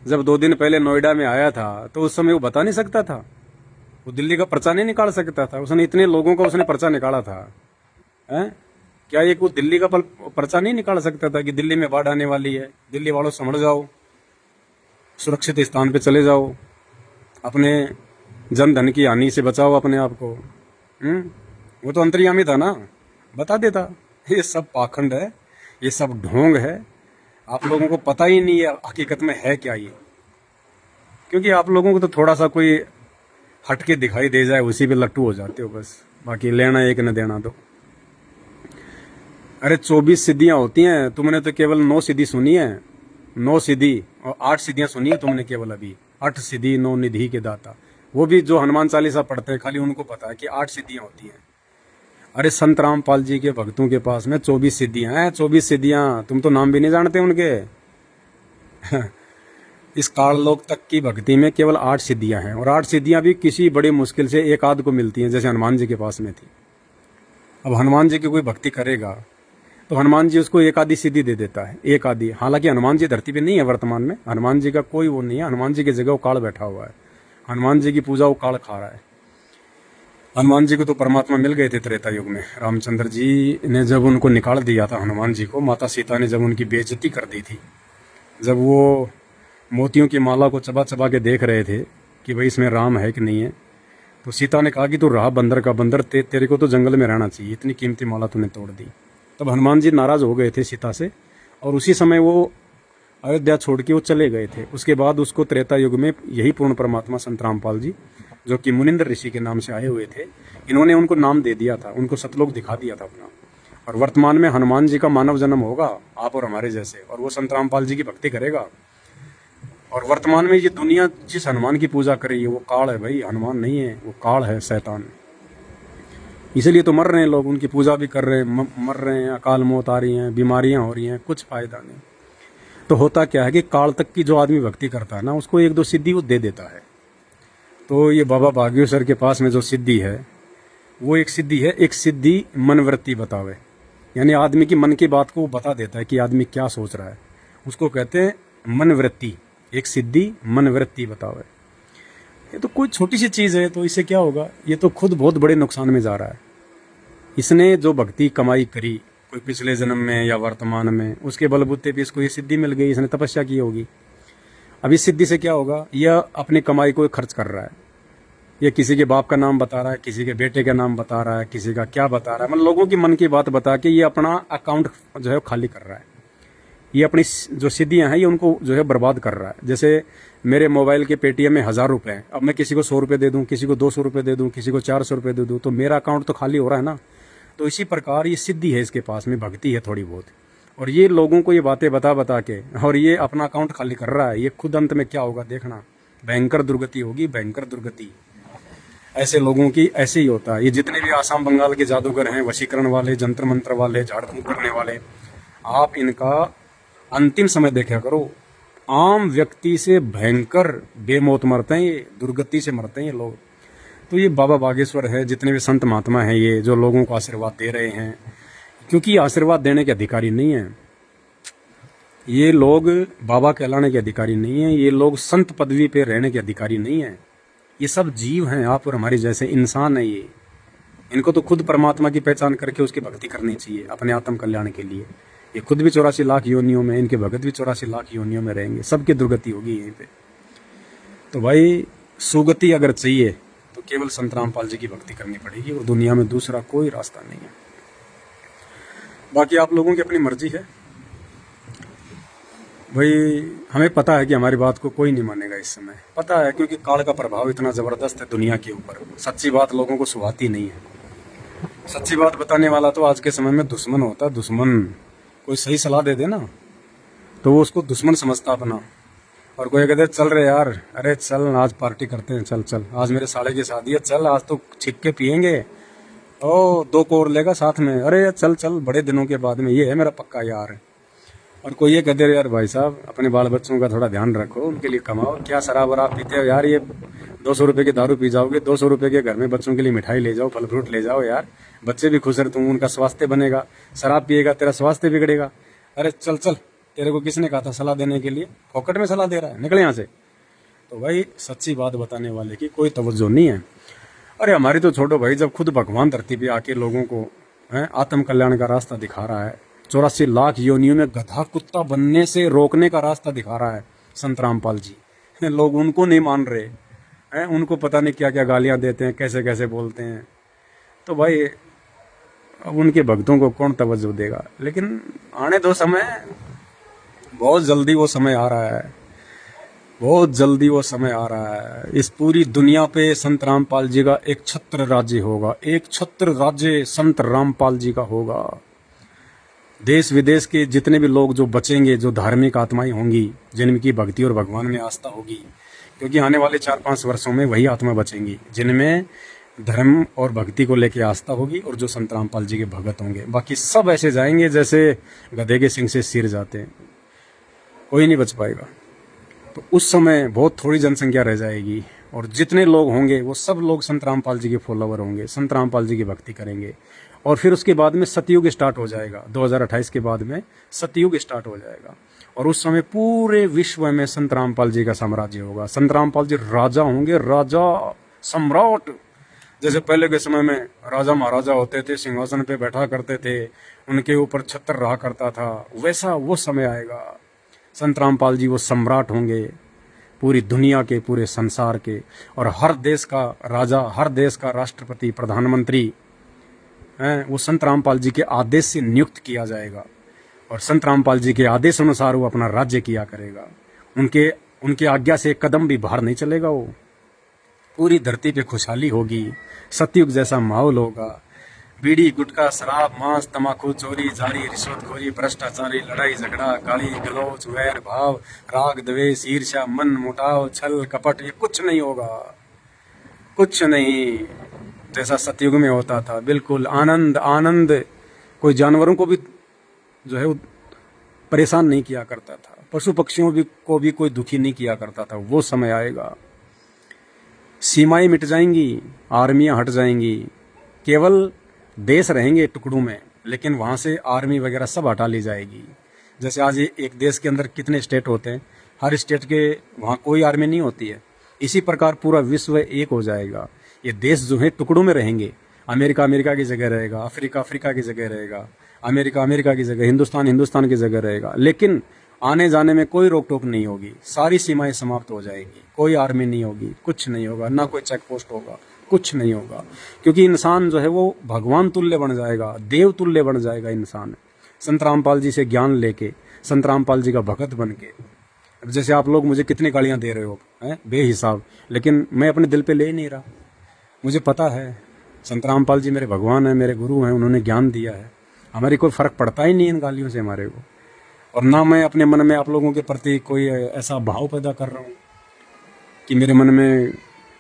जब 2 दिन पहले नोएडा में आया था तो उस समय वो बता नहीं सकता था, वो दिल्ली का पर्चा नहीं निकाल सकता था। उसने इतने लोगों का उसने पर्चा निकाला था, हैं? क्या ये वो दिल्ली का पर्चा नहीं निकाल सकता था कि दिल्ली में बाढ़ आने वाली है, दिल्ली वालों समझ जाओ, सुरक्षित स्थान पे चले जाओ, अपने जन धन की हानि से बचाओ अपने आप को। वो तो अंतर्यामी था ना, बता देता। ये सब पाखंड है, ये सब ढोंग है, आप लोगों को पता ही नहीं है हकीकत में है क्या ये। क्योंकि आप लोगों को तो थोड़ा सा कोई हटके दिखाई दे जाए उसी पे लट्टू हो जाते हो बस, बाकी लेना एक न देना दो। अरे 24 सिद्धियां होती हैं, तुमने तो केवल 9 सिद्धि सुनी है, 9 सिद्धि और 8 सिद्धियां सुनी है तुमने केवल अभी। 8 सिद्धि 9 निधि के दाता, वो भी जो हनुमान चालीसा पढ़ते हैं खाली उनको पता है कि 8 सिद्धियां होती हैं। अरे संत रामपाल जी के भक्तों के पास में 24 सिद्धियां हैं। 24 सिद्धियां तुम तो नाम भी नहीं जानते उनके। इस काल लोक तक की भक्ति में केवल 8 सिद्धियां हैं, और 8 सिद्धियां भी किसी बड़ी मुश्किल से एक आध को मिलती हैं, जैसे हनुमान जी के पास में थी। अब हनुमान जी की कोई भक्ति करेगा तो हनुमान जी उसको एक आधी सिद्धि दे देता है, एक आधी। हालांकि हनुमान जी धरती पे नहीं है वर्तमान में, हनुमान जी का कोई वो नहीं है, हनुमान जी की जगह वो काल बैठा हुआ है, हनुमान जी की पूजा वो काल खा रहा है। हनुमान जी को तो परमात्मा मिल गए थे त्रेता युग में। रामचंद्र जी ने जब उनको निकाल दिया था हनुमान जी को, माता सीता ने जब उनकी बेइज्जती कर दी थी, जब वो मोतियों की माला को चबा चबा के देख रहे थे कि भाई इसमें राम है कि नहीं है, तो सीता ने कहा कि तू रहा बंदर का बंदर, तेरे को तो जंगल में रहना चाहिए, इतनी कीमती माला तूने तोड़ दी। तब हनुमान जी नाराज हो गए थे सीता से, और उसी समय वो अयोध्या छोड़ के वो चले गए थे। उसके बाद उसको त्रेता युग में यही पूर्ण परमात्मा संत रामपाल जी, जो कि मुनिंदर ऋषि के नाम से आए हुए थे, इन्होंने उनको नाम दे दिया था, उनको सतलोक दिखा दिया था अपना। और वर्तमान में हनुमान जी का मानव जन्म होगा आप और हमारे जैसे, और वो संत रामपाल जी की भक्ति करेगा। और वर्तमान में ये दुनिया जिस हनुमान की पूजा कर रही है वो काल है भाई, हनुमान नहीं है, वो काल है, शैतान। इसलिए तो मर रहे हैं लोग, उनकी पूजा भी कर रहे हैं, मर रहे हैं, अकाल मौत आ रही हैं, बीमारियां हो रही हैं, कुछ फायदा नहीं। तो होता क्या है कि काल तक की जो आदमी भक्ति करता है ना, उसको 1-2 सिद्धि वो दे देता है। तो ये बाबा बागेश्वर के पास में जो सिद्धि है वो एक सिद्धि है, एक सिद्धि मनवृत्ति बतावे, यानी आदमी की मन की बात को वो बता देता है कि आदमी क्या सोच रहा है, उसको कहते हैं मनवृत्ति। एक सिद्धि मनवृत्ति बतावे। ये तो कोई छोटी सी चीज़ है, तो इससे क्या होगा, ये तो खुद बहुत बड़े नुकसान में जा रहा है। इसने जो भक्ति कमाई करी कोई पिछले जन्म में या वर्तमान में, उसके बलबूते पे इसको ये सिद्धि मिल गई, इसने तपस्या की होगी। अब इस सिद्धि से क्या होगा, यह अपनी कमाई को खर्च कर रहा है, ये किसी के बाप का नाम बता रहा है, किसी के बेटे का नाम बता रहा है, किसी का क्या बता रहा है, मतलब लोगों की मन की बात बता के ये अपना अकाउंट जो है खाली कर रहा है। ये अपनी जो सिद्धियां हैं ये उनको जो है बर्बाद कर रहा है। जैसे मेरे मोबाइल के पेटीएम में 1000 रुपये हैं, अब मैं किसी को 100 रुपये दे दूं, किसी को 200 रुपये दे दूं, किसी को 400 रुपये दे दूं, तो मेरा अकाउंट तो खाली हो रहा है ना। तो इसी प्रकार ये सिद्धि है, इसके पास में भक्ति है थोड़ी बहुत, और ये लोगों को ये बातें बता बता के और ये अपना अकाउंट खाली कर रहा है। ये खुद अंत में क्या होगा देखना, भयंकर दुर्गति होगी, भयंकर दुर्गति। ऐसे लोगों की ऐसे ही होता है। ये जितने भी आसाम बंगाल के जादूगर हैं, वशीकरण वाले, जंत्र मंत्र वाले, झाड़ फूंक करने वाले, आप इनका अंतिम समय देखा करो। आम व्यक्ति से भयंकर बेमौत मरते हैं, ये दुर्गति से मरते हैं ये लोग। तो ये बाबा बागेश्वर है, जितने भी संत महात्मा हैं, ये जो लोगों को आशीर्वाद दे रहे हैं, क्योंकि आशीर्वाद देने के अधिकारी नहीं है ये लोग, बाबा कहलाने के अधिकारी नहीं है ये लोग, संत पदवी पे रहने के अधिकारी नहीं है। ये सब जीव हैं, आप और हमारे जैसे इंसान है ये। इनको तो खुद परमात्मा की पहचान करके उसकी भक्ति करनी चाहिए अपने आत्म कल्याण के लिए। ये खुद भी 84 लाख योनियों में, इनके भगत भी 84 लाख योनियों में रहेंगे, सबकी दुर्गति होगी यहीं पे। तो भाई सुगति अगर चाहिए तो केवल संत रामपाल जी की भक्ति करनी पड़ेगी, और दुनिया में दूसरा कोई रास्ता नहीं है। बाकी आप लोगों की अपनी मर्जी है भाई। हमें पता है कि हमारी बात को कोई नहीं मानेगा इस समय, पता है, क्योंकि काल का प्रभाव इतना ज़बरदस्त है दुनिया के ऊपर। सच्ची बात लोगों को सुहाती नहीं है। सच्ची बात बताने वाला तो आज के समय में दुश्मन होता है। दुश्मन कोई सही सलाह दे दे ना तो वो उसको दुश्मन समझता अपना। और कोई कहते चल रहे यार, अरे चल आज पार्टी करते हैं, चल चल आज मेरे साले की शादी है, चल आज तो छिप के पियेंगे, ओ 2 कोर लेगा साथ में, अरे चल चल बड़े दिनों के बाद में, ये है मेरा पक्का यार। और कोई ये कहते रहे यार भाई साहब अपने बाल बच्चों का थोड़ा ध्यान रखो, उनके लिए कमाओ, क्या शराब वराब पीते हो यार, ये 200 रुपये की दारू पी जाओगे, 200 रुपये के घर में बच्चों के लिए मिठाई ले जाओ, फल फ्रूट ले जाओ यार, बच्चे भी खुश रहते, उनका स्वास्थ्य बनेगा। शराब पिएगा तेरा स्वास्थ्य बिगड़ेगा। अरे चल चल, तेरे को किसने कहा था सलाह देने के लिए, फोकट में सलाह दे रहा है, निकले यहाँ से। तो भाई सच्ची बात बताने वाले की कोई तवज्जो नहीं है। अरे हमारी तो छोड़ो भाई, जब खुद भगवान धरती पे आके लोगों को आत्म कल्याण का रास्ता दिखा रहा है, 84 लाख योनियों में गधा कुत्ता बनने से रोकने का रास्ता दिखा रहा है संत रामपाल जी, लोग उनको नहीं मान रहे हैं, उनको पता नहीं क्या क्या गालियां देते हैं, कैसे कैसे बोलते हैं। तो भाई अब उनके भक्तों को कौन तवज्जो देगा। लेकिन आने दो समय, बहुत जल्दी वो समय आ रहा है, बहुत जल्दी वो समय आ रहा है। इस पूरी दुनिया पे संत रामपाल जी का एक छत्र राज्य होगा, एक छत्र राज्य संत रामपाल जी का होगा। देश विदेश के जितने भी लोग जो बचेंगे, जो धार्मिक आत्माएं होंगी, जिनकी भक्ति और भगवान में आस्था होगी, क्योंकि आने वाले 4-5 वर्षों में वही आत्मा बचेंगी जिनमें धर्म और भक्ति को लेकर आस्था होगी और जो संत रामपाल जी के भगत होंगे। बाकी सब ऐसे जाएंगे जैसे गधे के सिंग से सिर जाते हैं, कोई नहीं बच पाएगा। तो उस समय बहुत थोड़ी जनसंख्या रह जाएगी और जितने लोग होंगे वो सब लोग संत रामपाल जी के फॉलोवर होंगे, संत रामपाल जी की भक्ति करेंगे। और फिर उसके बाद में सतयुग स्टार्ट हो जाएगा, 2028 के बाद में सतयुग स्टार्ट हो जाएगा और उस समय पूरे विश्व में संत रामपाल जी का साम्राज्य होगा। संत रामपाल जी राजा होंगे, राजा सम्राट। जैसे पहले के समय में राजा महाराजा होते थे, सिंहासन पे बैठा करते थे, उनके ऊपर छत्र रहा करता था, वैसा वो समय आएगा। संत रामपाल जी वो सम्राट होंगे पूरी दुनिया के, पूरे संसार के, और हर देश का राजा, हर देश का राष्ट्रपति, प्रधानमंत्री वो संत रामपाल जी के आदेश से नियुक्त किया जाएगा और संत रामपाल जी के आदेश अनुसार वो अपना राज्य किया करेगा। उनके आज्ञा से एक कदम भी बाहर नहीं चलेगा। वो पूरी धरती पे खुशहाली होगी, सतयुग जैसा माहौल होगा। बीड़ी, गुटखा, शराब, मांस, तमाकू, चोरी, जारी, रिश्वतखोरी, भ्रष्टाचारी, लड़ाई झगड़ा, गाली गलौज, वैर भाव, राग द्वेष, ईर्ष्या, मन मुटाव, छल कपट, ये कुछ नहीं होगा, कुछ नहीं। जैसा सतयुग में होता था, बिल्कुल आनंद आनंद। कोई जानवरों को भी जो है परेशान नहीं किया करता था, पशु पक्षियों को भी कोई दुखी नहीं किया करता था। वो समय आएगा, सीमाएं मिट जाएंगी, आर्मियां हट जाएंगी, केवल देश रहेंगे टुकड़ों में, लेकिन वहाँ से आर्मी वगैरह सब हटा ली जाएगी। जैसे आज एक देश के अंदर कितने स्टेट होते हैं, हर स्टेट के वहाँ कोई आर्मी नहीं होती है। इसी प्रकार पूरा विश्व एक हो जाएगा। ये देश जो है टुकड़ों में रहेंगे, अमेरिका अमेरिका की जगह रहेगा, अफ्रीका अफ्रीका की जगह रहेगा, अमेरिका अमेरिका की जगह, हिंदुस्तान हिंदुस्तान की जगह रहेगा। लेकिन आने जाने में कोई रोक टोक नहीं होगी, सारी सीमाएं समाप्त हो जाएगी, कोई आर्मी नहीं होगी, कुछ नहीं होगा, ना कोई चेक पोस्ट होगा, कुछ नहीं होगा। क्योंकि इंसान जो है वो भगवान तुल्य बन जाएगा, देव तुल्य बन जाएगा इंसान। संत रामपाल जी से ज्ञान लेके, संत रामपाल जी का भगत बन के। जैसे आप लोग मुझे कितनी गालियां दे रहे हो बेहिसाब, लेकिन मैं अपने दिल पे ले ही नहीं रहा। मुझे पता है संत रामपाल जी मेरे भगवान हैं, मेरे गुरु हैं, उन्होंने ज्ञान दिया है। हमारी कोई फर्क पड़ता ही नहीं इन गालियों से हमारे को। और ना मैं अपने मन में आप लोगों के प्रति कोई ऐसा भाव पैदा कर रहा हूँ कि मेरे मन में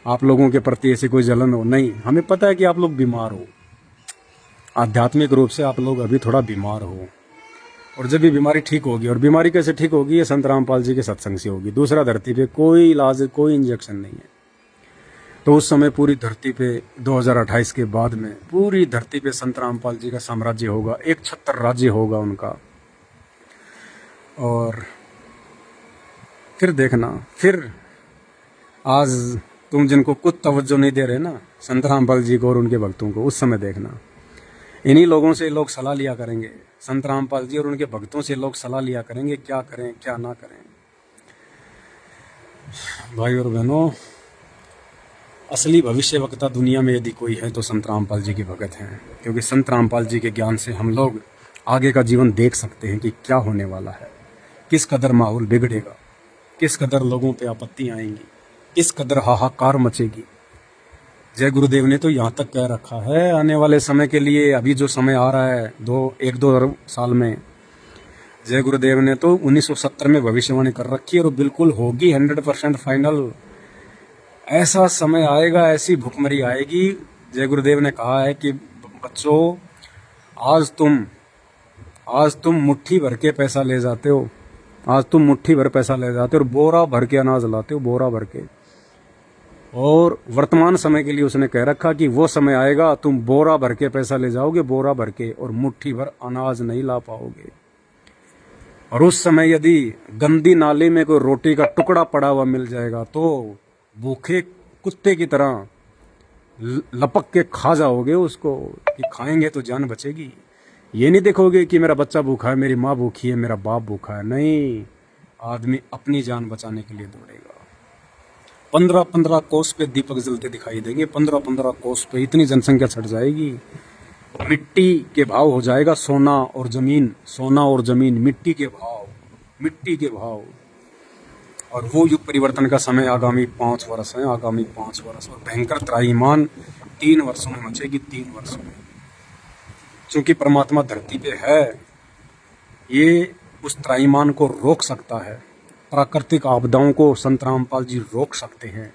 आप लोगों के प्रति ऐसी कोई जलन हो। नहीं, हमें पता है कि आप लोग बीमार हो, आध्यात्मिक रूप से आप लोग अभी थोड़ा बीमार हो, और जब भी बीमारी ठीक होगी, और बीमारी कैसे ठीक होगी, ये संत रामपाल जी के सत्संग से होगी। दूसरा धरती पे कोई इलाज, कोई इंजेक्शन नहीं है। तो उस समय पूरी धरती पे 2028 के बाद में पूरी धरती पे संत रामपाल जी का साम्राज्य होगा, एक छत्र राज्य होगा उनका। और फिर देखना, फिर आज तुम जिनको कुछ तवज्जो नहीं दे रहे ना संत रामपाल जी को और उनके भक्तों को, उस समय देखना इन्हीं लोगों से लोग सलाह लिया करेंगे। संत रामपाल जी और उनके भक्तों से लोग सलाह लिया करेंगे, क्या करें क्या ना करें। भाई और बहनों, असली भविष्यवक्ता दुनिया में यदि कोई है तो संत रामपाल जी के भगत हैं। क्योंकि संत रामपाल जी के ज्ञान से हम लोग आगे का जीवन देख सकते हैं कि क्या होने वाला है, किस कदर माहौल बिगड़ेगा, किस कदर लोगों पे आपत्ति आएंगी, किस कदर हाहाकार मचेगी। जय गुरुदेव ने तो यहाँ तक कह रखा है आने वाले समय के लिए, अभी जो समय आ रहा है एक दो साल में, जय गुरुदेव ने तो 1970 में भविष्यवाणी कर रखी है और बिल्कुल होगी 100% फाइनल। ऐसा समय आएगा, ऐसी भुखमरी आएगी। जय गुरुदेव ने कहा है कि बच्चों, आज तुम मुट्ठी भर के पैसा ले जाते हो, आज तुम मुट्ठी भर पैसा ले जाते हो और बोरा भर के अनाज लाते हो, बोरा भर के। और वर्तमान समय के लिए उसने कह रखा कि वो समय आएगा तुम बोरा भर के पैसा ले जाओगे, बोरा भर के, और मुट्ठी भर अनाज नहीं ला पाओगे। और उस समय यदि गंदी नाली में कोई रोटी का टुकड़ा पड़ा हुआ मिल जाएगा तो भूखे कुत्ते की तरह लपक के खा जाओगे उसको, कि खाएंगे तो जान बचेगी। ये नहीं देखोगे कि मेरा बच्चा भूखा है, मेरी माँ भूखी है, मेरा बाप भूखा है। नहीं, आदमी अपनी जान बचाने के लिए दौड़ेगा। 15-15 कोस पे दीपक जलते दिखाई देंगे, 15-15 कोस पे इतनी जनसंख्या छट जाएगी। मिट्टी के भाव हो जाएगा सोना और जमीन, सोना और जमीन, मिट्टी के भाव, मिट्टी के भाव। और वो युग परिवर्तन का समय आगामी 5 वर्ष है, आगामी 5 वर्ष। और भयंकर त्राईमान 3 वर्षों में मचेगी, 3 वर्षों में। क्योंकि परमात्मा धरती पे है, ये उस त्राईमान को रोक सकता है। प्राकृतिक आपदाओं को संत रामपाल जी रोक सकते हैं।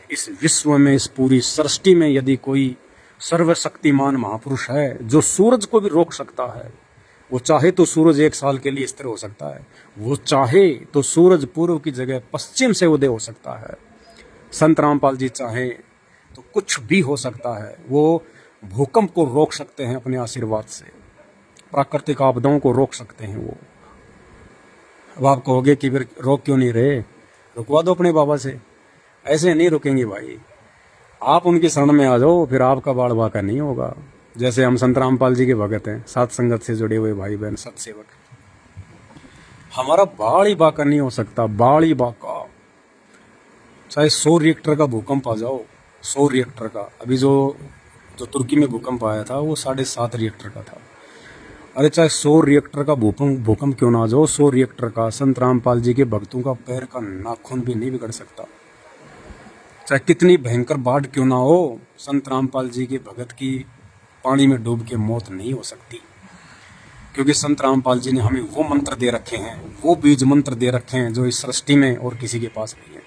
इस विश्व में, इस पूरी सृष्टि में यदि कोई सर्वशक्तिमान महापुरुष है जो सूरज को भी रोक सकता है, वो चाहे तो सूरज 1 साल के लिए स्थिर हो सकता है, वो चाहे तो सूरज पूर्व की जगह पश्चिम से उदय हो सकता है। संत रामपाल जी चाहे तो कुछ भी हो सकता है। वो भूकंप को रोक सकते हैं अपने आशीर्वाद से, प्राकृतिक आपदाओं को रोक सकते हैं वो। अब आप कहोगे कि फिर रोक क्यों नहीं रहे? रुकवा दो अपने बाबा से। ऐसे नहीं रुकेंगे भाई, आप उनकी शरण में आ जाओ, फिर आपका बाड़ बाका नहीं होगा। जैसे हम संत रामपाल जी के भगत हैं, साथ संगत से जुड़े हुए भाई बहन, सत्सेवक, हमारा बाड़ ही बाका नहीं हो सकता, बाड़ ही बाका। चाहे 100 रिएक्टर का भूकंप आ जाओ, 100 रिएक्टर का। अभी जो तुर्की में भूकंप आया था वो 7.5 रिएक्टर का था। अरे चाहे 100 रिएक्टर का भूकंप क्यों ना आ जाओ, 100 रिएक्टर का, संत रामपाल जी के भक्तों का पैर का नाखून भी नहीं बिगड़ सकता। चाहे कितनी भयंकर बाढ़ क्यों ना हो, संत रामपाल जी के भगत की पानी में डूब के मौत नहीं हो सकती। क्योंकि संत रामपाल जी ने हमें वो मंत्र दे रखे हैं, वो बीज मंत्र दे रखे हैं जो इस सृष्टि में और किसी के पास नहीं है।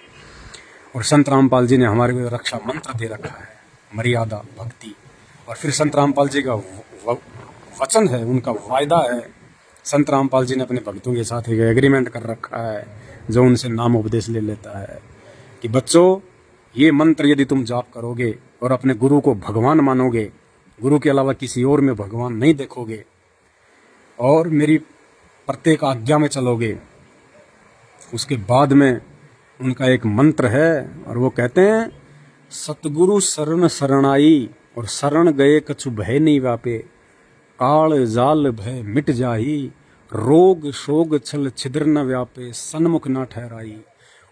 और संत रामपाल जी ने हमारे को रक्षा मंत्र दे रखा है, मर्यादा, भक्ति। और फिर संत रामपाल जी का वचन है, उनका वायदा है। संत रामपाल जी ने अपने भक्तों के साथ एक एग्रीमेंट कर रखा है जो उनसे नाम उपदेश ले लेता है कि बच्चों, ये मंत्र यदि तुम जाप करोगे और अपने गुरु को भगवान मानोगे, गुरु के अलावा किसी और में भगवान नहीं देखोगे, और मेरी प्रत्येक आज्ञा में चलोगे, उसके बाद में उनका एक मंत्र है और वो कहते हैं, सतगुरु शरण शरणाई और शरण गए कछु भय नहीं व्यापे, काल जाल भय मिट जाई, रोग शोग छल छिद्र न व्यापे, सन्मुख न ठहराई,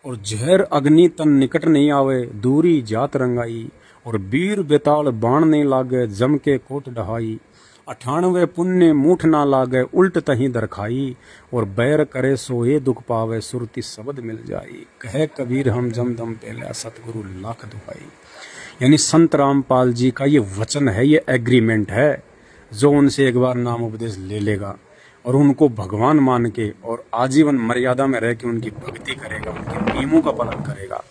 और जहर अग्नि तन निकट नहीं आवे, दूरी जात रंगाई, और वीर बेताल बाण नहीं लागे, जम के कोट ढहाई, 98 पुण्य मूठ ना लागे, उल्ट तही दरखाई, और बैर करे सोए दुख पावे, सुरती शब्द मिल जाई, कहे कबीर हम जम दम पहले, सतगुरु लाख दुहाई। यानी संत रामपाल जी का ये वचन है, ये एग्रीमेंट है। जो उनसे एक बार नाम उपदेश ले लेगा और उनको भगवान मान के और आजीवन मर्यादा में रह के उनकी भक्ति करेगा, उनके नियमों का पालन करेगा,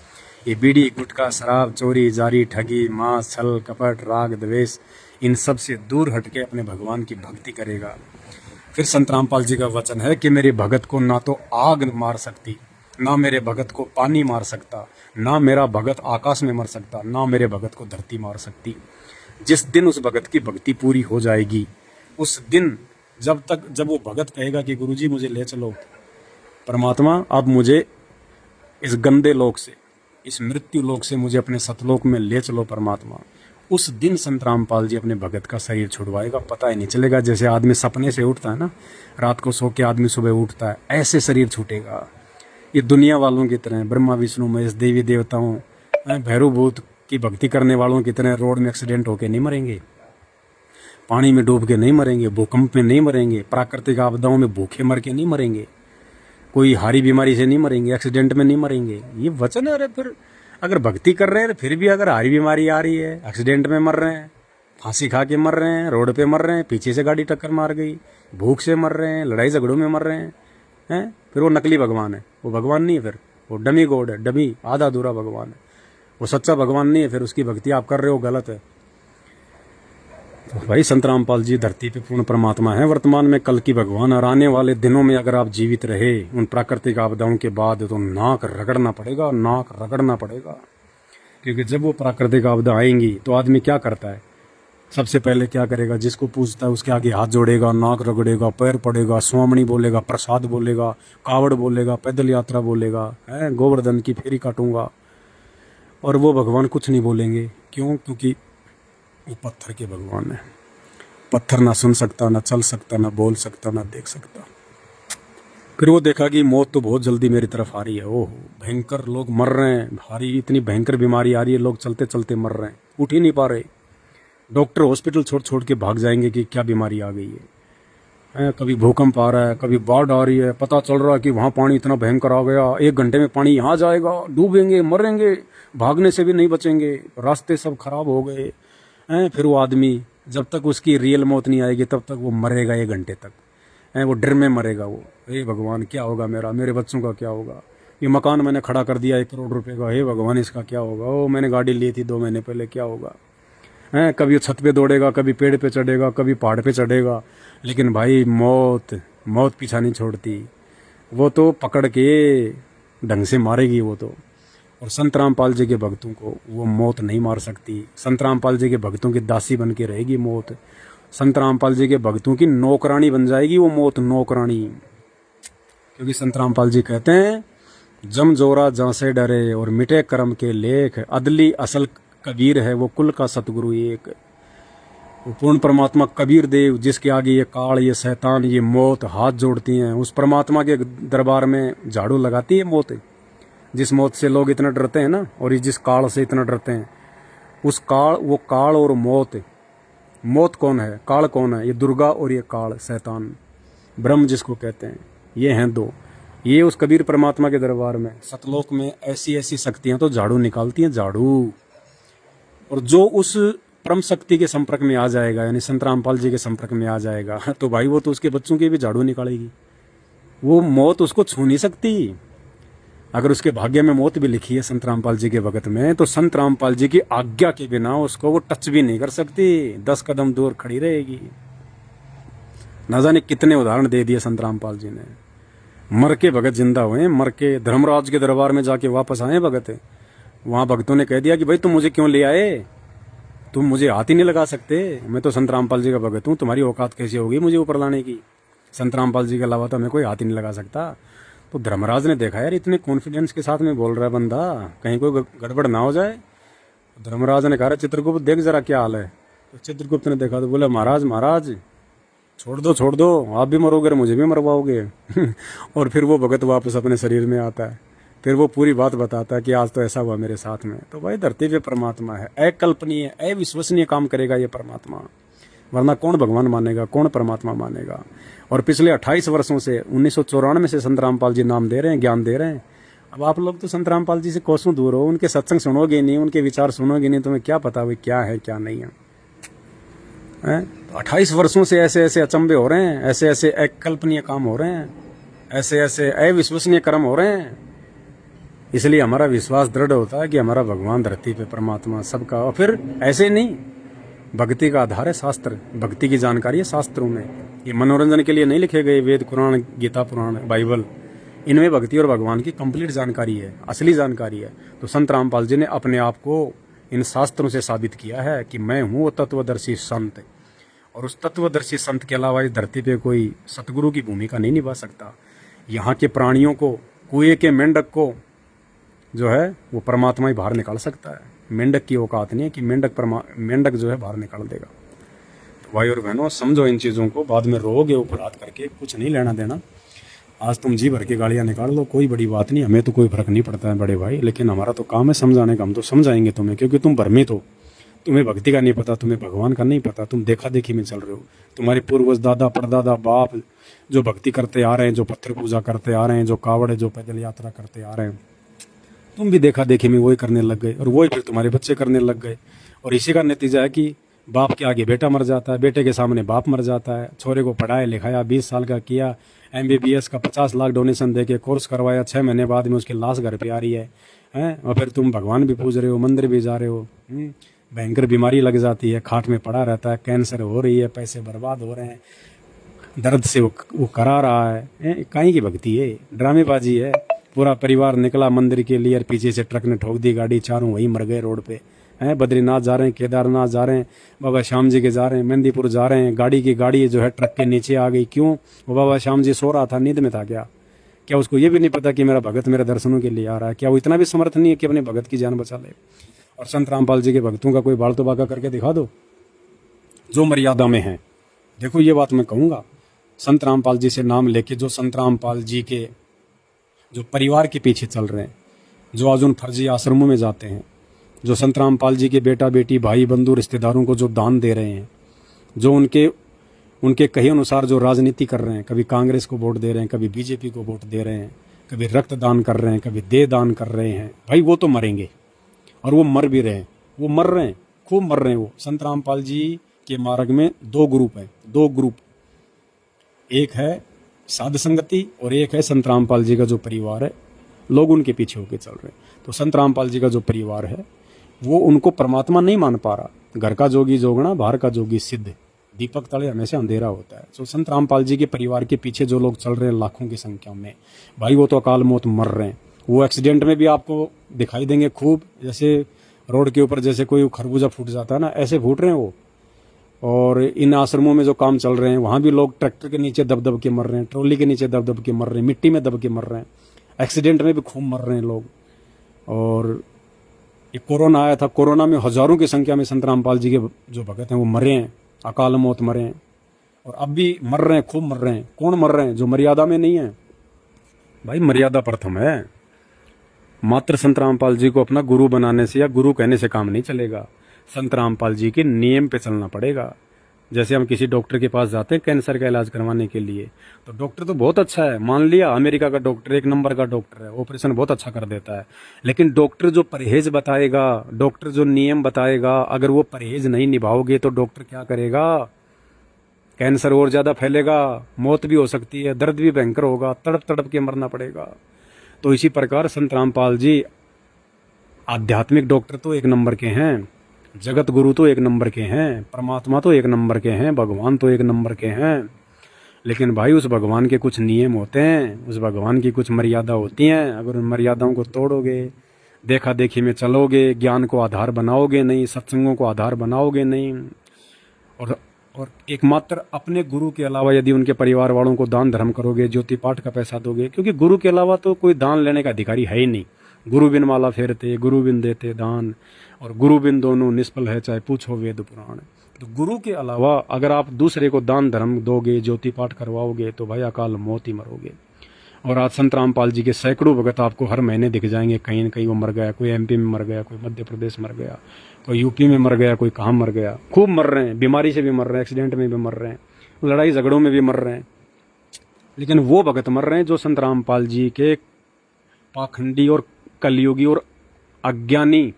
ये बीड़ी गुटखा शराब चोरी जारी ठगी मांस छल कपट राग द्वेष इन सब से दूर हटके अपने भगवान की भक्ति करेगा। फिर संत रामपाल जी का वचन है कि मेरे भगत को ना तो आग मार सकती, ना मेरे भगत को पानी मार सकता, ना मेरा भगत आकाश में मर सकता, ना मेरे भगत को धरती मार सकती। जिस दिन उस भगत की भक्ति पूरी हो जाएगी, उस दिन जब वो भगत कहेगा कि गुरुजी मुझे ले चलो परमात्मा, अब मुझे इस गंदे लोक से, इस मृत्यु लोक से मुझे अपने सतलोक में ले चलो परमात्मा, उस दिन संत रामपाल जी अपने भगत का शरीर छुड़वाएगा। पता ही नहीं चलेगा, जैसे आदमी सपने से उठता है ना, रात को सो के आदमी सुबह उठता है, ऐसे शरीर छूटेगा। ये दुनिया वालों की तरह, ब्रह्मा विष्णु महेश देवी देवताओं भैरव भूत की भक्ति करने वालों की तरह रोड में एक्सीडेंट होके नहीं मरेंगे, पानी में डूब के नहीं मरेंगे, भूकंप में नहीं मरेंगे, प्राकृतिक आपदाओं में भूखे मर के नहीं मरेंगे, कोई हारी बीमारी से नहीं मरेंगे, एक्सीडेंट में नहीं मरेंगे। ये वचन है। अरे फिर अगर भक्ति कर रहे हैं तो फिर भी अगर हारी बीमारी आ रही है, एक्सीडेंट में मर रहे हैं, फांसी खा के मर रहे हैं, रोड पे मर रहे हैं, पीछे से गाड़ी टक्कर मार गई, भूख से मर रहे हैं, लड़ाई झगड़ों में मर रहे हैं, फिर वो नकली भगवान है, वो भगवान नहीं है, फिर वो डमी गॉड है, डमी आधा अधूरा भगवान है, वो सच्चा भगवान नहीं है, फिर उसकी भक्ति आप कर रहे हो गलत है। तो भाई संत रामपाल जी धरती पे पूर्ण परमात्मा है, वर्तमान में कल की भगवान, और आने वाले दिनों में अगर आप जीवित रहे उन प्राकृतिक आपदाओं के बाद तो नाक रगड़ना पड़ेगा, नाक रगड़ना पड़ेगा। क्योंकि जब वो प्राकृतिक आपदा आएंगी तो आदमी क्या करता है, सबसे पहले क्या करेगा, जिसको पूछता है उसके आगे हाथ जोड़ेगा, नाक रगड़ेगा, पैर पड़ेगा, स्वामणी बोलेगा, प्रसाद बोलेगा, कावड़ बोलेगा, पैदल यात्रा बोलेगा, गोवर्धन की फेरी काटूंगा, और वो भगवान कुछ नहीं बोलेंगे। क्यों? क्योंकि वो पत्थर के भगवान है। पत्थर ना सुन सकता, ना चल सकता, ना बोल सकता, ना देख सकता। फिर वो देखा कि मौत तो बहुत जल्दी मेरी तरफ आ रही है, ओह भयंकर लोग मर रहे हैं, भारी इतनी भयंकर बीमारी आ रही है, लोग चलते चलते मर रहे हैं, उठ ही नहीं पा रहे, डॉक्टर हॉस्पिटल छोड़ छोड़ के भाग जाएंगे कि क्या बीमारी आ गई है। कभी भूकंप आ रहा है, कभी बाढ़ आ रही है, पता चल रहा है कि वहाँ पानी इतना भयंकर आ गया, 1 घंटे में पानी यहाँ जाएगा, डूबेंगे, मरेंगे, भागने से भी नहीं बचेंगे, रास्ते सब खराब हो गए। फिर वो आदमी जब तक उसकी रियल मौत नहीं आएगी तब तक वो मरेगा 1 घंटे तक, वो डर में मरेगा। वो हे भगवान क्या होगा मेरा, मेरे बच्चों का क्या होगा, ये मकान मैंने खड़ा कर दिया 1 करोड़ रुपए का, हे भगवान इसका क्या होगा, ओ मैंने गाड़ी ली थी 2 महीने पहले, क्या होगा। कभी छत पे दौड़ेगा, कभी पेड़ पे चढ़ेगा, कभी पहाड़ पे चढ़ेगा, लेकिन भाई मौत पीछा नहीं छोड़ती, वो तो पकड़ के ढंग से मारेगी वो तो। और संत रामपाल जी के भक्तों को वो मौत नहीं मार सकती। संत रामपाल जी के भक्तों की दासी बन के रहेगी मौत, संत रामपाल जी के भक्तों की नौकरानी बन जाएगी वो मौत, नौकरानी। क्योंकि संत रामपाल जी कहते हैं, जम जोरा जहाँ से डरे और मिटे कर्म के लेख, अदली असल कबीर है वो कुल का सतगुरु एक। वो पूर्ण परमात्मा कबीर देव जिसके आगे ये काल, ये शैतान, ये मौत हाथ जोड़ती हैं, उस परमात्मा के दरबार में झाड़ू लगाती है मौत। जिस मौत से लोग इतना डरते हैं ना, और जिस काल से इतना डरते हैं, उस काल, वो काल और मौत, मौत कौन है, काल कौन है, ये दुर्गा, और ये काल शैतान, ब्रह्म जिसको कहते हैं, ये हैं 2। ये उस कबीर परमात्मा के दरबार में सतलोक में ऐसी ऐसी शक्तियां तो झाड़ू निकालती हैं, झाड़ू। और जो उस परम शक्ति के संपर्क में आ जाएगा, यानी संत रामपाल जी के संपर्क में आ जाएगा, तो भाई वो तो उसके बच्चों की भी झाड़ू निकालेगी, वो मौत उसको छू नहीं सकती। अगर उसके भाग्य में मौत भी लिखी है संत रामपाल जी के भगत में, तो संत रामपाल जी की आज्ञा के बिना उसको वो टच भी नहीं कर सकती, 10 कदम दूर खड़ी रहेगी। न जाने कितने उदाहरण दे दिए संत रामपाल जी ने, मर के भगत जिंदा हुए, मर के धर्मराज के दरबार में जाके वापस आए भगत। वहां भक्तों ने कह दिया कि भाई तुम मुझे क्यों ले आए, तुम मुझे हाथ ही नहीं लगा सकते, मैं तो संत रामपाल जी का भगत हूँ, तुम्हारी औकात कैसी होगी मुझे ऊपर लाने की, संत रामपाल जी के अलावा तो हमें कोई हाथ ही नहीं लगा सकता। तो धर्मराज ने देखा यार इतने कॉन्फिडेंस के साथ में बोल रहा है बंदा, कहीं कोई गड़बड़ ना हो जाए। धर्मराज ने कहा चित्रगुप्त देख जरा क्या हाल है। तो चित्रगुप्त ने देखा तो बोले महाराज छोड़ दो, आप भी मरोगे और मुझे भी मरवाओगे। और फिर वो भगत वापस अपने शरीर में आता है, फिर वो पूरी बात बताता है कि आज तो ऐसा हुआ मेरे साथ में। तो भाई धरती पे परमात्मा है, अकल्पनीय, अविश्वसनीय काम करेगा ये परमात्मा, वरना कौन भगवान मानेगा, कौन परमात्मा मानेगा। और पिछले 28 वर्षों से 1994 से संत रामपाल जी नाम दे रहे हैं, ज्ञान दे रहे हैं। अब आप लोग तो संत रामपाल जी से कोसों दूर हो, उनके सत्संग सुनोगे नहीं, उनके विचार सुनोगे नहीं, तुम्हें क्या पता भाई क्या है क्या नहीं है। 28 वर्षों से ऐसे ऐसे अचंभे हो रहे हैं, ऐसे ऐसे अकल्पनीय काम हो रहे हैं, ऐसे ऐसे अविश्वसनीय कर्म हो रहे हैं। इसलिए हमारा विश्वास दृढ़ होता है कि हमारा भगवान धरती पे परमात्मा सबका। और फिर ऐसे नहीं, भक्ति का आधार है शास्त्र, भक्ति की जानकारी है शास्त्रों में। ये मनोरंजन के लिए नहीं लिखे गए वेद, कुरान, गीता, पुराण, बाइबल, इनमें भक्ति और भगवान की कंप्लीट जानकारी है, असली जानकारी है। तो संत रामपाल जी ने अपने आप को इन शास्त्रों से साबित किया है कि मैं हूँ वो तत्वदर्शी संत, और उस तत्वदर्शी संत के अलावा इस धरती पे कोई सतगुरु की भूमिका नहीं निभा सकता। यहाँ के प्राणियों को, कुएं के मेंढक को जो है वो परमात्मा ही बाहर निकाल सकता है। मेंढक की औकात नहीं है कि मेंढक जो है बाहर निकाल देगा। तो भाई और बहनों समझो इन चीज़ों को, बाद में रोगे ऊपर हाथ करके, कुछ नहीं लेना देना। आज तुम जी भर के गालियाँ निकाल लो, कोई बड़ी बात नहीं, हमें तो कोई फर्क नहीं पड़ता है बड़े भाई, लेकिन हमारा तो काम है समझाने का, हम तो समझाएंगे तुम्हें, क्योंकि तुम भ्रमित हो, तुम्हें भक्ति का नहीं पता, तुम्हें भगवान का नहीं पता, तुम देखा देखी में चल रहे हो। तुम्हारे पूर्वज, दादा, परदादा, बाप जो भक्ति करते आ रहे हैं, जो पत्थर पूजा करते आ रहे हैं, जो कावड़, जो पैदल यात्रा करते आ रहे हैं, तुम भी देखा देखी में वही करने लग गए, और वही फिर तुम्हारे बच्चे करने लग गए। और इसी का नतीजा है कि बाप के आगे बेटा मर जाता है, बेटे के सामने बाप मर जाता है। छोरे को पढ़ाया लिखाया, 20 साल का किया, MBBS का 50 लाख डोनेशन दे के कोर्स करवाया, 6 महीने बाद में उसकी लाश घर पे आ रही है, हैं? और फिर तुम भगवान भी पूज रहे हो, मंदिर भी जा रहे हो, भयंकर बीमारी लग जाती है, खाट में पड़ा रहता है, कैंसर हो रही है, पैसे बर्बाद हो रहे हैं, दर्द से वो करा रहा है। काहे की भक्ति है, ड्रामेबाजी है। पूरा परिवार निकला मंदिर के लिए और पीछे से ट्रक ने ठोक दी गाड़ी, चारों वहीं मर गए रोड पे। हैं? बद्रीनाथ जा रहे हैं, केदारनाथ जा रहे हैं, बाबा श्याम जी के जा रहे हैं, मेहंदीपुर जा रहे हैं, गाड़ी की गाड़ी जो है ट्रक के नीचे आ गई। क्यों? वो बाबा श्याम जी सो रहा था, नींद में था क्या उसको ये भी नहीं पता कि मेरा भगत मेरे दर्शनों के लिए आ रहा है? क्या वो इतना भी समर्थ नहीं है कि अपने भगत की जान बचा ले? और संत रामपाल जी के भक्तों का कोई बाल तो बाका करके दिखा दो जो मर्यादा में है। देखो ये बात मैं कहूँगा, संत रामपाल जी से नाम लेके जो संत रामपाल जी के जो परिवार के पीछे चल रहे हैं, जो आज उन फर्जी आश्रमों में जाते हैं, जो संत रामपाल जी के बेटा बेटी भाई बंधु रिश्तेदारों को जो दान दे रहे हैं, जो उनके कहे अनुसार जो राजनीति कर रहे हैं, कभी कांग्रेस को वोट दे रहे हैं, कभी बीजेपी को वोट दे रहे हैं, कभी रक्त दान कर रहे हैं, कभी देह दान कर रहे हैं, भाई वो तो मरेंगे और वो मर भी रहे हैं, वो मर रहे हैं, खूब मर रहे हैं। वो संत रामपाल जी के मार्ग में 2 ग्रुप हैं, 2 ग्रुप, एक है साध संगति और एक है संत रामपाल जी का जो परिवार है, लोग उनके पीछे होके चल रहे हैं। तो संत रामपाल जी का जो परिवार है वो उनको परमात्मा नहीं मान पा रहा। घर का जोगी जोगना, बाहर का जोगी सिद्ध, दीपक तले हमेशा अंधेरा होता है। तो संत रामपाल जी के परिवार के पीछे जो लोग चल रहे हैं लाखों की संख्या में, भाई वो तो अकाल मौत मर रहे हैं। वो एक्सीडेंट में भी आपको दिखाई देंगे खूब, जैसे रोड के ऊपर जैसे कोई खरबूजा फूट जाता है ना, ऐसे फूट रहे हैं वो। और इन आश्रमों में जो काम चल रहे हैं वहाँ भी लोग ट्रैक्टर के नीचे दब दब के मर रहे हैं, ट्रॉली के नीचे दब दब के मर रहे हैं, मिट्टी में दब के मर रहे हैं, एक्सीडेंट में भी खूब मर रहे हैं लोग। और ये कोरोना आया था, कोरोना में हजारों की संख्या में संत रामपाल जी के जो भगत हैं वो मरे हैं, अकाल मौत मरे हैं, और अब भी मर रहे हैं, खूब मर रहे हैं। कौन मर रहे हैं? जो मर्यादा में नहीं है। भाई मर्यादा प्रथम है। मात्र संत रामपाल जी को अपना गुरु बनाने से या गुरु कहने से काम नहीं चलेगा। संत रामपाल जी के नियम पे चलना पड़ेगा। जैसे हम किसी डॉक्टर के पास जाते हैं कैंसर का इलाज करवाने के लिए, तो डॉक्टर तो बहुत अच्छा है, मान लिया अमेरिका का डॉक्टर 1 नंबर का डॉक्टर है, ऑपरेशन बहुत अच्छा कर देता है, लेकिन डॉक्टर जो परहेज बताएगा, डॉक्टर जो नियम बताएगा, अगर वो परहेज नहीं निभाओगे तो डॉक्टर क्या करेगा? कैंसर और ज़्यादा फैलेगा, मौत भी हो सकती है, दर्द भी भयंकर होगा, तड़प तड़प के मरना पड़ेगा। तो इसी प्रकार संत रामपाल जी आध्यात्मिक डॉक्टर तो 1 नंबर के हैं, जगत गुरु तो 1 नंबर के हैं, परमात्मा तो 1 नंबर के हैं, भगवान तो 1 नंबर के हैं। लेकिन भाई उस भगवान के कुछ नियम होते हैं, उस भगवान की कुछ मर्यादा होती हैं। अगर उन मर्यादाओं को तोड़ोगे, देखा देखी में चलोगे, ज्ञान को आधार बनाओगे नहीं, सत्संगों को आधार बनाओगे नहीं, और एकमात्र अपने गुरु के अलावा यदि उनके परिवार वालों को दान धर्म करोगे, ज्योति पाठ का पैसा दोगे, क्योंकि गुरु के अलावा तो कोई दान लेने का अधिकारी है ही नहीं। गुरु बिन माला फेरते, गुरु बिन देते दान, और गुरु बिन दोनों निष्फल है चाहे पूछो वेद पुराण। तो गुरु के अलावा अगर आप दूसरे को दान धर्म दोगे, ज्योति पाठ करवाओगे, तो भाई अकाल मौत ही मरोगे। और आज संत रामपाल जी के सैकड़ों भगत आपको हर महीने दिख जाएंगे, कहीं न कहीं वो मर गया, कोई MP में मर गया, कोई मध्य प्रदेश मर गया, कोई UP में मर गया, कोई कहाँ मर गया, खूब मर रहे हैं, बीमारी से भी मर रहे हैं, एक्सीडेंट में भी मर रहे हैं, लड़ाई झगड़ों में भी मर रहे हैं। लेकिन वो भगत मर रहे हैं जो संत रामपाल जी के पाखंडी और कलयुगी और अज्ञानी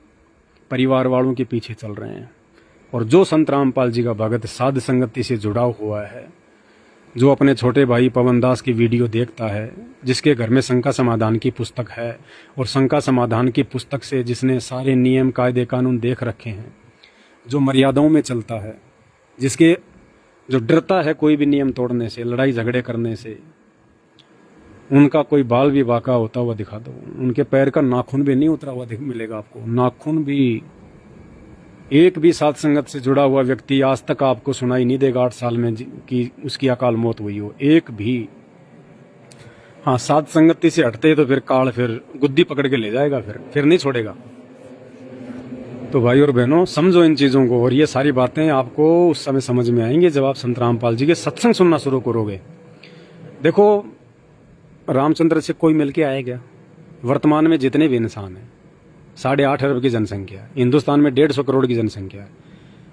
परिवार वालों के पीछे चल रहे हैं। और जो संत रामपाल जी का भगत साध संगति से जुड़ा हुआ है, जो अपने छोटे भाई पवन दास की वीडियो देखता है, जिसके घर में शंका समाधान की पुस्तक है, और शंका समाधान की पुस्तक से जिसने सारे नियम कायदे कानून देख रखे हैं, जो मर्यादाओं में चलता है, जो डरता है कोई भी नियम तोड़ने से, लड़ाई झगड़े करने से, उनका कोई बाल भी बाका होता हुआ दिखा दो, उनके पैर का नाखून भी नहीं उतरा हुआ मिलेगा आपको, नाखून भी। एक भी साध संगत से जुड़ा हुआ व्यक्ति आज तक आपको सुनाई नहीं देगा 8 साल में कि उसकी अकाल मौत हुई हो, एक भी। हाँ, साध संगति से हटते तो फिर काल फिर गुद्दी पकड़ के ले जाएगा, फिर नहीं छोड़ेगा। तो भाई और बहनों, समझो इन चीज़ों को, और ये सारी बातें आपको उस समय समझ में आएंगी जब आप संत रामपाल जी के सत्संग सुनना शुरू करोगे। देखो, रामचंद्र से कोई मिल के आया क्या? वर्तमान में जितने भी इंसान हैं, 8.5 अरब की जनसंख्या है, हिंदुस्तान में 150 करोड़ की जनसंख्या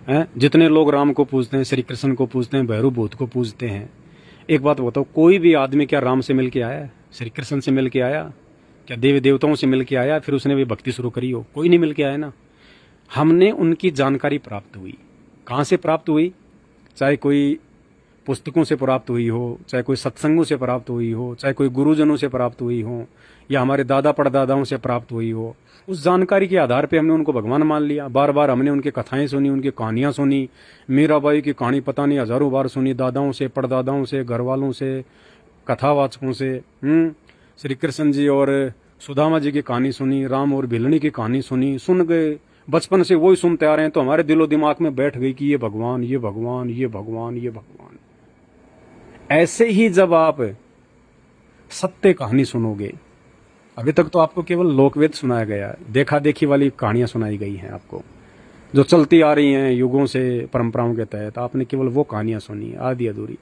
है। जितने लोग राम को पूजते हैं, श्री कृष्ण को पूजते हैं, भैरव भूत को पूजते हैं, एक बात बताओ, कोई भी आदमी क्या राम से मिल के आया है? श्री कृष्ण से मिल के आया? क्या देवी देवताओं से मिल के आया फिर उसने भी भक्ति शुरू करी हो? कोई नहीं मिल के आया ना। हमने उनकी जानकारी प्राप्त हुई। कहाँ से प्राप्त हुई? चाहे कोई पुस्तकों से प्राप्त हुई हो, चाहे कोई सत्संगों से प्राप्त हुई हो, चाहे कोई गुरुजनों से प्राप्त हुई हो, या हमारे दादा परदादाओं से प्राप्त हुई हो, उस जानकारी के आधार पे हमने उनको भगवान मान लिया। बार बार हमने उनकी कथाएं सुनी, उनकी कहानियां सुनी। मीराबाई की कहानी पता नहीं हजारों बार सुनी, दादाओं से, परदादाओं से, घर वालों से, कथावाचकों से। श्री कृष्ण जी और सुदामा जी की कहानी सुनी, राम और भिलनी की कहानी सुनी, सुन गए, बचपन से वही सुनते आ रहे हैं, तो हमारे दिलो दिमाग में बैठ गई कि ये भगवान, ये भगवान, ये भगवान, ये भगवान। ऐसे ही जब आप सत्य कहानी सुनोगे, अभी तक तो आपको केवल लोकवेद सुनाया गया है, देखा देखी वाली कहानियां सुनाई गई हैं आपको, जो चलती आ रही हैं युगों से, परंपराओं के तहत आपने केवल वो कहानियां सुनी आधी अधूरी।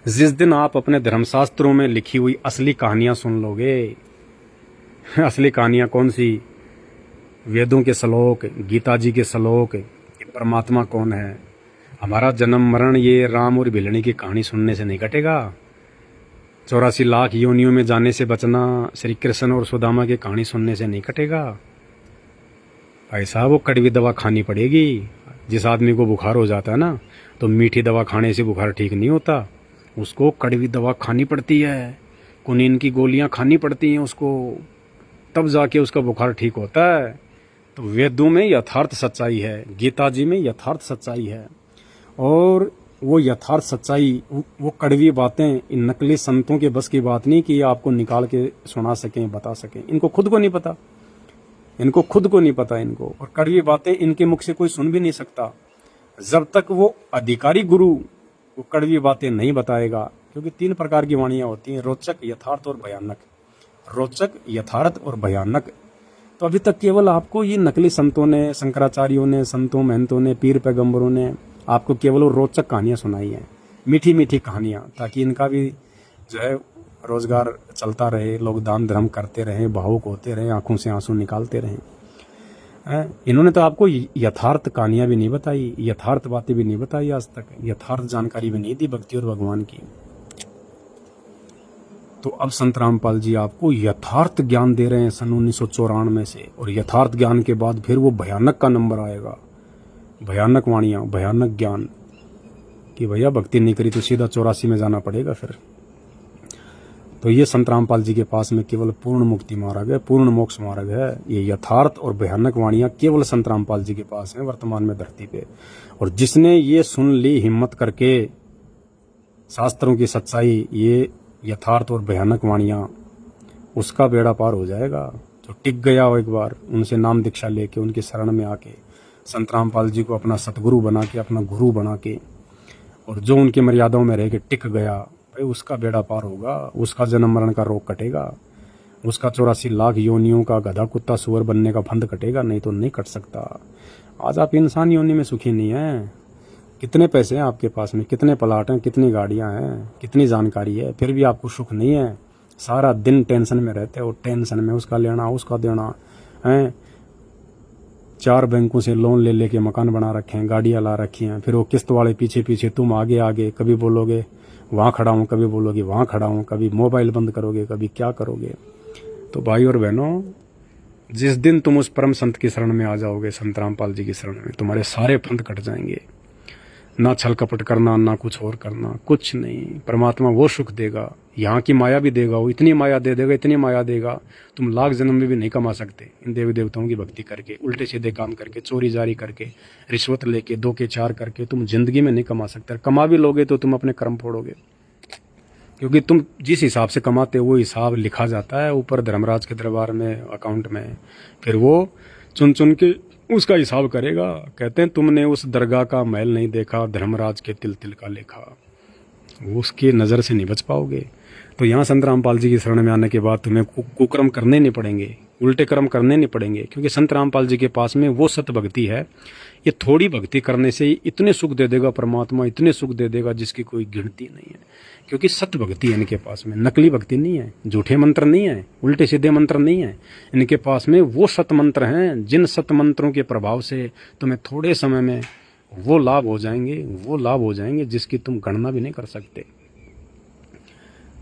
जिस दिन आप अपने धर्मशास्त्रों में लिखी हुई असली कहानियां सुन लोगे, असली कहानियां कौन सी? वेदों के श्लोक, गीता जी के श्लोक, परमात्मा कौन है, हमारा जन्म मरण ये राम और भिलनी की कहानी सुनने से नहीं कटेगा। 84 लाख योनियों में जाने से बचना श्री कृष्ण और सुदामा की कहानी सुनने से नहीं कटेगा। भाई साहब, वो कड़वी दवा खानी पड़ेगी। जिस आदमी को बुखार हो जाता है ना, तो मीठी दवा खाने से बुखार ठीक नहीं होता, उसको कड़वी दवा खानी पड़ती है, कुनीन की गोलियां खानी पड़ती हैं उसको, तब जाके उसका बुखार ठीक होता है। तो वेदों में यथार्थ सच्चाई है, गीता जी में यथार्थ सच्चाई है, और वो यथार्थ सच्चाई, वो कड़वी बातें इन नकली संतों के बस की बात नहीं कि आपको निकाल के सुना सकें, बता सकें। इनको खुद को नहीं पता, इनको खुद को नहीं पता इनको। और कड़वी बातें इनके मुख से कोई सुन भी नहीं सकता जब तक वो अधिकारी गुरु वो कड़वी बातें नहीं बताएगा। क्योंकि 3 प्रकार की वाणियां होती हैं, रोचक, यथार्थ और भयानक। रोचक, यथार्थ और भयानक। तो अभी तक केवल आपको ये नकली संतों ने, शंकराचार्यों ने, संतों महंतों ने, पीर पैगंबरों ने आपको केवल वो रोचक कहानियां सुनाई हैं, मीठी मीठी कहानियां, ताकि इनका भी जो है रोजगार चलता रहे, लोग दान धर्म करते रहें, भावुक होते रहें, आंखों से आंसू निकालते रहें। इन्होंने तो आपको यथार्थ कहानियां भी नहीं बताई, यथार्थ बातें भी नहीं बताई आज तक, यथार्थ जानकारी भी नहीं दी भक्ति और भगवान की। तो अब संत रामपाल जी आपको यथार्थ ज्ञान दे रहे हैं सन 1994 से, और यथार्थ ज्ञान के बाद फिर वो भयानक का नंबर आएगा, भयानक वाणियां, भयानक ज्ञान, कि भैया भक्ति नहीं करी तो सीधा 84 में जाना पड़ेगा फिर। तो ये संत रामपाल जी के पास में केवल पूर्ण मुक्ति मार्ग है, पूर्ण मोक्ष मार्ग है। ये यथार्थ और भयानक वाणियां केवल संत रामपाल जी के पास हैं वर्तमान में धरती पे। और जिसने ये सुन ली हिम्मत करके शास्त्रों की सच्चाई, ये यथार्थ और भयानक वाणियां, उसका बेड़ा पार हो जाएगा। जो टिक गया हो एक बार, उनसे नाम दीक्षा लेके, उनकी शरण में आके, संत रामपाल जी को अपना सतगुरु बना के, अपना गुरु बना के, और जो उनकी मर्यादाओं में रह के टिक गया, भाई उसका बेड़ा पार होगा, उसका जन्म मरण का रोग कटेगा, उसका 84 लाख योनियों का गधा कुत्ता सुअर बनने का फंद कटेगा, नहीं तो नहीं कट सकता। आज आप इंसान योनि में सुखी नहीं हैं। कितने पैसे हैं आपके पास में, कितने प्लाट हैं, कितनी गाड़ियां हैं, कितनी जानकारी है, फिर भी आपको सुख नहीं है। सारा दिन टेंशन में रहते हो, टेंशन में उसका लेना, उसका देना है। 4 बैंकों से लोन ले लेके मकान बना रखे हैं, गाड़ियां ला रखी हैं, फिर वो किस्त वाले पीछे पीछे, तुम आगे आगे, कभी बोलोगे वहाँ खड़ा हूँ, कभी बोलोगे वहाँ खड़ा हूँ, कभी मोबाइल बंद करोगे, कभी क्या करोगे। तो भाई और बहनों, जिस दिन तुम उस परम संत की शरण में आ जाओगे, संत रामपाल जी की शरण में, तुम्हारे सारे फंद कट जाएंगे। ना छल कपट करना, ना कुछ और करना, कुछ नहीं। परमात्मा वो सुख देगा, यहाँ की माया भी देगा, वो इतनी माया दे देगा, इतनी माया देगा, तुम लाख जन्म में भी नहीं कमा सकते इन देवी देवताओं की भक्ति करके, उल्टे सीधे काम करके, चोरी जारी करके, रिश्वत लेके, 2 के 4 करके तुम जिंदगी में नहीं कमा सकते। कमा भी लोगे तो तुम अपने कर्म फोड़ोगे, क्योंकि तुम जिस हिसाब से कमाते हो वो हिसाब लिखा जाता है ऊपर धर्मराज के दरबार में, अकाउंट में, फिर वो चुन चुन के उसका हिसाब करेगा। कहते हैं तुमने उस दरगाह का महल नहीं देखा, धर्मराज के तिल तिल का लेखा, उसकी नज़र से नहीं बच पाओगे। तो यहाँ संत रामपाल जी की शरण में आने के बाद तुम्हें कुकर्म करने नहीं पड़ेंगे, उल्टे कर्म करने नहीं पड़ेंगे, क्योंकि संत रामपाल जी के पास में वो सत भक्ति है। ये थोड़ी भक्ति करने से ही इतने सुख दे देगा परमात्मा, इतने सुख दे देगा जिसकी कोई गिनती नहीं है। क्योंकि सत भक्ति है इनके पास में, नकली भक्ति नहीं है, झूठे मंत्र नहीं है, उल्टे सीधे मंत्र नहीं है। इनके पास में वो सत मंत्र हैं, जिन सत मंत्रों के प्रभाव से तुम्हें थोड़े समय में वो लाभ हो जाएंगे, वो लाभ हो जाएंगे जिसकी तुम गणना भी नहीं कर सकते।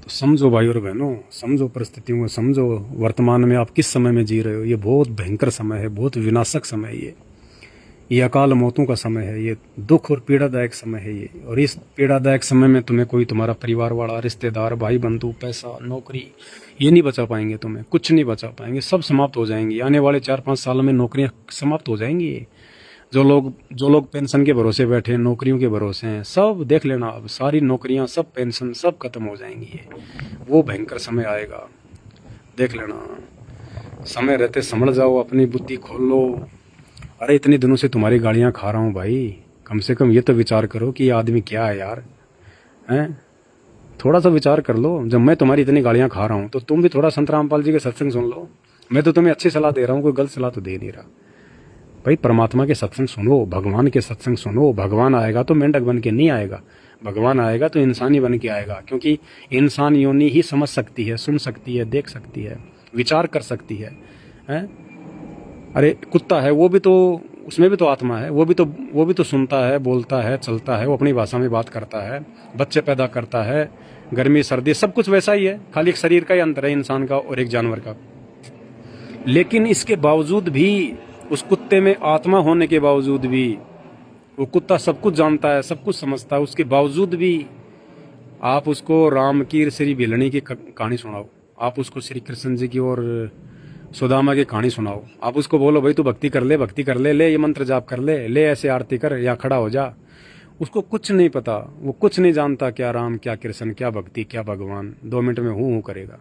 तो समझो भाई और बहनों, समझो परिस्थितियों को, समझो वर्तमान में आप किस समय में जी रहे हो। ये बहुत भयंकर समय है, बहुत विनाशक समय है ये अकाल मौतों का समय है, ये दुख और पीड़ादायक समय है ये। और इस पीड़ादायक समय में तुम्हें कोई तुम्हारा परिवार वाला, रिश्तेदार, भाई बंधु, पैसा, नौकरी, ये नहीं बचा पाएंगे, तुम्हें कुछ नहीं बचा पाएंगे, सब समाप्त हो जाएंगी। आने वाले 4-5 सालों में नौकरियां समाप्त हो जाएंगी। जो लोग पेंशन के भरोसे बैठे हैं, नौकरियों के भरोसे हैं, सब देख लेना, अब सारी नौकरियां, सब पेंशन, सब खत्म हो जाएंगी। ये वो भयंकर समय आएगा, देख लेना। समय रहते समझ जाओ, अपनी बुद्धि खोल लो। अरे इतने दिनों से तुम्हारी गालियां खा रहा हूँ भाई, कम से कम ये तो विचार करो कि ये आदमी क्या है यार, हैं? थोड़ा सा विचार कर लो। जब मैं तुम्हारी इतनी गालियां खा रहा हूँ तो तुम भी थोड़ा संत रामपाल जी के सत्संग सुन लो। मैं तो तुम्हें अच्छी सलाह दे रहा हूँ, कोई गलत सलाह तो दे नहीं रहा भाई। परमात्मा के सत्संग सुनो, भगवान के सत्संग सुनो। भगवान आएगा तो मेंढक बन के नहीं आएगा, भगवान आएगा तो इंसानी बन के आएगा। क्योंकि इंसान योनि ही समझ सकती है, सुन सकती है, देख सकती है, विचार कर सकती है, हैं? अरे कुत्ता है, वो भी तो, उसमें भी तो आत्मा है, वो भी तो सुनता है, बोलता है, चलता है, वो अपनी भाषा में बात करता है, बच्चे पैदा करता है, गर्मी सर्दी सब कुछ वैसा ही है, खाली एक शरीर का ही अंतर है इंसान का और एक जानवर का। लेकिन इसके बावजूद भी, उस कुत्ते में आत्मा होने के बावजूद भी, वो कुत्ता सब कुछ जानता है, सब कुछ समझता है, उसके बावजूद भी आप उसको राम की, श्री भिलनी की कहानी सुनाओ, आप उसको श्री कृष्ण जी की और सुदामा की कहानी सुनाओ, आप उसको बोलो भाई तू भक्ति कर ले, भक्ति कर ले, ले ये मंत्र जाप कर ले, ले ऐसे आरती कर या खड़ा हो जा। उसको कुछ नहीं पता, वो कुछ नहीं जानता, क्या राम, क्या कृष्ण, क्या भक्ति, क्या भगवान, 2 मिनट में हूँ करेगा।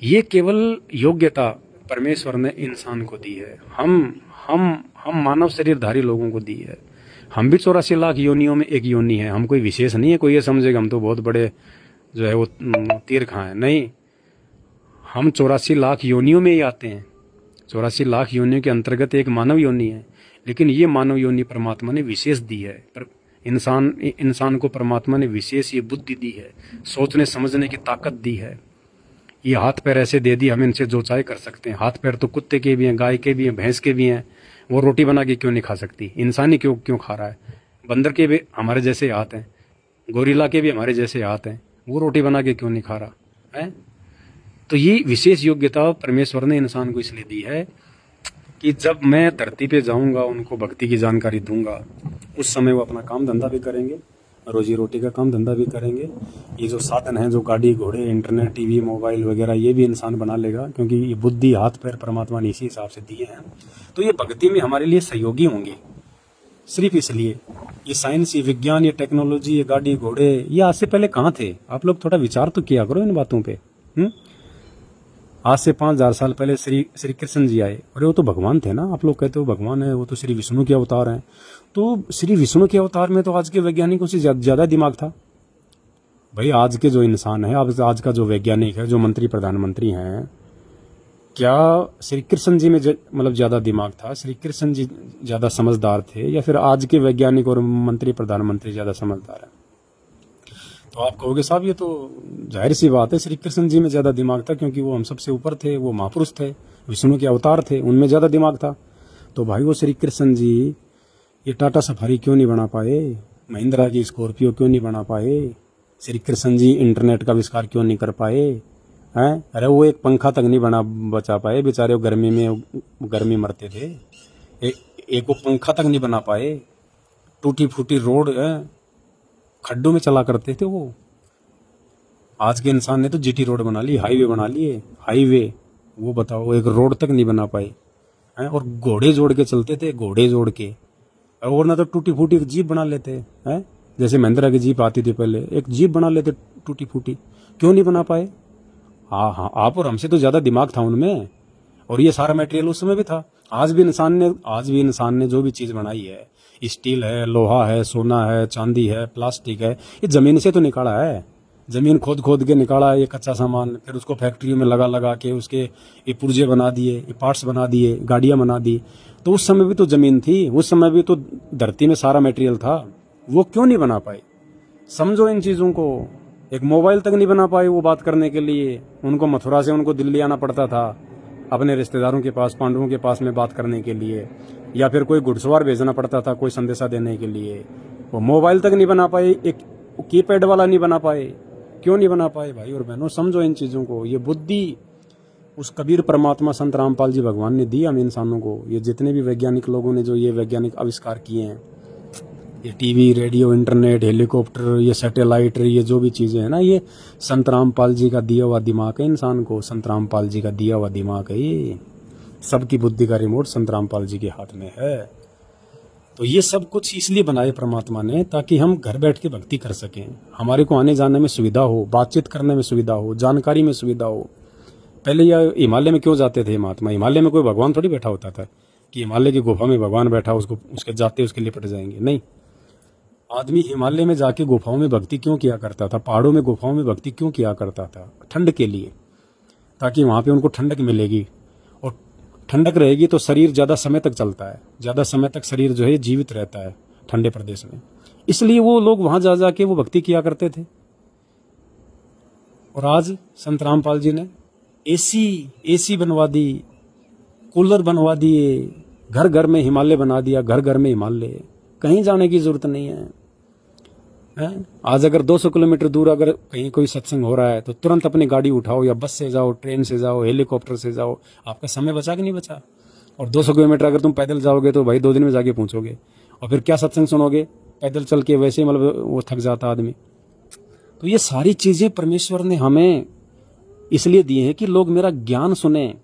ये केवल योग्यता परमेश्वर ने इंसान को दी है, हम मानव शरीरधारी लोगों को दी है। हम भी 84 लाख योनियों में एक योनि है, हम कोई विशेष नहीं है। कोई ये समझेगा हम तो बहुत बड़े जो है वो तीर खां है, नहीं। हम 84 लाख योनियों में ही आते हैं। 84 लाख योनियों के अंतर्गत एक मानव योनि है, लेकिन ये मानव योनि परमात्मा ने विशेष दी है। पर इंसान को परमात्मा ने विशेष ये बुद्धि दी है, सोचने समझने की ताकत दी है। ये हाथ पैर ऐसे दे दी, हम इनसे जो चाहे कर सकते हैं। हाथ पैर तो कुत्ते के भी हैं, गाय के भी हैं, भैंस के भी हैं। वो रोटी बना के क्यों नहीं खा सकती? इंसान ही क्यों खा रहा है? बंदर के भी हमारे जैसे हाथ हैं, गोरिल्ला के भी हमारे जैसे हाथ हैं, वो रोटी बना के क्यों नहीं खा रहा है? तो ये विशेष योग्यता परमेश्वर ने इंसान को इसलिए दी है कि जब मैं धरती पे जाऊंगा, उनको भक्ति की जानकारी दूंगा, उस समय वो अपना काम धंधा भी करेंगे, रोजी रोटी का काम धंधा भी करेंगे। ये जो साधन है, जो गाड़ी घोड़े, इंटरनेट, टीवी, मोबाइल वगैरह, ये भी इंसान बना लेगा, क्योंकि ये बुद्धि, हाथ पैर परमात्मा ने इसी हिसाब से दिए हैं। तो ये भक्ति में हमारे लिए सहयोगी होंगे, सिर्फ इसलिए। ये साइंस, ये विज्ञान, ये टेक्नोलॉजी, ये गाड़ी घोड़े, ये आज से पहले कहाँ थे? आप लोग थोड़ा विचार तो किया करो इन बातों पे। आज से 5000 साल पहले श्री कृष्ण जी आए, और वो तो भगवान थे ना। आप लोग कहते हो भगवान है, वो तो श्री विष्णु के अवतार हैं। तो श्री विष्णु के अवतार में तो आज के वैज्ञानिकों से ज्यादा दिमाग था भाई। आज के जो इंसान है, आज का जो वैज्ञानिक है, जो मंत्री प्रधानमंत्री हैं, क्या श्री कृष्ण जी में मतलब ज्यादा दिमाग था? श्री कृष्ण जी ज्यादा समझदार थे, या फिर आज के वैज्ञानिक और मंत्री प्रधानमंत्री ज्यादा समझदार है? तो आप कहोगे साहब ये तो जाहिर सी बात है, श्री कृष्ण जी में ज्यादा दिमाग था, क्योंकि वो हम सबसे ऊपर थे, वो महापुरुष थे, विष्णु के अवतार थे, उनमें ज्यादा दिमाग था। तो भाई वो श्री कृष्ण जी ये टाटा सफारी क्यों नहीं बना पाए? महिंद्रा की स्कॉर्पियो क्यों नहीं बना पाए? श्री कृष्ण जी इंटरनेट का आविष्कार क्यों नहीं कर पाए हैं? अरे वो एक पंखा तक नहीं बचा पाए बेचारे, वो गर्मी मरते थे। एक वो पंखा तक नहीं बना पाए। टूटी फूटी रोड खड्डों में चला करते थे वो। आज के इंसान ने तो जीटी रोड बना ली, हाईवे बना लिए, हाईवे। वो बताओ, एक रोड तक नहीं बना पाए हैं। और घोड़े जोड़ के चलते थे, घोड़े जोड़ के। और ना तो टूटी फूटी जीप बना लेते हैं, जैसे महिंद्रा की जीप आती थी पहले, एक जीप बना लेते टूटी फूटी। क्यों नहीं बना पाए? हाँ, आप और हमसे तो ज्यादा दिमाग था उनमें, और ये सारा मटेरियल उस समय भी था। आज भी इंसान ने जो भी चीज बनाई है, स्टील है, लोहा है, सोना है, चांदी है, प्लास्टिक है, ये जमीन से तो निकाला है। जमीन खोद के निकाला है ये कच्चा सामान, फिर उसको फैक्ट्रियों में लगा के उसके ये पुर्जे बना दिए, ये पार्ट्स बना दिए, गाड़ियां बना दी। तो उस समय भी तो जमीन थी, उस समय भी तो धरती में सारा मटेरियल था। वो क्यों नहीं बना पाए? समझो इन चीजों को। एक मोबाइल तक नहीं बना पाए वो बात करने के लिए। उनको मथुरा से उनको दिल्ली आना पड़ता था अपने रिश्तेदारों के पास, पांडवों के पास में बात करने के लिए, या फिर कोई घुड़सवार भेजना पड़ता था कोई संदेशा देने के लिए। वो मोबाइल तक नहीं बना पाए, एक कीपैड वाला नहीं बना पाए, क्यों नहीं बना पाए भाई और बहनों? समझो इन चीज़ों को। ये बुद्धि उस कबीर परमात्मा संत रामपाल जी भगवान ने दी हम इंसानों को। ये जितने भी वैज्ञानिक लोगों ने जो ये वैज्ञानिक आविष्कार किए हैं, ये टीवी, रेडियो, इंटरनेट, हेलीकॉप्टर, ये सैटेलाइट, ये जो भी चीज़ें हैं ना, ये संत रामपाल जी का दिया हुआ दिमाग है इंसान को। संत रामपाल जी का दिया हुआ दिमाग है ये। सबकी बुद्धि का रिमोट संत रामपाल जी के हाथ में है। तो ये सब कुछ इसलिए बनाए परमात्मा ने ताकि हम घर बैठ के भक्ति कर सकें, हमारे को आने जाने में सुविधा हो, बातचीत करने में सुविधा हो, जानकारी में सुविधा हो। पहले यह हिमालय में क्यों जाते थे महात्मा? हिमालय में कोई भगवान थोड़ी बैठा होता था कि हिमालय की गुफा में भगवान बैठा, उसको उसके जाते उसके लिए पट जाएंगे। नहीं, आदमी हिमालय में जाके गुफाओं में भक्ति क्यों किया करता था, पहाड़ों में गुफाओं में भक्ति क्यों किया करता था? ठंड के लिए, ताकि वहाँ पे उनको ठंडक मिलेगी, और ठंडक रहेगी तो शरीर ज़्यादा समय तक चलता है, ज़्यादा समय तक शरीर जो है जीवित रहता है ठंडे प्रदेश में। इसलिए वो लोग वहाँ जा जाके वो भक्ति किया करते थे। और आज संत रामपाल जी ने एसी बनवा दी, कूलर बनवा दिए, घर घर में हिमालय बना दिया, घर घर में हिमालय, कहीं जाने की जरूरत नहीं है। आज अगर 200 किलोमीटर दूर अगर कहीं कोई सत्संग हो रहा है तो तुरंत अपनी गाड़ी उठाओ, या बस से जाओ, ट्रेन से जाओ, हेलीकॉप्टर से जाओ। आपका समय बचा कि नहीं बचा? और 200 किलोमीटर अगर तुम पैदल जाओगे तो भाई 2 दिन में जाके पहुंचोगे, और फिर क्या सत्संग सुनोगे? पैदल चल के वैसे ही मतलब वो थक जाता आदमी। तो ये सारी चीज़ें परमेश्वर ने हमें इसलिए दी हैं कि लोग मेरा ज्ञान सुने,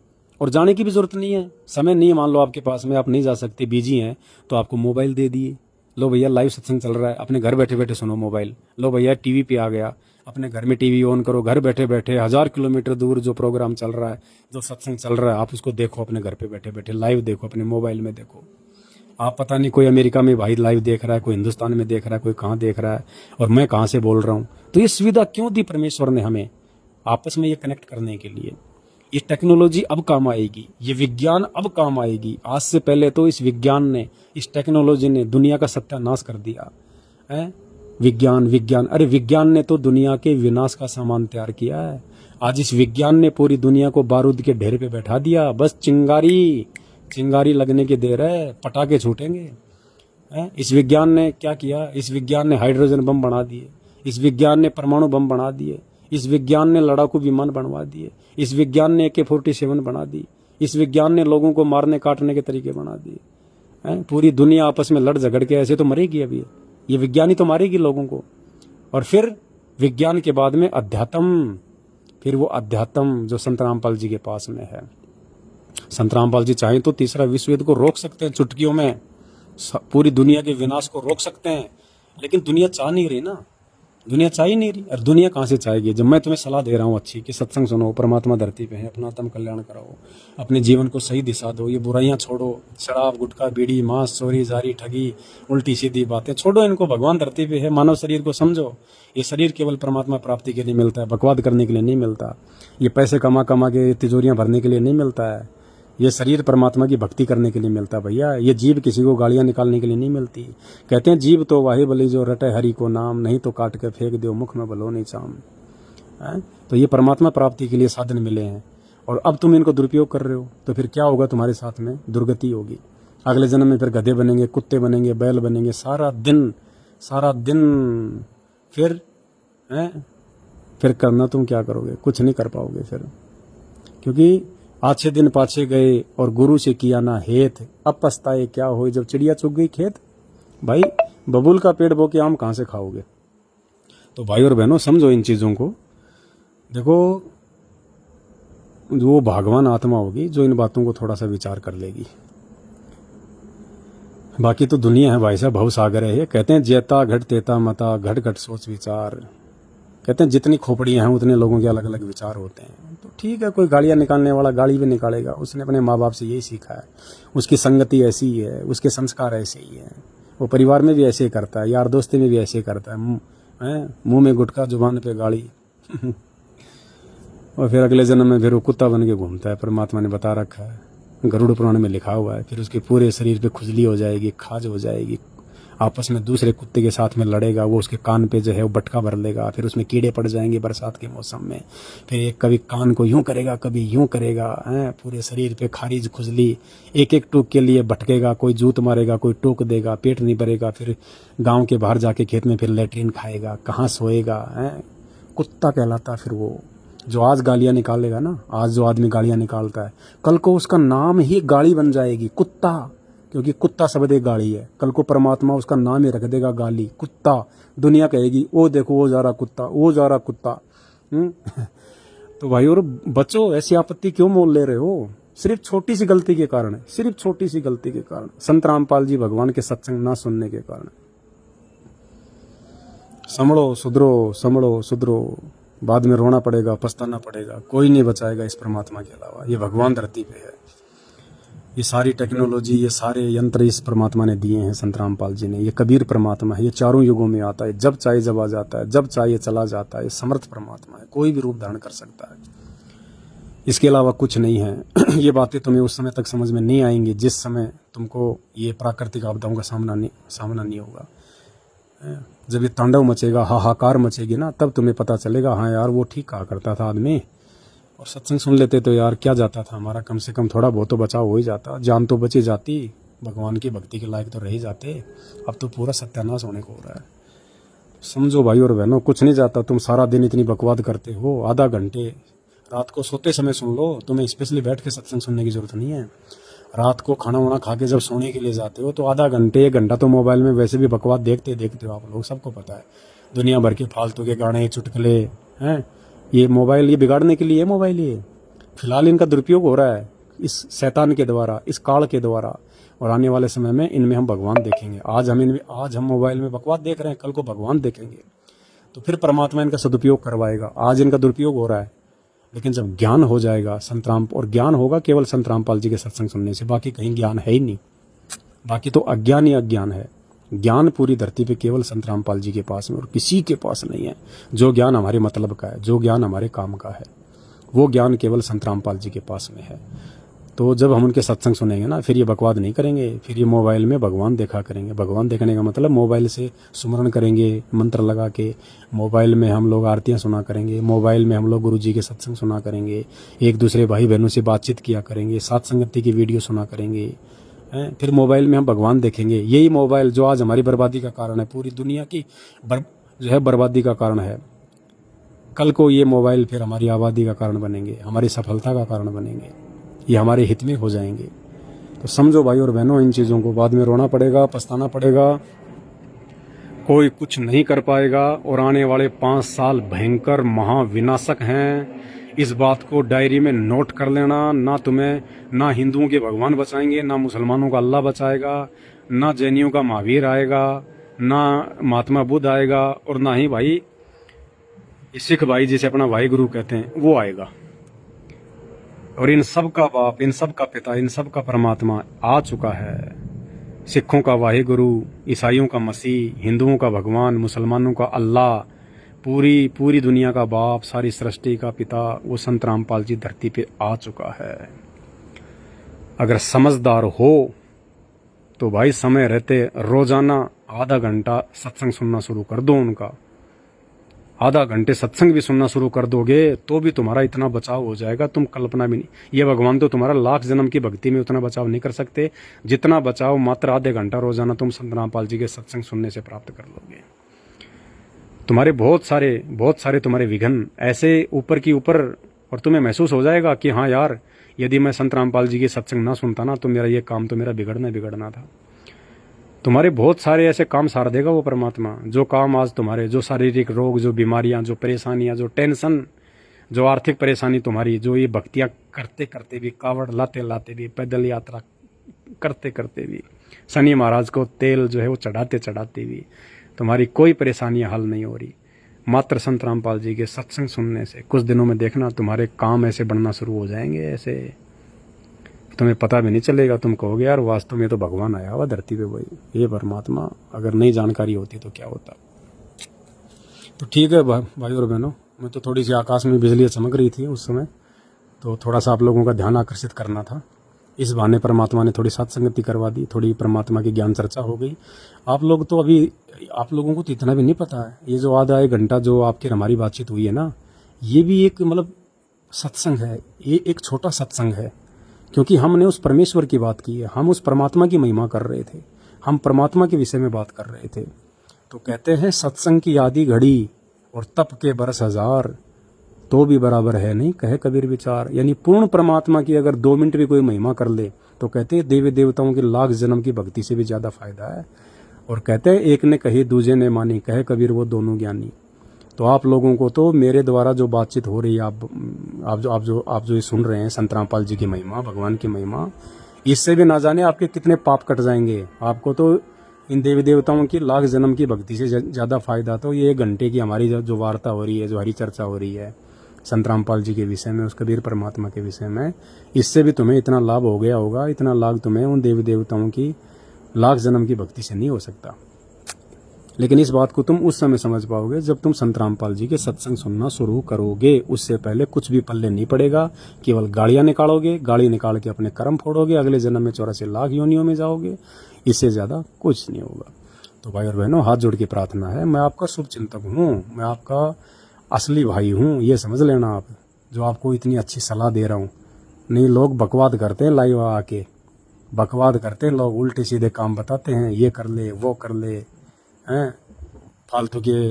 और जाने की भी जरूरत नहीं है। समय नहीं है मान लो आपके पास में, आप नहीं जा सकते, बिजी हैं, तो आपको मोबाइल दे दिए। लो भैया लाइव सत्संग चल रहा है, अपने घर बैठे बैठे सुनो मोबाइल। लो भैया टीवी पे आ गया, अपने घर में टीवी ऑन करो, घर बैठे बैठे 1000 किलोमीटर दूर जो प्रोग्राम चल रहा है, जो सत्संग चल रहा है, आप उसको देखो अपने घर पे बैठे बैठे, लाइव देखो, अपने मोबाइल में देखो। आप पता नहीं कोई अमेरिका में भाई लाइव देख रहा है, कोई हिंदुस्तान में देख रहा है, कोई कहाँ देख रहा है, और मैं कहाँ से बोल रहा हूँ। तो ये सुविधा क्यों दी परमेश्वर ने हमें? आपस में ये कनेक्ट करने के लिए। ये टेक्नोलॉजी अब काम आएगी, ये विज्ञान अब काम आएगी। आज से पहले तो इस विज्ञान ने, इस टेक्नोलॉजी ने दुनिया का सत्यानाश कर दिया है। विज्ञान, अरे विज्ञान ने तो दुनिया के विनाश का सामान तैयार किया है। आज इस विज्ञान ने पूरी दुनिया को बारूद के ढेर पे बैठा दिया। बस चिंगारी लगने की देर है, पटाखे छूटेंगे। इस विज्ञान ने क्या किया? इस विज्ञान ने हाइड्रोजन बम बना दिए, इस विज्ञान ने परमाणु बम बना दिए, इस विज्ञान ने लड़ाकू विमान बनवा दिए, इस विज्ञान ने AK-47 बना दी, इस विज्ञान ने लोगों को मारने काटने के तरीके बना दिए। पूरी दुनिया आपस में लड़ झगड़ के ऐसे तो मरेगी अभी, ये विज्ञान ही तो मारेगी लोगों को। और फिर विज्ञान के बाद में अध्यात्म, फिर वो अध्यात्म जो संत रामपाल जी के पास में है। संत रामपाल जी चाहें तो तीसरा विश्व युद्ध को रोक सकते हैं चुटकियों में, पूरी दुनिया के विनाश को रोक सकते हैं, लेकिन दुनिया चाह नहीं रही ना, दुनिया चाह ही नहीं रही। और दुनिया कहाँ से चाहेगी? जब मैं तुम्हें सलाह दे रहा हूँ अच्छी कि सत्संग सुनो, परमात्मा धरती पे है, अपना आत्म कल्याण कराओ, अपने जीवन को सही दिशा दो, ये बुराइयां छोड़ो, शराब, गुटखा, बीड़ी, मांस, चोरी, जारी, ठगी, उल्टी सीधी बातें छोड़ो, इनको। भगवान धरती पे है, मानव शरीर को समझो। ये शरीर केवल परमात्मा प्राप्ति के लिए मिलता है, बकवाद करने के लिए नहीं मिलता। ये पैसे कमा कमा के तिजोरियां भरने के लिए नहीं मिलता है। ये शरीर परमात्मा की भक्ति करने के लिए मिलता है भैया। ये जीभ किसी को गालियां निकालने के लिए नहीं मिलती। कहते हैं जीभ तो वाही भली जो रटे हरि को नाम, नहीं तो काट के फेंक दो मुख में भलो नहीं चाम। तो ये परमात्मा प्राप्ति के लिए साधन मिले हैं, और अब तुम इनको दुरुपयोग कर रहे हो, तो फिर क्या होगा? तुम्हारे साथ में दुर्गति होगी। अगले जन्म में फिर गधे बनेंगे, कुत्ते बनेंगे, बैल बनेंगे, सारा दिन फिर करना तुम क्या करोगे? कुछ नहीं कर पाओगे फिर, क्योंकि आछे दिन पाछे गए और गुरु से किया ना हेत, अब पछताए क्या हो जब चिड़िया चुग गई खेत। भाई बबूल का पेड़ बो के आम कहाँ से खाओगे? तो भाई और बहनों समझो इन चीज़ों को। देखो, वो भगवान आत्मा होगी जो इन बातों को थोड़ा सा विचार कर लेगी। बाकी तो दुनिया है भाई साहब, भव सागर है ये। कहते हैं जेता घट तेता मता, घट घट सोच विचार। कहते हैं जितनी खोपड़ियां हैं उतने लोगों के अलग अलग विचार होते हैं। तो ठीक है, कोई गालियां निकालने वाला गाली भी निकालेगा, उसने अपने माँ बाप से यही सीखा है, उसकी संगति ऐसी ही है, उसके संस्कार ऐसे ही है, वो परिवार में भी ऐसे ही करता है, यार दोस्ती में भी ऐसे ही करता है। मुंह में गुटखा, जुबान पे गाली और फिर अगले जन्म में फिर वो कुत्ता बन के घूमता है। परमात्मा ने बता रखा है, गरुड़ पुराण में लिखा हुआ है। फिर उसके पूरे शरीर पे खुजली हो जाएगी, खाज हो जाएगी, आपस में दूसरे कुत्ते के साथ में लड़ेगा, वो उसके कान पे जो है वो बटका भर लेगा, फिर उसमें कीड़े पड़ जाएंगे बरसात के मौसम में। फिर एक कभी कान को यूं करेगा, कभी यूं करेगा, पूरे शरीर पे खारिज, खुजली, एक एक टूक के लिए भटकेगा, कोई जूत मारेगा, कोई टोक देगा, पेट नहीं भरेगा, फिर गाँव के बाहर जाके खेत में फिर लेटरिन खाएगा, कहाँ सोएगा, कुत्ता कहलाता है। फिर वो जो आज गालियाँ निकालेगा ना, आज जो आदमी गालियाँ निकालता है, कल को उसका नाम ही गाली बन जाएगी, कुत्ता। क्योंकि कुत्ता शब्द एक गाली है। कल को परमात्मा उसका नाम ही रख देगा गाली, कुत्ता। दुनिया कहेगी ओ देखो वो जा रहा कुत्ता, वो जा रहा कुत्ता। तो भाई और बच्चों, ऐसी आपत्ति क्यों मोल ले रहे हो? सिर्फ छोटी सी गलती के कारण है, सिर्फ छोटी सी गलती के कारण, संत रामपाल जी भगवान के सत्संग ना सुनने के कारण। संभलो सुधरो, संभलो सुधरो, बाद में रोना पड़ेगा, पछताना पड़ेगा। कोई नहीं बचाएगा इस परमात्मा के अलावा। ये भगवान धरती पे है। ये सारी टेक्नोलॉजी, ये सारे यंत्र इस परमात्मा ने दिए हैं, संत रामपाल जी ने। ये कबीर परमात्मा है, ये चारों युगों में आता है, जब चाहे जब आ जाता है, जब चाहे चला जाता है। समर्थ परमात्मा है, कोई भी रूप धारण कर सकता है, इसके अलावा कुछ नहीं है। ये बातें तुम्हें उस समय तक समझ में नहीं आएंगी जिस समय तुमको ये प्राकृतिक आपदाओं का सामना नहीं होगा। जब ये तांडव मचेगा, हाहाकार मचेगी ना, तब तुम्हें पता चलेगा हाँ यार वो ठीक कहा करता था आदमी। और सत्संग सुन लेते तो यार क्या जाता था हमारा, कम से कम थोड़ा बहुत तो बचाव हो ही जाता, जान तो बची जाती, भगवान की भक्ति के लायक तो रह ही जाते। अब तो पूरा सत्यानाश होने को हो रहा है। समझो भाई और बहनों, कुछ नहीं जाता। तुम सारा दिन इतनी बकवाद करते हो, आधा घंटे रात को सोते समय सुन लो। तुम्हें स्पेशली बैठ के सत्संग सुनने की जरूरत नहीं है। रात को खाना वाना खा के जब सोने के लिए जाते हो तो आधा घंटे 1 घंटा तो मोबाइल में वैसे भी बकवाद देखते हो आप लोग, सबको पता है। दुनिया भर के फालतू के गाने, चुटकुले हैं। ये मोबाइल ये बिगाड़ने के लिए है। मोबाइल ये फिलहाल इनका दुरुपयोग हो रहा है इस शैतान के द्वारा, इस काल के द्वारा। और आने वाले समय में इनमें हम भगवान देखेंगे। आज हम मोबाइल में बकवाद देख रहे हैं, कल को भगवान देखेंगे। तो फिर परमात्मा इनका सदुपयोग करवाएगा। आज इनका दुरुपयोग हो रहा है, लेकिन जब ज्ञान हो जाएगा और ज्ञान होगा केवल संत रामपाल जी के सत्संग सुनने से, बाकी कहीं ज्ञान है ही नहीं। बाकी तो अज्ञान ही अज्ञान है। ज्ञान पूरी धरती पे केवल संत रामपाल जी के पास में और किसी के पास नहीं है। जो ज्ञान हमारे मतलब का है, जो ज्ञान हमारे काम का है, वो ज्ञान केवल संत रामपाल जी के पास में है। तो जब हम उनके सत्संग सुनेंगे ना, फिर ये बकवाद नहीं करेंगे, फिर ये मोबाइल में भगवान देखा करेंगे। भगवान देखने का मतलब मोबाइल से सुमरण करेंगे, मंत्र लगा के। मोबाइल में हम लोग आरतियाँ सुना करेंगे, मोबाइल में हम लोग गुरु जी के सत्संग सुना करेंगे, एक दूसरे भाई बहनों से बातचीत किया करेंगे, साथ संगति की वीडियो सुना करेंगे। फिर मोबाइल में हम भगवान देखेंगे। यही मोबाइल जो आज हमारी बर्बादी का कारण है, पूरी दुनिया की जो है बर्बादी का कारण है, कल को ये मोबाइल फिर हमारी आबादी का कारण बनेंगे, हमारी सफलता का कारण बनेंगे, ये हमारे हित में हो जाएंगे। तो समझो भाई और बहनों, इन चीज़ों को बाद में रोना पड़ेगा, पछताना पड़ेगा, कोई कुछ नहीं कर पाएगा। और आने वाले 5 साल भयंकर महाविनाशक हैं। इस बात को डायरी में नोट कर लेना। ना तुम्हें, ना हिंदुओं के भगवान बचाएंगे, ना मुसलमानों का अल्लाह बचाएगा, ना जैनियों का महावीर आएगा, ना महात्मा बुद्ध आएगा, और ना ही भाई सिख भाई जिसे अपना भाई गुरु कहते हैं वो आएगा। और इन सब का बाप, इन सब का पिता, इन सब का परमात्मा आ चुका है। सिखों का वाहिगुरु, ईसाइयों का मसीह, हिंदुओं का भगवान, मुसलमानों का अल्लाह, पूरी दुनिया का बाप, सारी सृष्टि का पिता, वो संत रामपाल जी धरती पे आ चुका है। अगर समझदार हो तो भाई समय रहते रोजाना आधा घंटा सत्संग सुनना शुरू कर दो उनका। आधा घंटे सत्संग भी सुनना शुरू कर दोगे तो भी तुम्हारा इतना बचाव हो जाएगा, तुम कल्पना भी नहीं। ये भगवान तो तुम्हारा लाख जन्म की भक्ति में उतना बचाव नहीं कर सकते जितना बचाव मात्र आधे घंटा रोजाना तुम संत रामपाल जी के सत्संग सुनने से प्राप्त कर लोगे। तुम्हारे बहुत सारे तुम्हारे विघ्न ऐसे ऊपर की ऊपर, और तुम्हें महसूस हो जाएगा कि हाँ यार, यदि मैं संत रामपाल जी के सत्संग ना सुनता ना तो मेरा ये काम तो मेरा बिगड़ना था। तुम्हारे बहुत सारे ऐसे काम सार देगा वो परमात्मा, जो काम आज तुम्हारे, जो शारीरिक रोग, जो बीमारियां, जो परेशानियां, जो टेंशन, जो आर्थिक परेशानी तुम्हारी, जो ये भक्तियां करते करते भी, कावड़ लाते लाते भी, पैदल यात्रा करते करते भी, शनि महाराज को तेल जो है वो चढ़ाते चढ़ाते भी तुम्हारी कोई परेशानियां हल नहीं हो रही, मात्र संत रामपाल जी के सत्संग सुनने से कुछ दिनों में देखना तुम्हारे काम ऐसे बढ़ना शुरू हो जाएंगे, ऐसे तुम्हें पता भी नहीं चलेगा। तुम कहोगे यार वास्तव में तो भगवान आया हुआ धरती पे, भाई ये परमात्मा, अगर नहीं जानकारी होती तो क्या होता। तो ठीक है भाई और बहनों, मैं तो थोड़ी सी आकाश में बिजलियाँ चमक रही थी उस समय, तो थोड़ा सा आप लोगों का ध्यान आकर्षित करना था। इस बहाने परमात्मा ने थोड़ी सत्संगति करवा दी, थोड़ी परमात्मा की ज्ञान चर्चा हो गई। आप लोग तो अभी, आप लोगों को तो इतना भी नहीं पता है, ये जो आधा 1 घंटा जो आपकी हमारी बातचीत हुई है ना, ये भी एक मतलब सत्संग है, ये एक छोटा सत्संग है, क्योंकि हमने उस परमेश्वर की बात की है, हम उस परमात्मा की महिमा कर रहे थे, हम परमात्मा के विषय में बात कर रहे थे। तो कहते हैं सत्संग की आधी घड़ी और तप के बरस हजार, तो भी बराबर है नहीं कहे कबीर विचार। यानी पूर्ण परमात्मा की अगर 2 मिनट भी कोई महिमा कर ले तो कहते हैं देवी देवताओं की लाख जन्म की भक्ति से भी ज्यादा फायदा है। और कहते हैं एक ने कही दूजे ने मानी, कहे कबीर वो दोनों ज्ञानी। तो आप लोगों को तो मेरे द्वारा जो बातचीत हो रही है, आप जो ये सुन रहे हैं संत रामपाल जी की महिमा, भगवान की महिमा, इससे भी ना जाने आपके कितने पाप कट जाएंगे। आपको तो इन देवी देवताओं की लाख जन्म की भक्ति से ज़्यादा फायदा तो ये 1 घंटे की हमारी जो वार्ता हो रही है, जो हरी चर्चा हो रही है संत रामपाल जी के विषय में, उस कबीर परमात्मा के विषय में, इससे भी तुम्हें इतना लाभ हो गया होगा। इतना लाभ तुम्हें उन देवी देवताओं की लाख जन्म की भक्ति से नहीं हो सकता। लेकिन इस बात को तुम उस समय समझ पाओगे जब तुम संत रामपाल जी के सत्संग सुनना शुरू करोगे। उससे पहले कुछ भी पल्ले नहीं पड़ेगा। केवल गाड़ियां निकालोगे, गाड़ी निकाल के अपने कर्म फोड़ोगे, अगले जन्म में 84 लाख योनियों में जाओगे। इससे ज्यादा कुछ नहीं होगा। तो भाई और बहनों, हाथ जोड़ के प्रार्थना है, मैं आपका शुभ चिंतक हूँ, मैं आपका असली भाई हूँ, ये समझ लेना आप, जो आपको इतनी अच्छी सलाह दे रहा हूँ। नहीं, लोग बकवाद करते हैं, लाइव आके बकवाद करते हैं लोग, उल्टे सीधे काम बताते हैं, ये कर ले वो कर ले, हैं फालतू के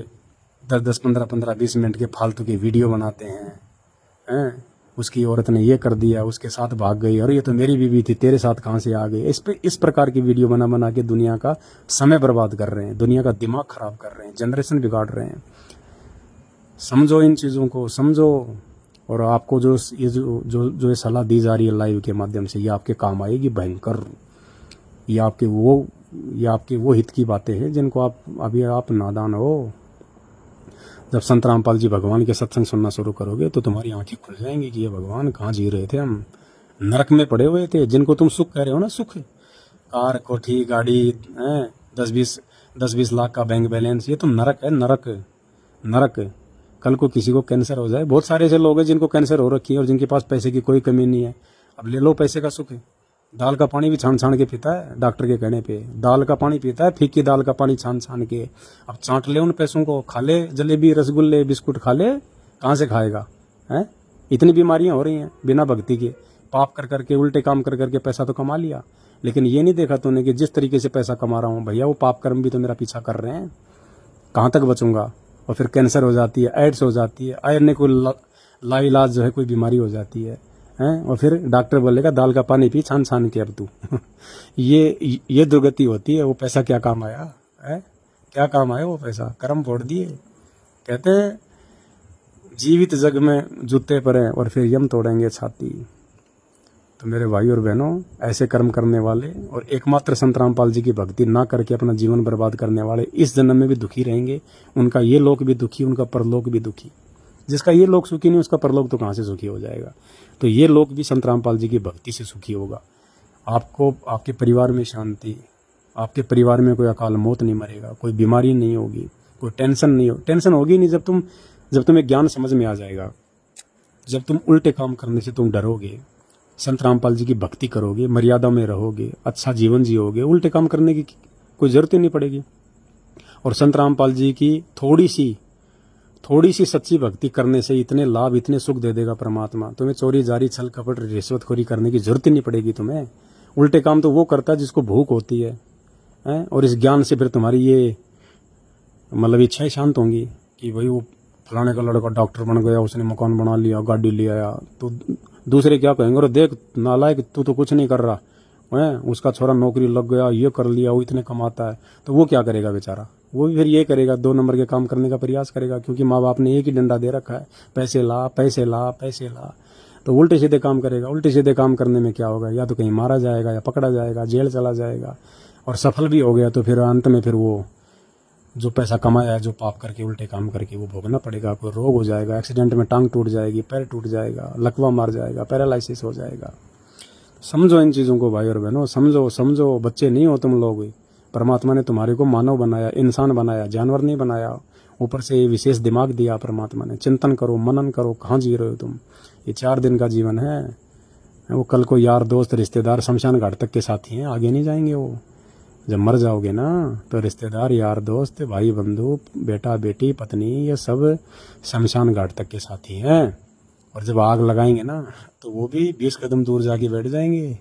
10-10, 15-15, 20 मिनट के फालतू के वीडियो बनाते हैं। उसकी औरत ने ये कर दिया, उसके साथ भाग गई, और ये तो मेरी बीवी थी, तेरे साथ कहाँ से आ गई। इस प्रकार की वीडियो बना के दुनिया का समय बर्बाद कर रहे हैं, दुनिया का दिमाग खराब कर रहे हैं, जनरेशन बिगाड़ रहे हैं। समझो, इन चीज़ों को समझो। और आपको जो ये सलाह दी जा रही है लाइव के माध्यम से, ये आपके काम आएगी भयंकर। ये आपके वो हित की बातें हैं जिनको आप नादान हो। जब संत रामपाल जी भगवान के सत्संग सुनना शुरू करोगे तो तुम्हारी आंखें खुल जाएंगी कि ये भगवान कहाँ जी रहे थे, हम नरक में पड़े हुए थे। जिनको तुम सुख कह रहे हो ना, सुख, कार, कोठी, गाड़ी, 10-20 लाख का बैंक बैलेंस, ये तो नरक है, नरक। कल को किसी को कैंसर हो जाए, बहुत सारे ऐसे लोग हैं जिनको कैंसर हो रखी है और जिनके पास पैसे की कोई कमी नहीं है। अब ले लो पैसे का सुख, दाल का पानी भी छान के पीता है डॉक्टर के कहने पे, दाल का पानी पीता है, फीकी दाल का पानी छान के। अब चाट ले उन पैसों को, खा ले जलेबी, रसगुल्ले, बिस्कुट खा ले, कहाँ से खाएगा है? इतनी बीमारियां हो रही हैं बिना भक्ति के। पाप कर करके, उल्टे काम कर करके पैसा तो कमा लिया, लेकिन ये नहीं देखा तूने कि जिस तरीके से पैसा कमा रहा हूँ भैया, वो पाप कर्म भी तो मेरा पीछा कर रहे हैं, कहाँ तक बचूंगा। और फिर कैंसर हो जाती है, एड्स हो जाती है, आयरन को लाइलाज जो है कोई बीमारी हो जाती है, और फिर डॉक्टर बोलेगा दाल का पानी पी छान के अब तू। ये दुर्गति होती है। वो पैसा क्या काम आया है? क्या काम आया वो पैसा? कर्म फोड़ दिए। कहते हैं जीवित जग में जूते परे और फिर यम तोड़ेंगे छाती। तो मेरे भाई और बहनों, ऐसे कर्म करने वाले और एकमात्र संत रामपाल जी की भक्ति ना करके अपना जीवन बर्बाद करने वाले इस जन्म में भी दुखी रहेंगे। उनका ये लोक भी दुखी, उनका परलोक भी दुखी। जिसका ये लोक सुखी नहीं, उसका परलोक तो कहाँ से सुखी हो जाएगा। तो ये लोक भी संत रामपाल जी की भक्ति से सुखी होगा। आपको, आपके परिवार में शांति, आपके परिवार में कोई अकाल मौत नहीं मरेगा, कोई बीमारी नहीं होगी, कोई टेंशन नहीं हो। टेंशन होगी नहीं जब तुम्हें ज्ञान समझ में आ जाएगा, जब तुम उल्टे काम करने से तुम डरोगे, संत रामपाल जी की भक्ति करोगे, मर्यादा में रहोगे, अच्छा जीवन जियोगे, उल्टे काम करने की कोई जरूरत ही नहीं पड़ेगी। और संत रामपाल जी की थोड़ी सी सच्ची भक्ति करने से इतने लाभ, इतने सुख दे देगा परमात्मा। तुम्हें चोरी जारी, छल कपट, रिश्वतखोरी करने की जरूरत ही नहीं पड़ेगी तुम्हें। उल्टे काम तो वो करता है जिसको भूख होती है, और इस ज्ञान से फिर तुम्हारी ये मतलब इच्छाएं शांत होंगी कि भाई वो फलाने का लड़का डॉक्टर बन गया, उसने मकान बना लिया, गाड़ी ले आया, तो दूसरे क्या कहेंगे, और देख नालायक तू तो कुछ नहीं कर रहा है, उसका छोरा नौकरी लग गया, ये कर लिया, वो इतने कमाता है। तो वो क्या करेगा बेचारा? वो भी फिर ये करेगा, 2 नंबर के काम करने का प्रयास करेगा, क्योंकि माँ बाप ने एक ही डंडा दे रखा है, पैसे ला पैसे ला पैसे ला। तो उल्टे सीधे काम करेगा। उल्टे सीधे काम करने में क्या होगा? या तो कहीं मारा जाएगा, या पकड़ा जाएगा, जेल चला जाएगा। और सफल भी हो गया तो फिर अंत में फिर वो जो पैसा कमाया है, जो पाप करके, उल्टे काम करके, वो भोगना पड़ेगा। कोई रोग हो जाएगा, एक्सीडेंट में टांग टूट जाएगी, पैर टूट जाएगा, लकवा मार जाएगा, पैरालिसिस हो जाएगा। समझो इन चीज़ों को भाई और बहनों, समझो। बच्चे नहीं हो तुम लोग। परमात्मा ने तुम्हारे को मानव बनाया, इंसान बनाया, जानवर नहीं बनाया। ऊपर से ये विशेष दिमाग दिया परमात्मा ने। चिंतन करो, मनन करो, कहाँ जी रहे हो तुम। ये 4 दिन का जीवन है। वो कल को यार दोस्त रिश्तेदार शमशान घाट तक के साथी हैं, आगे नहीं जाएंगे वो। जब मर जाओगे ना तो रिश्तेदार, यार दोस्त, भाई बंधु, बेटा बेटी, पत्नी, ये सब शमशान घाट तक के साथी हैं। और जब आग लगाएंगे ना तो वो भी 20 कदम दूर जाके बैठ जाएंगे।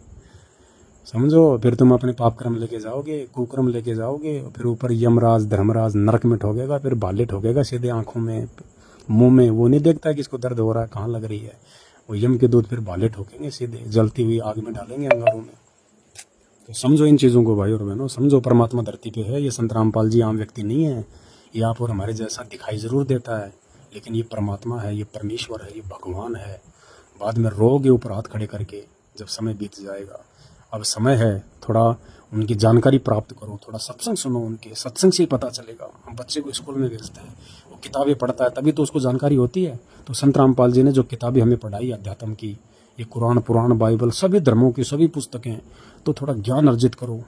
समझो। फिर तुम अपने पाप कर्म लेके जाओगे, कुकर्म लेके जाओगे, और फिर ऊपर यमराज धर्मराज नरक में ठोकेगा, फिर भाले ठोकेगा सीधे आंखों में मुंह में। वो नहीं देखता कि इसको दर्द हो रहा है, कहाँ लग रही है। वो यम के दूत फिर भाले ठोकेंगे, सीधे जलती हुई आग में डालेंगे अंगारों में। तो समझो इन चीज़ों को भाई और बहनों, समझो परमात्मा धरती पे है। ये संत रामपाल जी आम व्यक्ति नहीं है। ये आप और हमारे जैसा दिखाई ज़रूर देता है, लेकिन ये परमात्मा है, ये परमेश्वर है, ये भगवान है। बाद में रोगे ऊपर हाथ खड़े करके जब समय बीत जाएगा। अब समय है, थोड़ा उनकी जानकारी प्राप्त करो, थोड़ा सत्संग सुनो उनके। सत्संग से ही पता चलेगा। हम बच्चे को स्कूल में भेजते हैं, वो किताबें पढ़ता है तभी तो उसको जानकारी होती है। तो संत रामपाल जी ने जो किताबें हमें पढ़ाई अध्यात्म की, ये कुरान पुराण बाइबल सभी धर्मों की सभी पुस्तकें, तो थोड़ा ज्ञान अर्जित करो।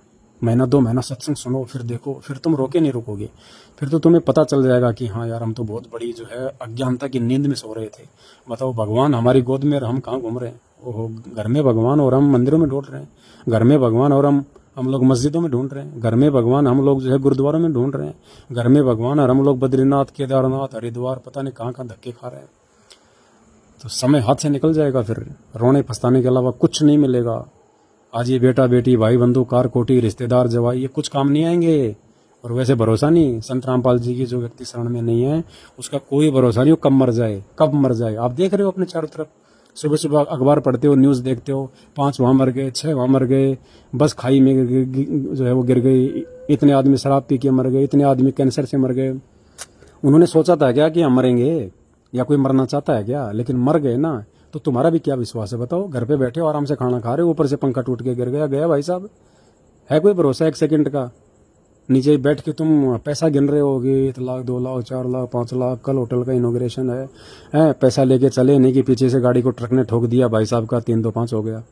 महीना 2 महीना सत्संग सुनो, फिर देखो, फिर तुम रोके नहीं रुकोगे। फिर तो तुम्हें पता चल जाएगा कि हाँ यार, हम तो बहुत बड़ी जो है अज्ञानता की नींद में सो रहे थे। बताओ, भगवान हमारी गोद में और हम कहाँ घूम रहे हैं। ओहो, घर में भगवान और हम मंदिरों में ढूंढ रहे हैं। घर में भगवान और हम लोग मस्जिदों में ढूंढ रहे हैं। घर में भगवान हम लोग जो है गुरुद्वारों में ढूंढ रहे हैं। घर में भगवान और हम लोग बद्रीनाथ केदारनाथ हरिद्वार पता नहीं कहाँ कहाँ धक्के खा रहे हैं। तो समय हाथ से निकल जाएगा, फिर रोने पछताने के अलावा कुछ नहीं मिलेगा। आज ये बेटा बेटी भाई बंधु कार कोटी रिश्तेदार जवाई ये कुछ काम नहीं आएंगे। और वैसे भरोसा नहीं, संत रामपाल जी की जो व्यक्ति शरण में नहीं है उसका कोई भरोसा नहीं, वो कब मर जाए कब मर जाए। आप देख रहे हो अपने चारों तरफ, सुबह सुबह अखबार पढ़ते हो, न्यूज़ देखते हो, 5 वहाँ मर गए, 6 वहाँ मर गए, बस खाई में जो है वो गिर गई, इतने आदमी शराब पी के मर गए, इतने आदमी कैंसर से मर गए। उन्होंने सोचा था क्या कि हम मरेंगे, या कोई मरना चाहता है क्या? लेकिन मर गए ना। तो तुम्हारा भी क्या विश्वास है बताओ? घर पे बैठे हो, आराम से खाना खा रहे हो, ऊपर से पंखा टूट के गिर गया, गया भाई साहब। है कोई भरोसा 1 सेकंड का? नीचे बैठ के तुम पैसा गिन रहे होगे, 1 लाख 2 लाख 4 लाख 5 लाख, कल होटल का इनॉग्रेशन है, पैसा लेके चले नहीं कि पीछे से गाड़ी को ट्रक ने ठोक दिया, भाई साहब का 3 2 5 हो गया।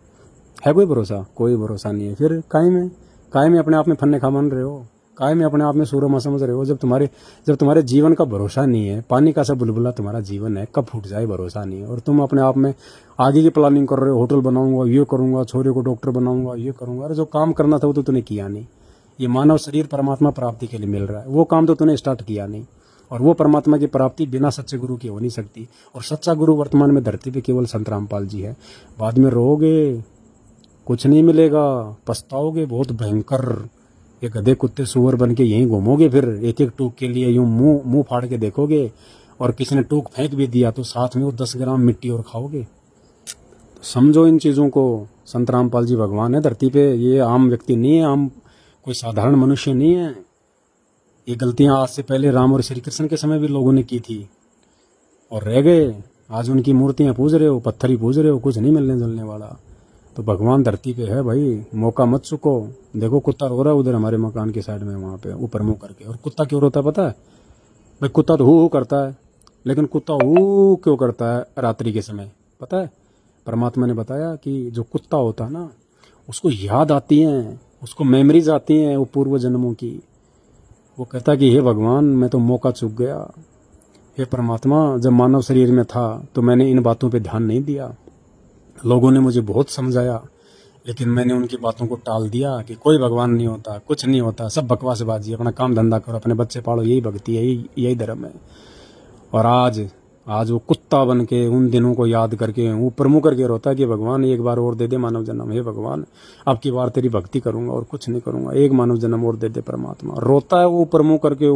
है कोई भरोसा? कोई भरोसा नहीं है। फिर काहे में अपने आप में फन्ने खा मान रहे हो, काहे में अपने आप में सूरमा समझ रहे हो। जब तुम्हारे जीवन का भरोसा नहीं है, पानी का सा बुलबुला तुम्हारा जीवन है, कब फूट जाए भरोसा नहीं है। और तुम अपने आप में आगे की प्लानिंग कर रहे हो, होटल बनाऊंगा, ये करूंगा, छोरे को डॉक्टर बनाऊंगा, ये करूंगा। अरे जो काम करना था वो तो तूने किया नहीं। ये मानव शरीर परमात्मा प्राप्ति के लिए मिल रहा है, वो काम तो तूने स्टार्ट किया नहीं। और वो परमात्मा की प्राप्ति बिना सच्चे गुरु की हो नहीं सकती। और सच्चा गुरु वर्तमान में धरती पे केवल संत रामपाल जी है। बाद में रोगे, कुछ नहीं मिलेगा, पछताओगे बहुत भयंकर। ये गधे कुत्ते सुअर बन के यहीं घूमोगे, फिर एक एक टूक के लिए यूं मुंह फाड़ के देखोगे। और किसी ने टूक फेंक भी दिया तो साथ में वो 10 ग्राम मिट्टी और खाओगे। तो समझो इन चीज़ों को। संत रामपाल जी भगवान है धरती पे, ये आम व्यक्ति नहीं है, आम कोई साधारण मनुष्य नहीं है। ये गलतियां आज से पहले राम और श्री कृष्ण के समय भी लोगों ने की थी और रह गए। आज उनकी मूर्तियां पूज रहे हो, पत्थर ही पूज रहे हो, कुछ नहीं मिलने जुलने वाला। तो भगवान धरती पे है भाई, मौका मत चुको। देखो कुत्ता रो रहा है उधर हमारे मकान के साइड में, वहाँ पे ऊपर मुंह करके। और कुत्ता क्यों रोता है पता है भाई? कुत्ता तो हू करता है, लेकिन कुत्ता हू क्यों करता है रात्रि के समय पता है? परमात्मा ने बताया कि जो कुत्ता होता है ना, उसको याद आती हैं, उसको मेमोरीज आती हैं वो पूर्व जन्मों की। वो कहता कि हे भगवान, मैं तो मौका चूक गया। हे परमात्मा, जब मानव शरीर में था तो मैंने इन बातों पे ध्यान नहीं दिया। लोगों ने मुझे बहुत समझाया, लेकिन मैंने उनकी बातों को टाल दिया कि कोई भगवान नहीं होता, कुछ नहीं होता, सब बकवासबाजी, अपना काम धंधा करो, अपने बच्चे पालो, यही भक्ति है, यही धर्म है। और आज वो कुत्ता बन के उन दिनों को याद करके ऊपर मुँह करके रोता है कि भगवान एक बार और दे दे मानव जन्म। हे भगवान, अब की बार तेरी भक्ति करूंगा और कुछ नहीं करूंगा, एक मानव जन्म और दे दे परमात्मा। रोता है वो ऊपर मुँह करके।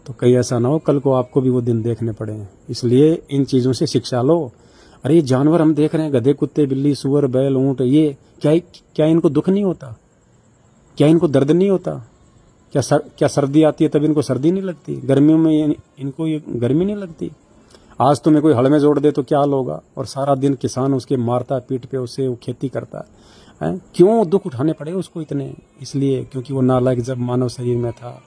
तो कहीं ऐसा ना हो कल को आपको भी वो दिन देखने पड़े। इसलिए इन चीज़ों से शिक्षा लो। अरे ये जानवर हम देख रहे हैं, गधे कुत्ते बिल्ली सुअर बैल ऊँट, ये क्या इनको दुख नहीं होता? क्या इनको दर्द नहीं होता? क्या सर्दी आती है तब इनको सर्दी नहीं लगती? गर्मियों में इनको ये गर्मी नहीं लगती? आज तुम्हें कोई हल में जोड़ दे तो क्या हाल होगा? और सारा दिन किसान उसके मारता है पीठ पे, उससे वो खेती करता है। क्यों दुख उठाने पड़े उसको इतने? इसलिए क्योंकि वो नालायक जब मानव शरीर में था,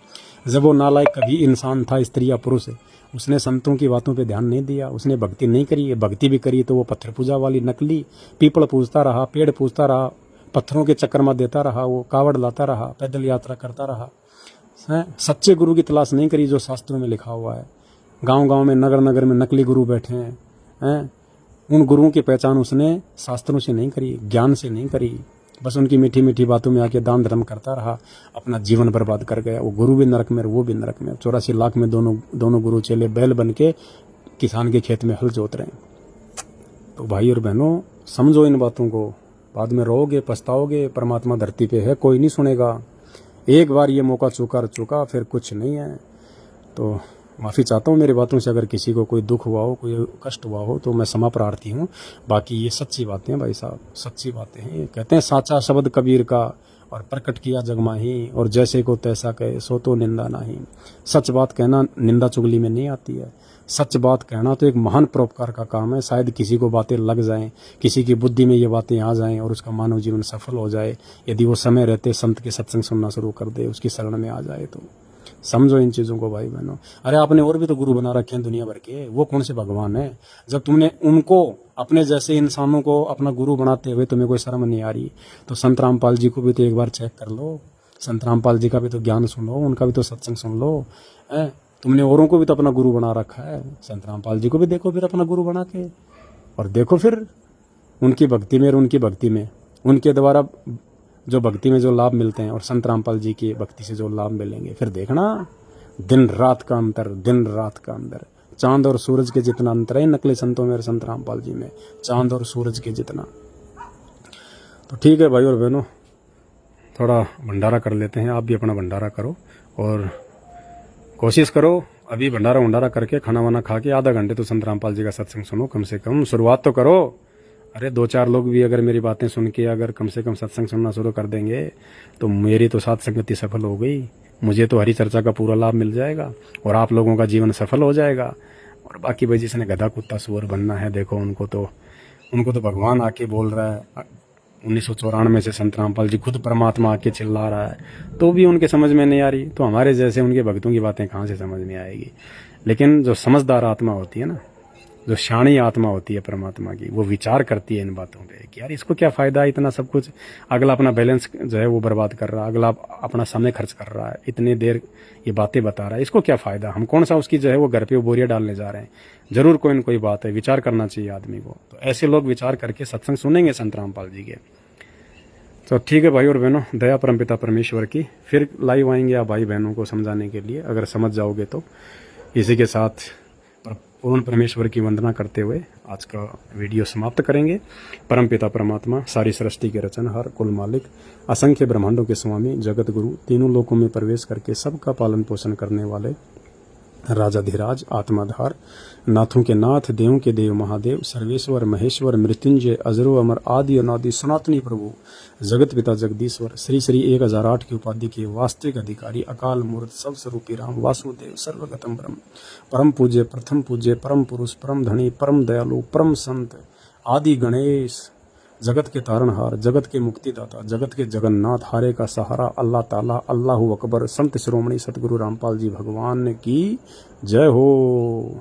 जब वो नालायक कभी इंसान था, स्त्री या पुरुष, उसने संतों की बातों पे ध्यान नहीं दिया, उसने भक्ति नहीं करी। भक्ति भी करी तो वो पत्थर पूजा वाली नकली, पीपल पूजता रहा, पेड़ पूजता रहा, पत्थरों के चक्कर में देता रहा, वो कावड़ लाता रहा, पैदल यात्रा करता रहा। सच्चे गुरु की तलाश नहीं करी जो शास्त्रों में लिखा हुआ है। गांव-गांव में नगर नगर में नकली गुरु बैठे हैं। उन गुरुओं की पहचान उसने शास्त्रों से नहीं करी, ज्ञान से नहीं करी। बस उनकी मीठी मीठी बातों में आके दान धर्म करता रहा, अपना जीवन बर्बाद कर गया। वो गुरु भी नरक में, वो भी नरक में। 84 लाख में दोनों गुरु चेले बैल बन के किसान के खेत में हल जोत रहे हैं। तो भाई और बहनों, समझो इन बातों को। बाद में रोओगे, पछताओगे। परमात्मा धरती पे है, कोई नहीं सुनेगा। एक बार ये मौका चुका फिर कुछ नहीं है। तो माफ़ी चाहता हूँ मेरी बातों से, अगर किसी को कोई दुख हुआ हो, कोई कष्ट हुआ हो, तो मैं क्षमा प्रार्थी हूँ। बाकी ये सच्ची बातें हैं भाई साहब, सच्ची बातें हैं। कहते हैं साचा शब्द कबीर का, और प्रकट किया जगमाही, और जैसे को तैसा कहे सो तो निंदा नहीं। सच बात कहना निंदा चुगली में नहीं आती है। सच बात कहना तो एक महान परोपकार का काम है। शायद किसी को बातें लग जाएं, किसी की बुद्धि में ये बातें आ जाएं और उसका मानव जीवन सफल हो जाए, यदि वो समय रहते संत के सत्संग सुनना शुरू कर दे, उसकी शरण में आ जाए। तो समझो इन चीज़ों को भाई बहनों। अरे आपने और भी तो गुरु बना रखे हैं दुनिया भर के, वो कौन से भगवान है? जब तुमने उनको, अपने जैसे इंसानों को अपना गुरु बनाते हुए तुम्हें कोई शर्म नहीं आ रही, तो संत रामपाल जी को भी तो एक बार चेक कर लो। संत रामपाल जी का भी तो ज्ञान सुन लो, उनका भी तो सत्संग सुन लो। तुमने औरों को भी तो अपना गुरु बना रखा है, संत रामपाल जी को भी देखो फिर अपना गुरु बना के, और देखो फिर उनकी भक्ति में और उनकी भक्ति में, उनके द्वारा जो भक्ति में जो लाभ मिलते हैं और संत रामपाल जी की भक्ति से जो लाभ मिलेंगे, फिर देखना दिन रात का अंतर, दिन रात का अंतर। चांद और सूरज के जितना अंतर है नकली संतों में और संत रामपाल जी में, चांद और सूरज के जितना। तो ठीक है भाई और बहनों, थोड़ा भंडारा कर लेते हैं। आप भी अपना भंडारा करो और कोशिश करो अभी भंडारा करके खाना वाना खा के आधा घंटे तो संत रामपाल जी का सत्संग सुनो, कम से कम शुरुआत तो करो। अरे 2-4 लोग भी अगर मेरी बातें सुन के अगर कम से कम सत्संग सुनना शुरू कर देंगे तो मेरी तो साथ संगति सफल हो गई। मुझे तो हरी चर्चा का पूरा लाभ मिल जाएगा और आप लोगों का जीवन सफल हो जाएगा। और बाकी भाई जिसने गधा कुत्ता सुअर बनना है, देखो उनको तो भगवान आके बोल रहा है। 1994 से संत रामपाल जी खुद परमात्मा आके चिल्ला रहा है, तो भी उनके समझ में नहीं आ रही। तो हमारे जैसे उनके भक्तों की बातें कहाँ से समझ में आएगी? लेकिन जो समझदार आत्मा होती है ना, जो शाणी आत्मा होती है परमात्मा की, वो विचार करती है इन बातों पे कि यार इसको क्या फ़ायदा है इतना सब कुछ। अगला अपना बैलेंस जो है वो बर्बाद कर रहा है, अगला अपना समय खर्च कर रहा है, इतनी देर ये बातें बता रहा है, इसको क्या फ़ायदा? हम कौन सा उसकी जो है वो घर पे वो बोरियां डालने जा रहे हैं। ज़रूर कोई न कोई बात है, विचार करना चाहिए आदमी को। तो ऐसे लोग विचार करके सत्संग सुनेंगे संत रामपाल जी के। तो ठीक है भाई और बहनों, दया परमपिता परमेश्वर की। फिर लाइव आएंगे आप भाई बहनों को समझाने के लिए, अगर समझ जाओगे तो। इसी के साथ पूर्ण परमेश्वर की वंदना करते हुए आज का वीडियो समाप्त करेंगे। परमपिता परमात्मा, सारी सृष्टि के रचनहार, कुल मालिक, असंख्य ब्रह्मांडों के स्वामी, जगत गुरु, तीनों लोकों में प्रवेश करके सबका पालन पोषण करने वाले राजाधिराज, आत्माधार, नाथों के नाथ, देवों के देव महादेव, सर्वेश्वर महेश्वर, मृत्युंजय, अजरो अमर, आदि अनादि सनातनी प्रभु, जगत पिता जगदीश्वर, श्री श्री 1008 की उपाधि के वास्तविक अधिकारी, अकाल मूर्त, सब स्वरूपी राम, वासुदेव, सर्वगतम ब्रह्म, परम पूज्य, प्रथम पूज्य, परम पुरुष, परम धनी, परम दयालु, परम संत, आदि गणेश, जगत के तारणहार, जगत के मुक्तिदाता, जगत के जगन्नाथ, हारे का सहारा, अल्लाह ताला, अल्लाहु अकबर, संत शिरोमणि सतगुरु रामपाल जी भगवान की जय हो।